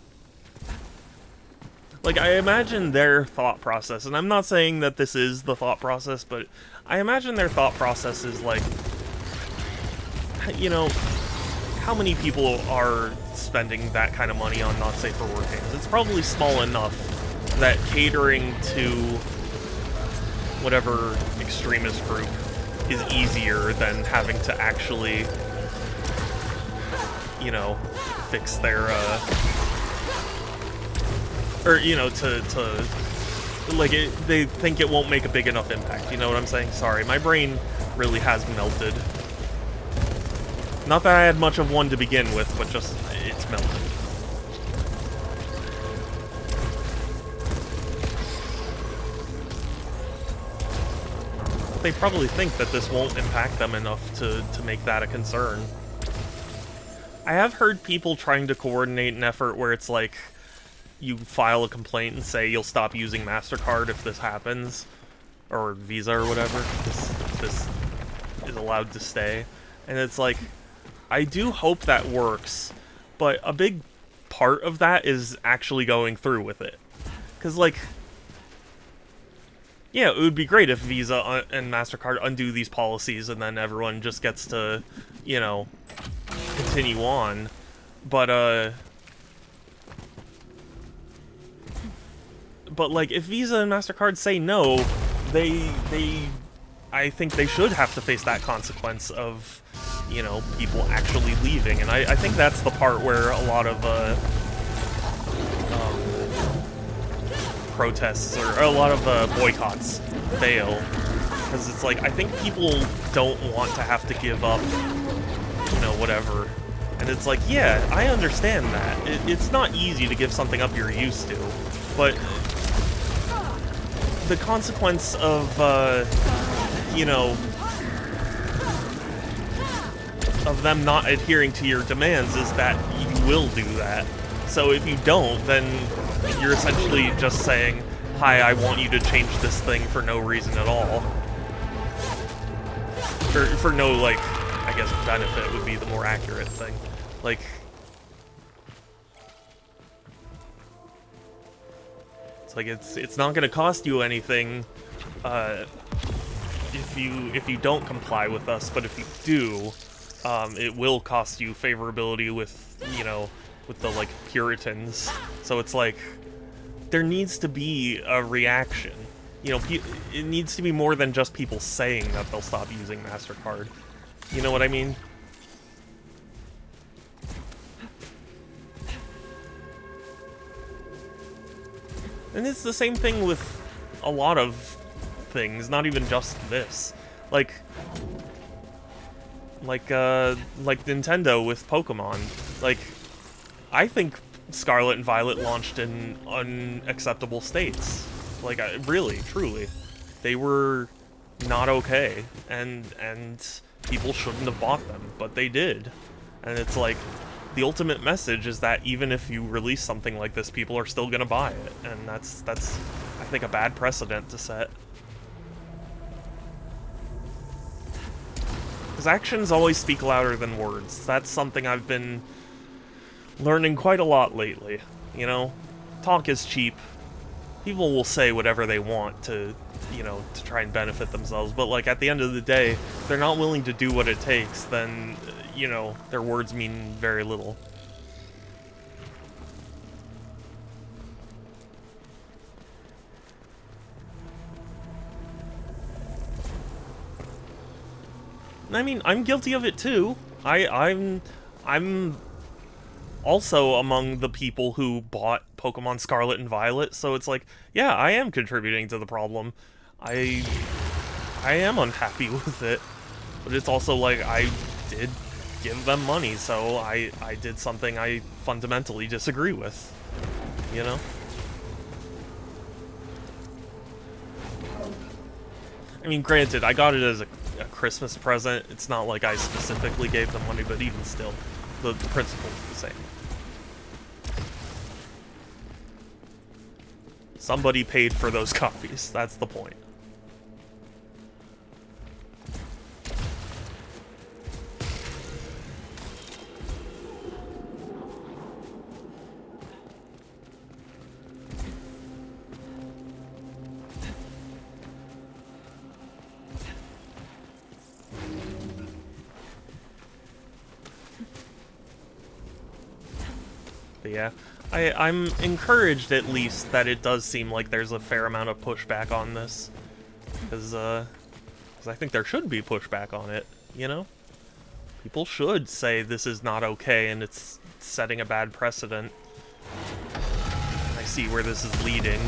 Like, I imagine their thought process, and I'm not saying that this is the thought process, but I imagine their thought process is like, you know, how many people are spending that kind of money on not safe for work games? It's probably small enough that catering to whatever extremist group is easier than having to actually, you know, fix their, or, you know, to like, they think it won't make a big enough impact, you know what I'm saying? Sorry, my brain really has melted. Not that I had much of one to begin with, but just, it's melted. They probably think that this won't impact them enough to make that a concern. I have heard people trying to coordinate an effort where it's like, you file a complaint and say you'll stop using MasterCard if this happens, or Visa or whatever, this is allowed to stay. And it's like, I do hope that works, but a big part of that is actually going through with it. Because, like, yeah, it would be great if Visa and MasterCard undo these policies and then everyone just gets to, you know, continue on. But like, if Visa and MasterCard say no, I think they should have to face that consequence of, you know, people actually leaving. And I think that's the part where a lot of protests or a lot of boycotts fail, because it's like, I think people don't want to have to give up, you know, whatever. And it's like, yeah, I understand that. It's not easy to give something up you're used to, but the consequence of, you know, of them not adhering to your demands is that you will do that. So if you don't, then you're essentially just saying, hi, I want you to change this thing for no reason at all. For no, like, I guess benefit would be the more accurate thing. Like, it's like it's not gonna cost you anything if you don't comply with us, but if you do, it will cost you favorability with, you know, with the, like, Puritans. So it's like, there needs to be a reaction. You know, it needs to be more than just people saying that they'll stop using MasterCard. You know what I mean? And it's the same thing with a lot of things, not even just this. Like Nintendo with Pokemon. Like, I think Scarlet and Violet launched in unacceptable states. Like, really, truly. They were not okay, and people shouldn't have bought them, but they did. And it's like, the ultimate message is that even if you release something like this, people are still gonna buy it, and that's I think, a bad precedent to set. Because actions always speak louder than words. That's something I've been learning quite a lot lately, you know? Talk is cheap. People will say whatever they want to, you know, to try and benefit themselves, but, like, at the end of the day, if they're not willing to do what it takes, then, you know, their words mean very little. I mean, I'm guilty of it too. I'm also among the people who bought Pokemon Scarlet and Violet, so it's like, yeah, I am contributing to the problem. I am unhappy with it, but it's also like, I did give them money, so I did something I fundamentally disagree with, you know? I mean, granted, I got it as a Christmas present. It's not like I specifically gave them money, but even still, the principle is the same. Somebody paid for those copies, that's the point. But yeah, I'm encouraged at least that it does seem like there's a fair amount of pushback on this. Because I think there should be pushback on it, you know? People should say this is not okay and it's setting a bad precedent. I see where this is leading.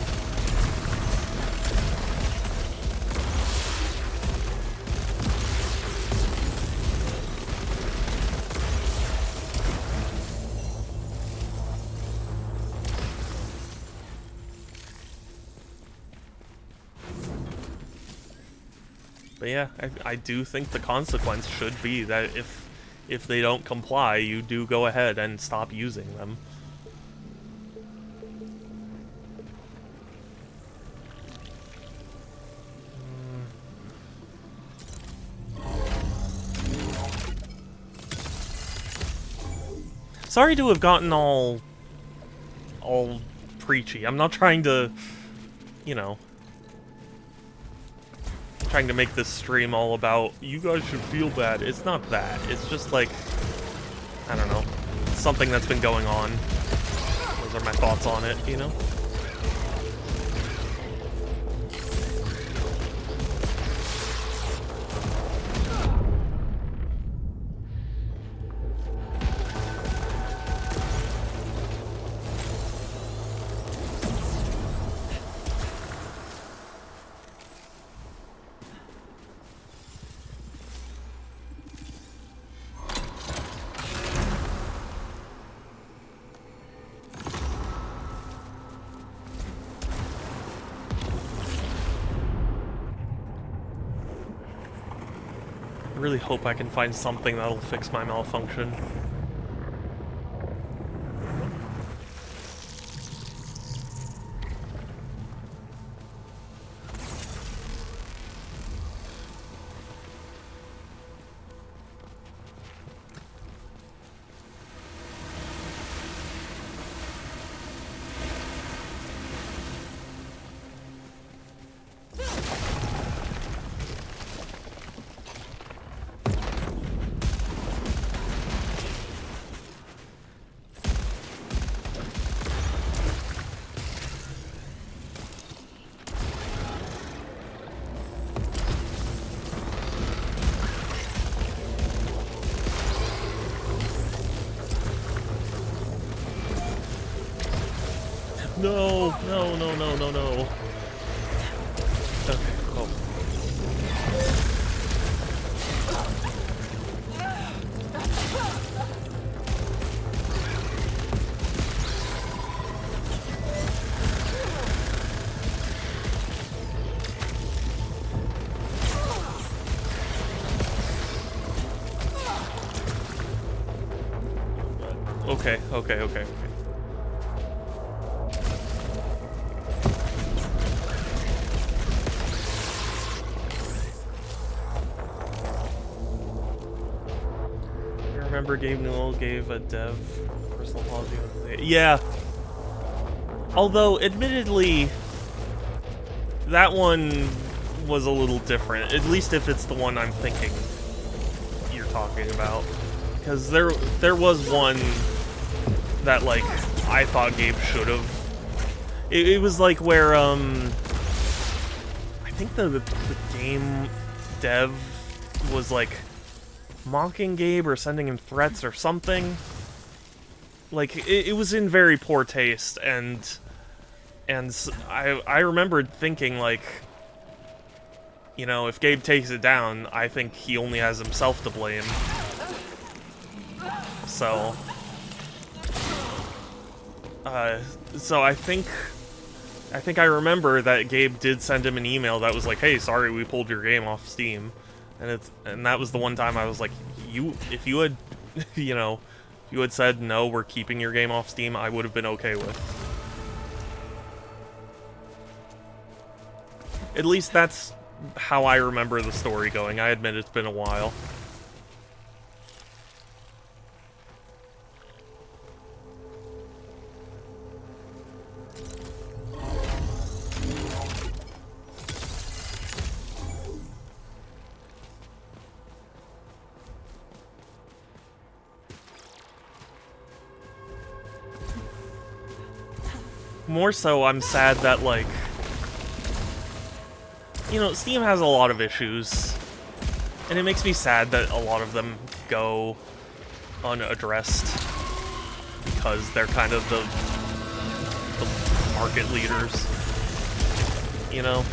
But yeah, I do think the consequence should be that if they don't comply, you do go ahead and stop using them. Sorry to have gotten all preachy. I'm not trying to, you know, trying to make this stream all about, you guys should feel bad. It's not that. It's just like, I don't know, something that's been going on. Those are my thoughts on it, you know? really hope I can find something that'll fix my malfunction. No, no, no, no, no, no. Okay, oh. Okay, okay, okay, okay. Remember Gabe Newell gave a dev personal apology. Yeah. Although, admittedly, that one was a little different. At least if it's the one I'm thinking you're talking about. Because there was one that, like, I thought Gabe should have. It was like where, I think the game dev was, like, mocking Gabe or sending him threats or something. Like, it was in very poor taste, and I remembered thinking, like, you know, if Gabe takes it down, I think he only has himself to blame. So, I think I remember that Gabe did send him an email that was like, "Hey, sorry, we pulled your game off Steam." And that was the one time I was like, if you had, you know, if you had said, no, we're keeping your game off Steam, I would have been okay with. At least that's how I remember the story going. I admit it's been a while. More so, I'm sad that, like, you know, Steam has a lot of issues, and it makes me sad that a lot of them go unaddressed, because they're kind of the market leaders, you know?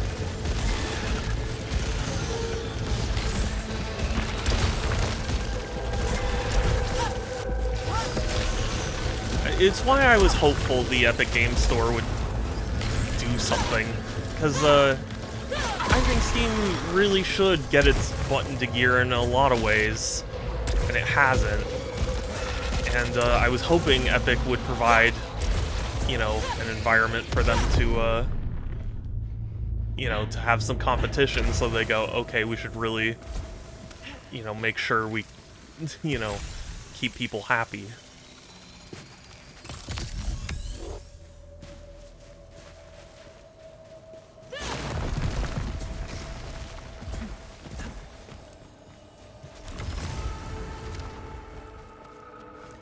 It's why I was hopeful the Epic Games Store would do something, because I think Steam really should get its butt into gear in a lot of ways, and it hasn't. And I was hoping Epic would provide, you know, an environment for them to, you know, to have some competition, so they go, okay, we should really, you know, make sure we, you know, keep people happy.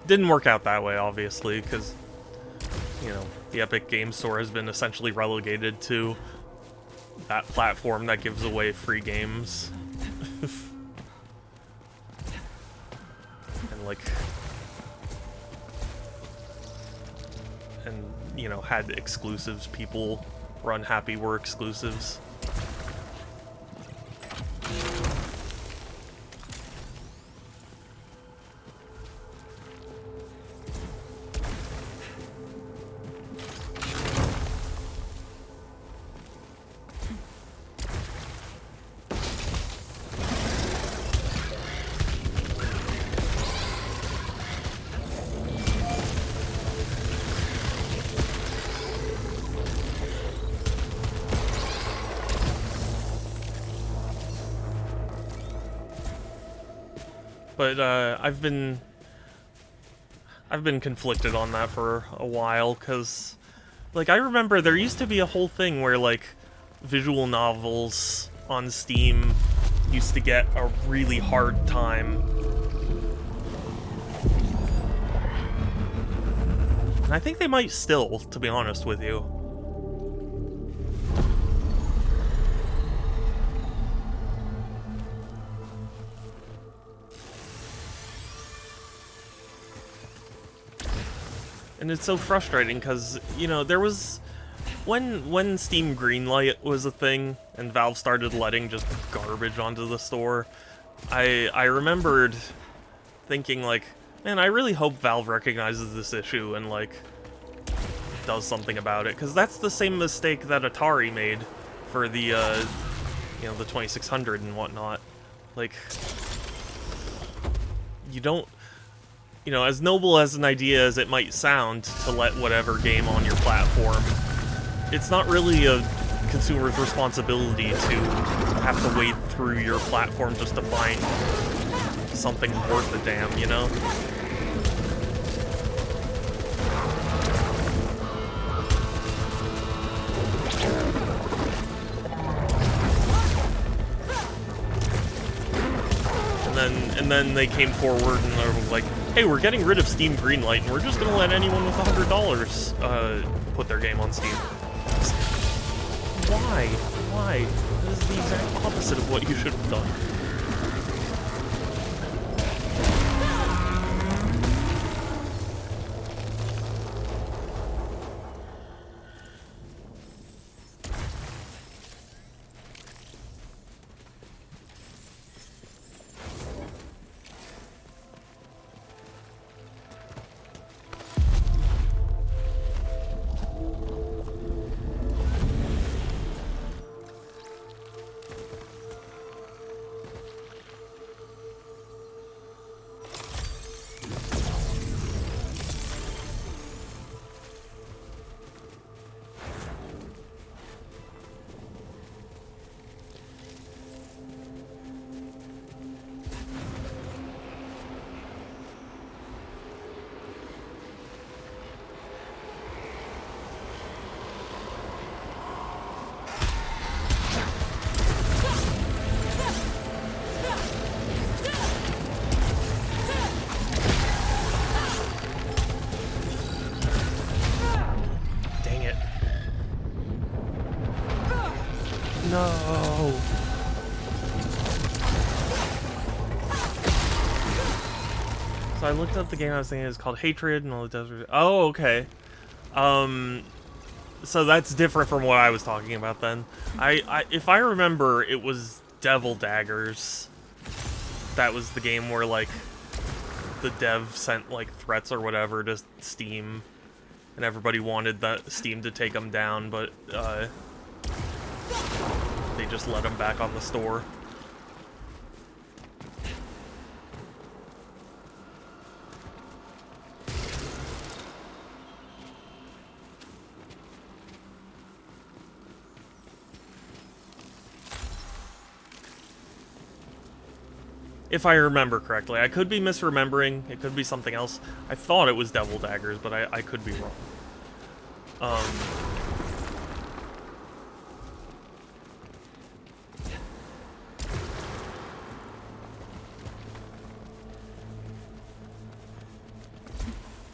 Didn't work out that way, obviously, because, you know, the Epic Games Store has been essentially relegated to that platform that gives away free games. And, like, and, you know, had exclusives. People were unhappy were exclusives. But I've been conflicted on that for a while, because, like, I remember there used to be a whole thing where, like, visual novels on Steam used to get a really hard time. And I think they might still, to be honest with you. And it's so frustrating because, you know, there was... When Steam Greenlight was a thing, and Valve started letting just garbage onto the store, I remembered thinking, like, man, I really hope Valve recognizes this issue and, like, does something about it. Because that's the same mistake that Atari made for the, you know, the 2600 and whatnot. Like, you don't... You know, as noble as an idea as it might sound to let whatever game on your platform, it's not really a consumer's responsibility to have to wade through your platform just to find something worth a damn, you know? And then they came forward and they were like, hey, we're getting rid of Steam Greenlight, and we're just gonna let anyone with $100 put their game on Steam. Why? Why? This is the exact opposite of what you should have done. No. So I looked up the game I was thinking it was called Hatred and all the desert. Oh, okay. So that's different from what I was talking about then. If I remember, it was Devil Daggers. That was the game where, like, the dev sent, like, threats or whatever to Steam, and everybody wanted Steam to take them down, but, they just let them back on the store. If I remember correctly. I could be misremembering. It could be something else. I thought it was Devil Daggers, but I could be wrong.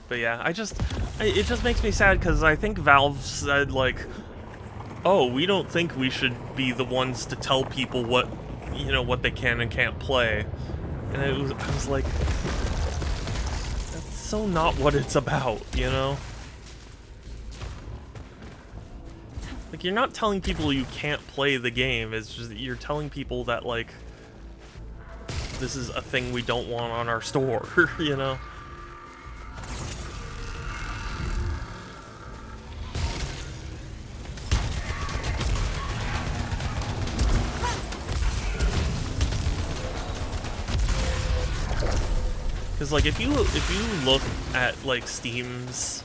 But yeah, it just makes me sad because I think Valve said, like, oh, we don't think we should be the ones to tell people what, you know, what they can and can't play. And I was like, that's so not what it's about, you know? Like, you're not telling people you can't play the game, it's just that you're telling people that, like, this is a thing we don't want on our store, you know? Because, like, if you look at, like, Steam's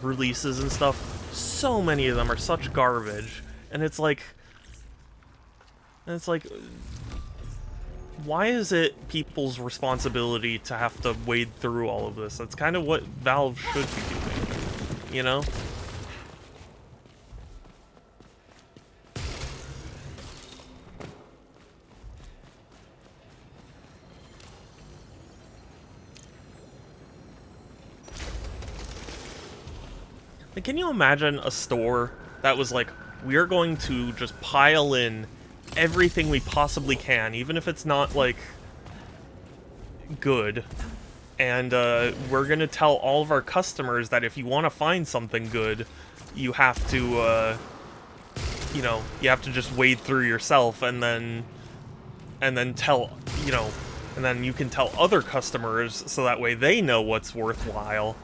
releases and stuff, so many of them are such garbage, and it's like, why is it people's responsibility to have to wade through all of this? That's kind of what Valve should be doing, you know? Like, can you imagine a store that was like, we're going to just pile in everything we possibly can, even if it's not, like, good, and we're gonna tell all of our customers that if you want to find something good, you have to, you know, you have to just wade through yourself, and then tell, you know, and then you can tell other customers so that way they know what's worthwhile.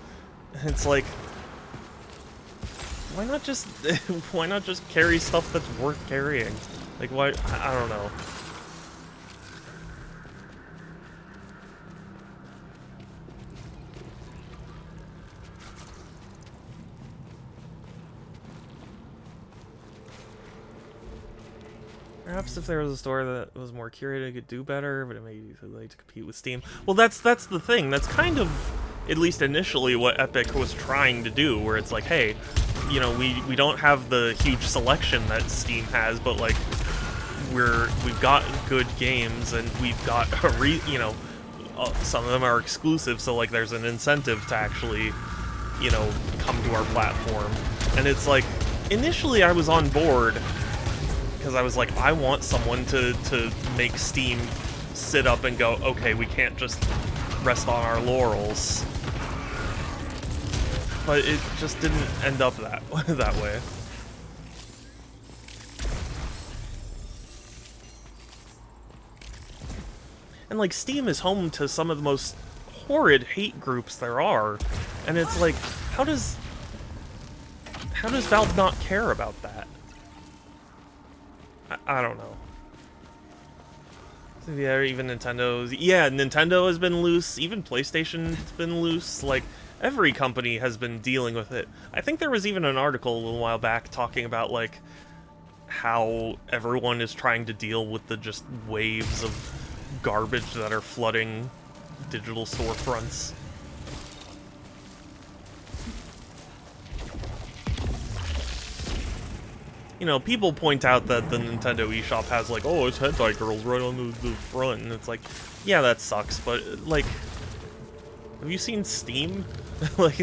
It's like, why not just why not just carry stuff that's worth carrying? Like, why? I don't know. Perhaps if there was a store that was more curated, it could do better, but it may be too late to compete with Steam. Well, that's the thing. That's kind of, at least initially, what Epic was trying to do, where it's like, hey, you know, we don't have the huge selection that Steam has, but like, we've got good games, and we've got you know, some of them are exclusive, so like there's an incentive to actually, you know, come to our platform. And it's like, initially I was on board, because I was like, I want someone to make Steam sit up and go, okay, we can't just rest on our laurels. But it just didn't end up that way. And like, Steam is home to some of the most horrid hate groups there are, and it's like, how does Valve not care about that? I don't know. Yeah, even Nintendo's... Yeah, Nintendo has been loose. Even PlayStation's been loose. Like, every company has been dealing with it. I think there was even an article a little while back talking about, like, how everyone is trying to deal with the just waves of garbage that are flooding digital storefronts. You know, people point out that the Nintendo eShop has, like, oh, it's hentai girls right on the front, and it's like, yeah, that sucks, but, like, have you seen Steam? like,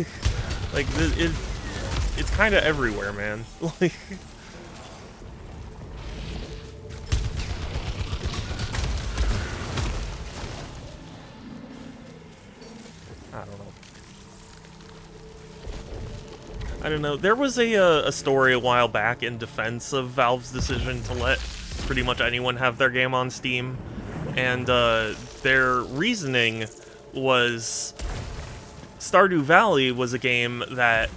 it's kind of everywhere, man. Like, I don't know. I don't know. There was a story a while back in defense of Valve's decision to let pretty much anyone have their game on Steam, and their reasoning was Stardew Valley was a game that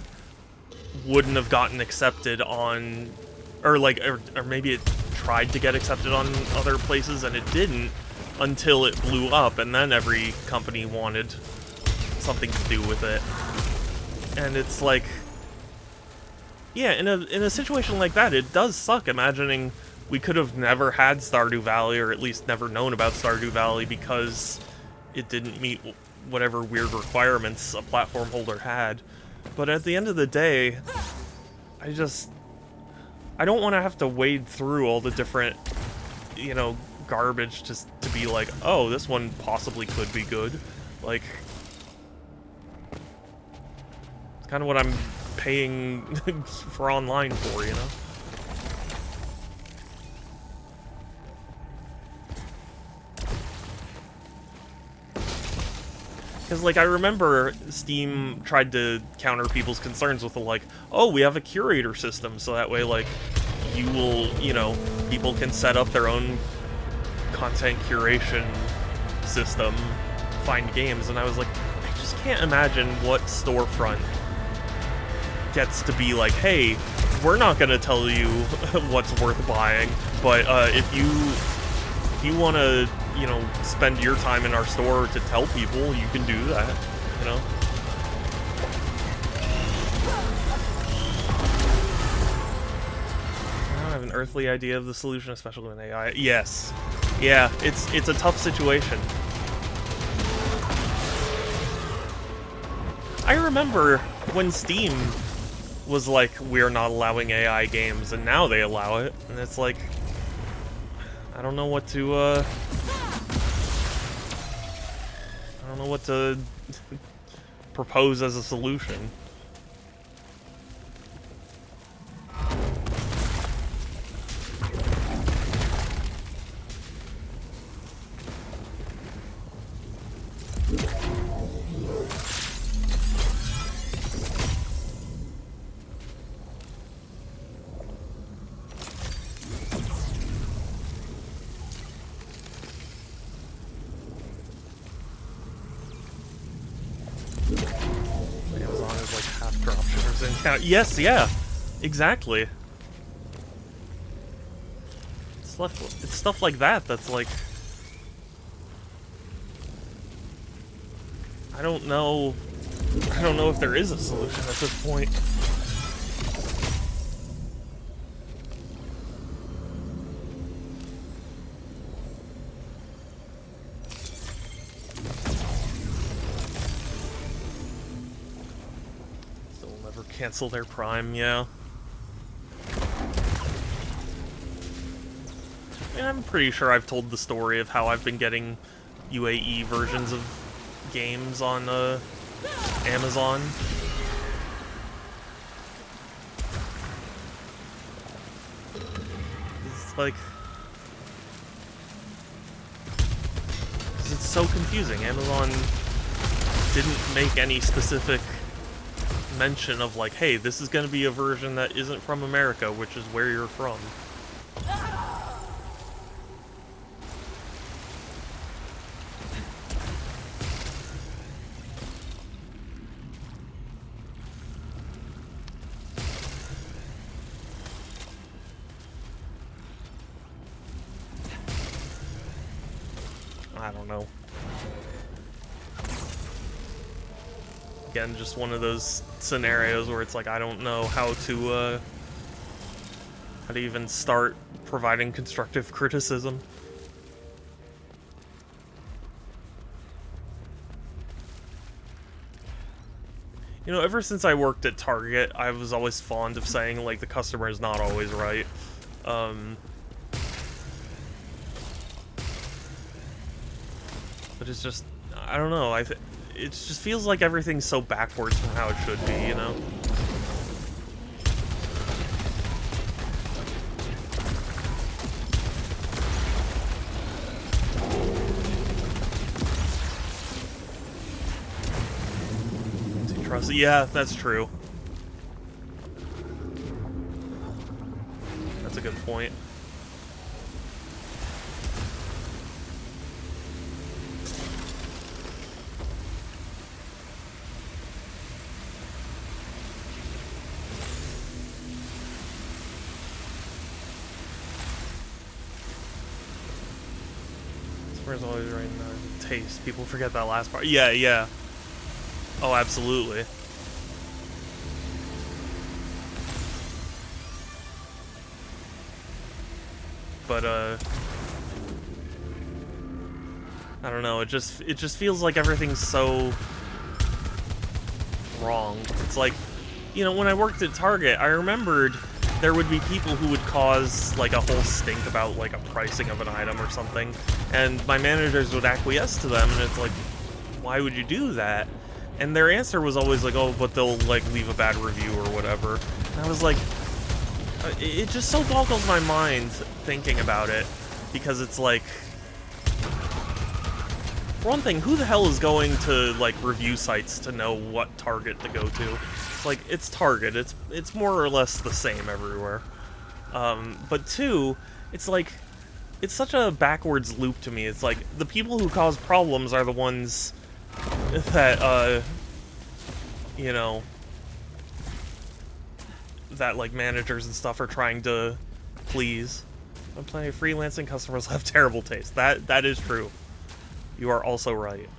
wouldn't have gotten accepted on, or maybe it tried to get accepted on other places and it didn't until it blew up, and then every company wanted something to do with it. And it's like, yeah, in a situation like that, it does suck imagining we could have never had Stardew Valley, or at least never known about Stardew Valley, because it didn't meet whatever weird requirements a platform holder had. But at the end of the day, I don't want to have to wade through all the different, you know, garbage just to be like, oh, this one possibly could be good. Like, it's kind of what I'm paying for online for, you know? Because, like, I remember Steam tried to counter people's concerns with the, like, oh, we have a curator system, so that way, like, you will, you know, people can set up their own content curation system, find games, and I was like, I just can't imagine what storefront gets to be like, hey, we're not gonna tell you what's worth buying, but if you want to, you know, spend your time in our store to tell people, you can do that, you know? I don't have an earthly idea of the solution, especially with AI. Yes. Yeah, it's a tough situation. I remember when Steam was like, we're not allowing AI games, and now they allow it, and it's like, I don't know what to, I don't know what to propose as a solution. Amazon is like half dropshippers in count. Yes, yeah, exactly. It's stuff like that that's like, I don't know if there is a solution at this point. They'll never cancel their Prime, yeah. And I'm pretty sure I've told the story of how I've been getting UAE versions of games on Amazon. It's like, 'cause it's so confusing. Amazon didn't make any specific mention of like, hey, this is going to be a version that isn't from America, which is where you're from. I don't know. Again, just one of those scenarios where it's like, I don't know how to even start providing constructive criticism. You know, ever since I worked at Target, I was always fond of saying, like, the customer is not always right. But it's just, I don't know, it just feels like everything's so backwards from how it should be, you know? Yeah, that's true. That's a good point. Where's always right now? Taste. People forget that last part. Yeah, yeah. Oh, absolutely. But I don't know, it just feels like everything's so wrong. It's like, you know, when I worked at Target, I remembered there would be people who would cause like a whole stink about like a pricing of an item or something, and my managers would acquiesce to them, and it's like, why would you do that? And their answer was always like, oh, but they'll like leave a bad review or whatever. And I was like, it just so boggles my mind thinking about it, because it's like, for one thing, who the hell is going to like review sites to know what Target to go to? It's like, it's Target, it's more or less the same everywhere. But two, it's like, it's such a backwards loop to me. It's like, the people who cause problems are the ones that, you know, that like managers and stuff are trying to please. I'm playing freelancing customers have terrible taste. That is true. You are also right.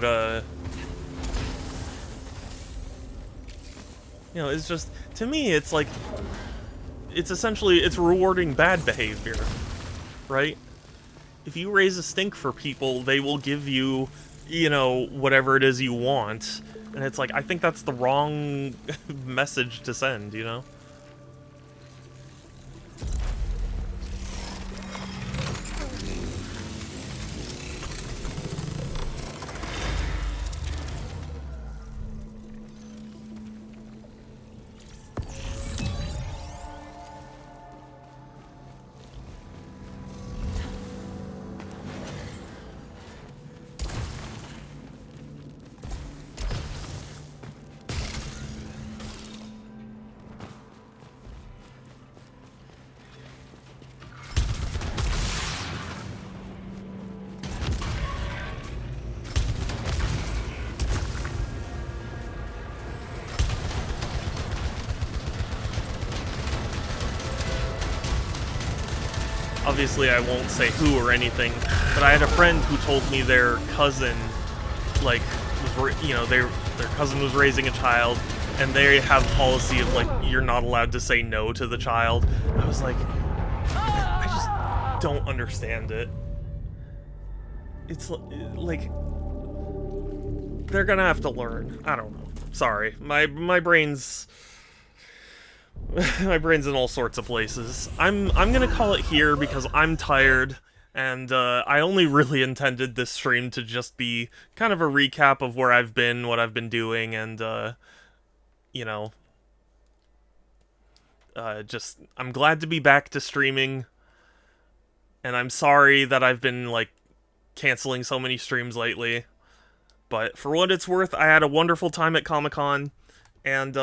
But, you know, it's just, to me, it's like, it's essentially, it's rewarding bad behavior, right? If you raise a stink for people, they will give you, you know, whatever it is you want. And it's like, I think that's the wrong message to send, you know? Obviously, I won't say who or anything, but I had a friend who told me their cousin, like, you know, their cousin was raising a child, and they have a policy of, like, you're not allowed to say no to the child. I was like, I just don't understand it. It's, like, they're gonna have to learn. I don't know. Sorry. My brain's... my brain's in all sorts of places. I'm gonna call it here because I'm tired, and I only really intended this stream to just be kind of a recap of where I've been, what I've been doing, and you know, just I'm glad to be back to streaming, and I'm sorry that I've been like canceling so many streams lately. But for what it's worth, I had a wonderful time at Comic-Con, and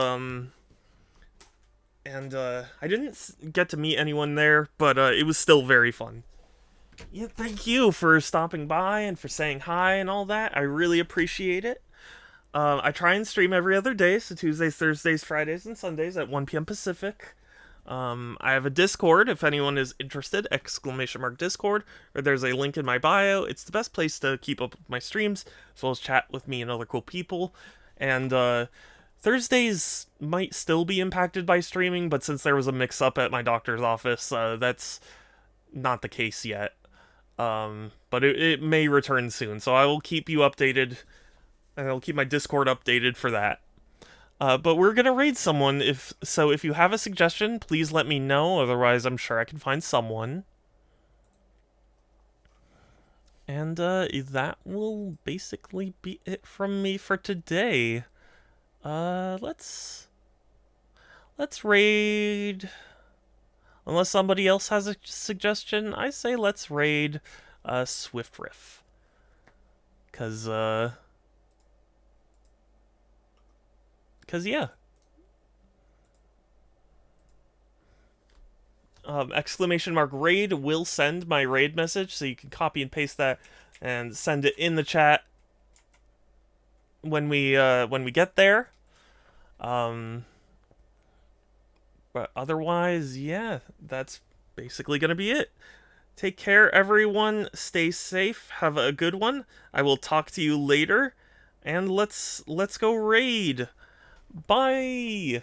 I didn't get to meet anyone there, but it was still very fun. Yeah, thank you for stopping by and for saying hi and all that. I really appreciate it. I try and stream every other day, so Tuesdays, Thursdays, Fridays, and Sundays at 1 p.m. Pacific. I have a Discord if anyone is interested, !Discord, or there's a link in my bio. It's the best place to keep up with my streams, as well as chat with me and other cool people. And, Thursdays might still be impacted by streaming, but since there was a mix-up at my doctor's office, that's not the case yet. But it may return soon, so I will keep you updated, and I'll keep my Discord updated for that. But we're gonna raid someone, if you have a suggestion, please let me know, otherwise I'm sure I can find someone. And, that will basically be it from me for today. Let's raid, unless somebody else has a suggestion, I say let's raid, Swift Riff. 'Cause yeah. !Raid will send my raid message, so you can copy and paste that and send it in the chat when we get there. But otherwise, yeah, that's basically gonna be it. Take care, everyone. Stay safe. Have a good one. I will talk to you later, and let's go raid. Bye.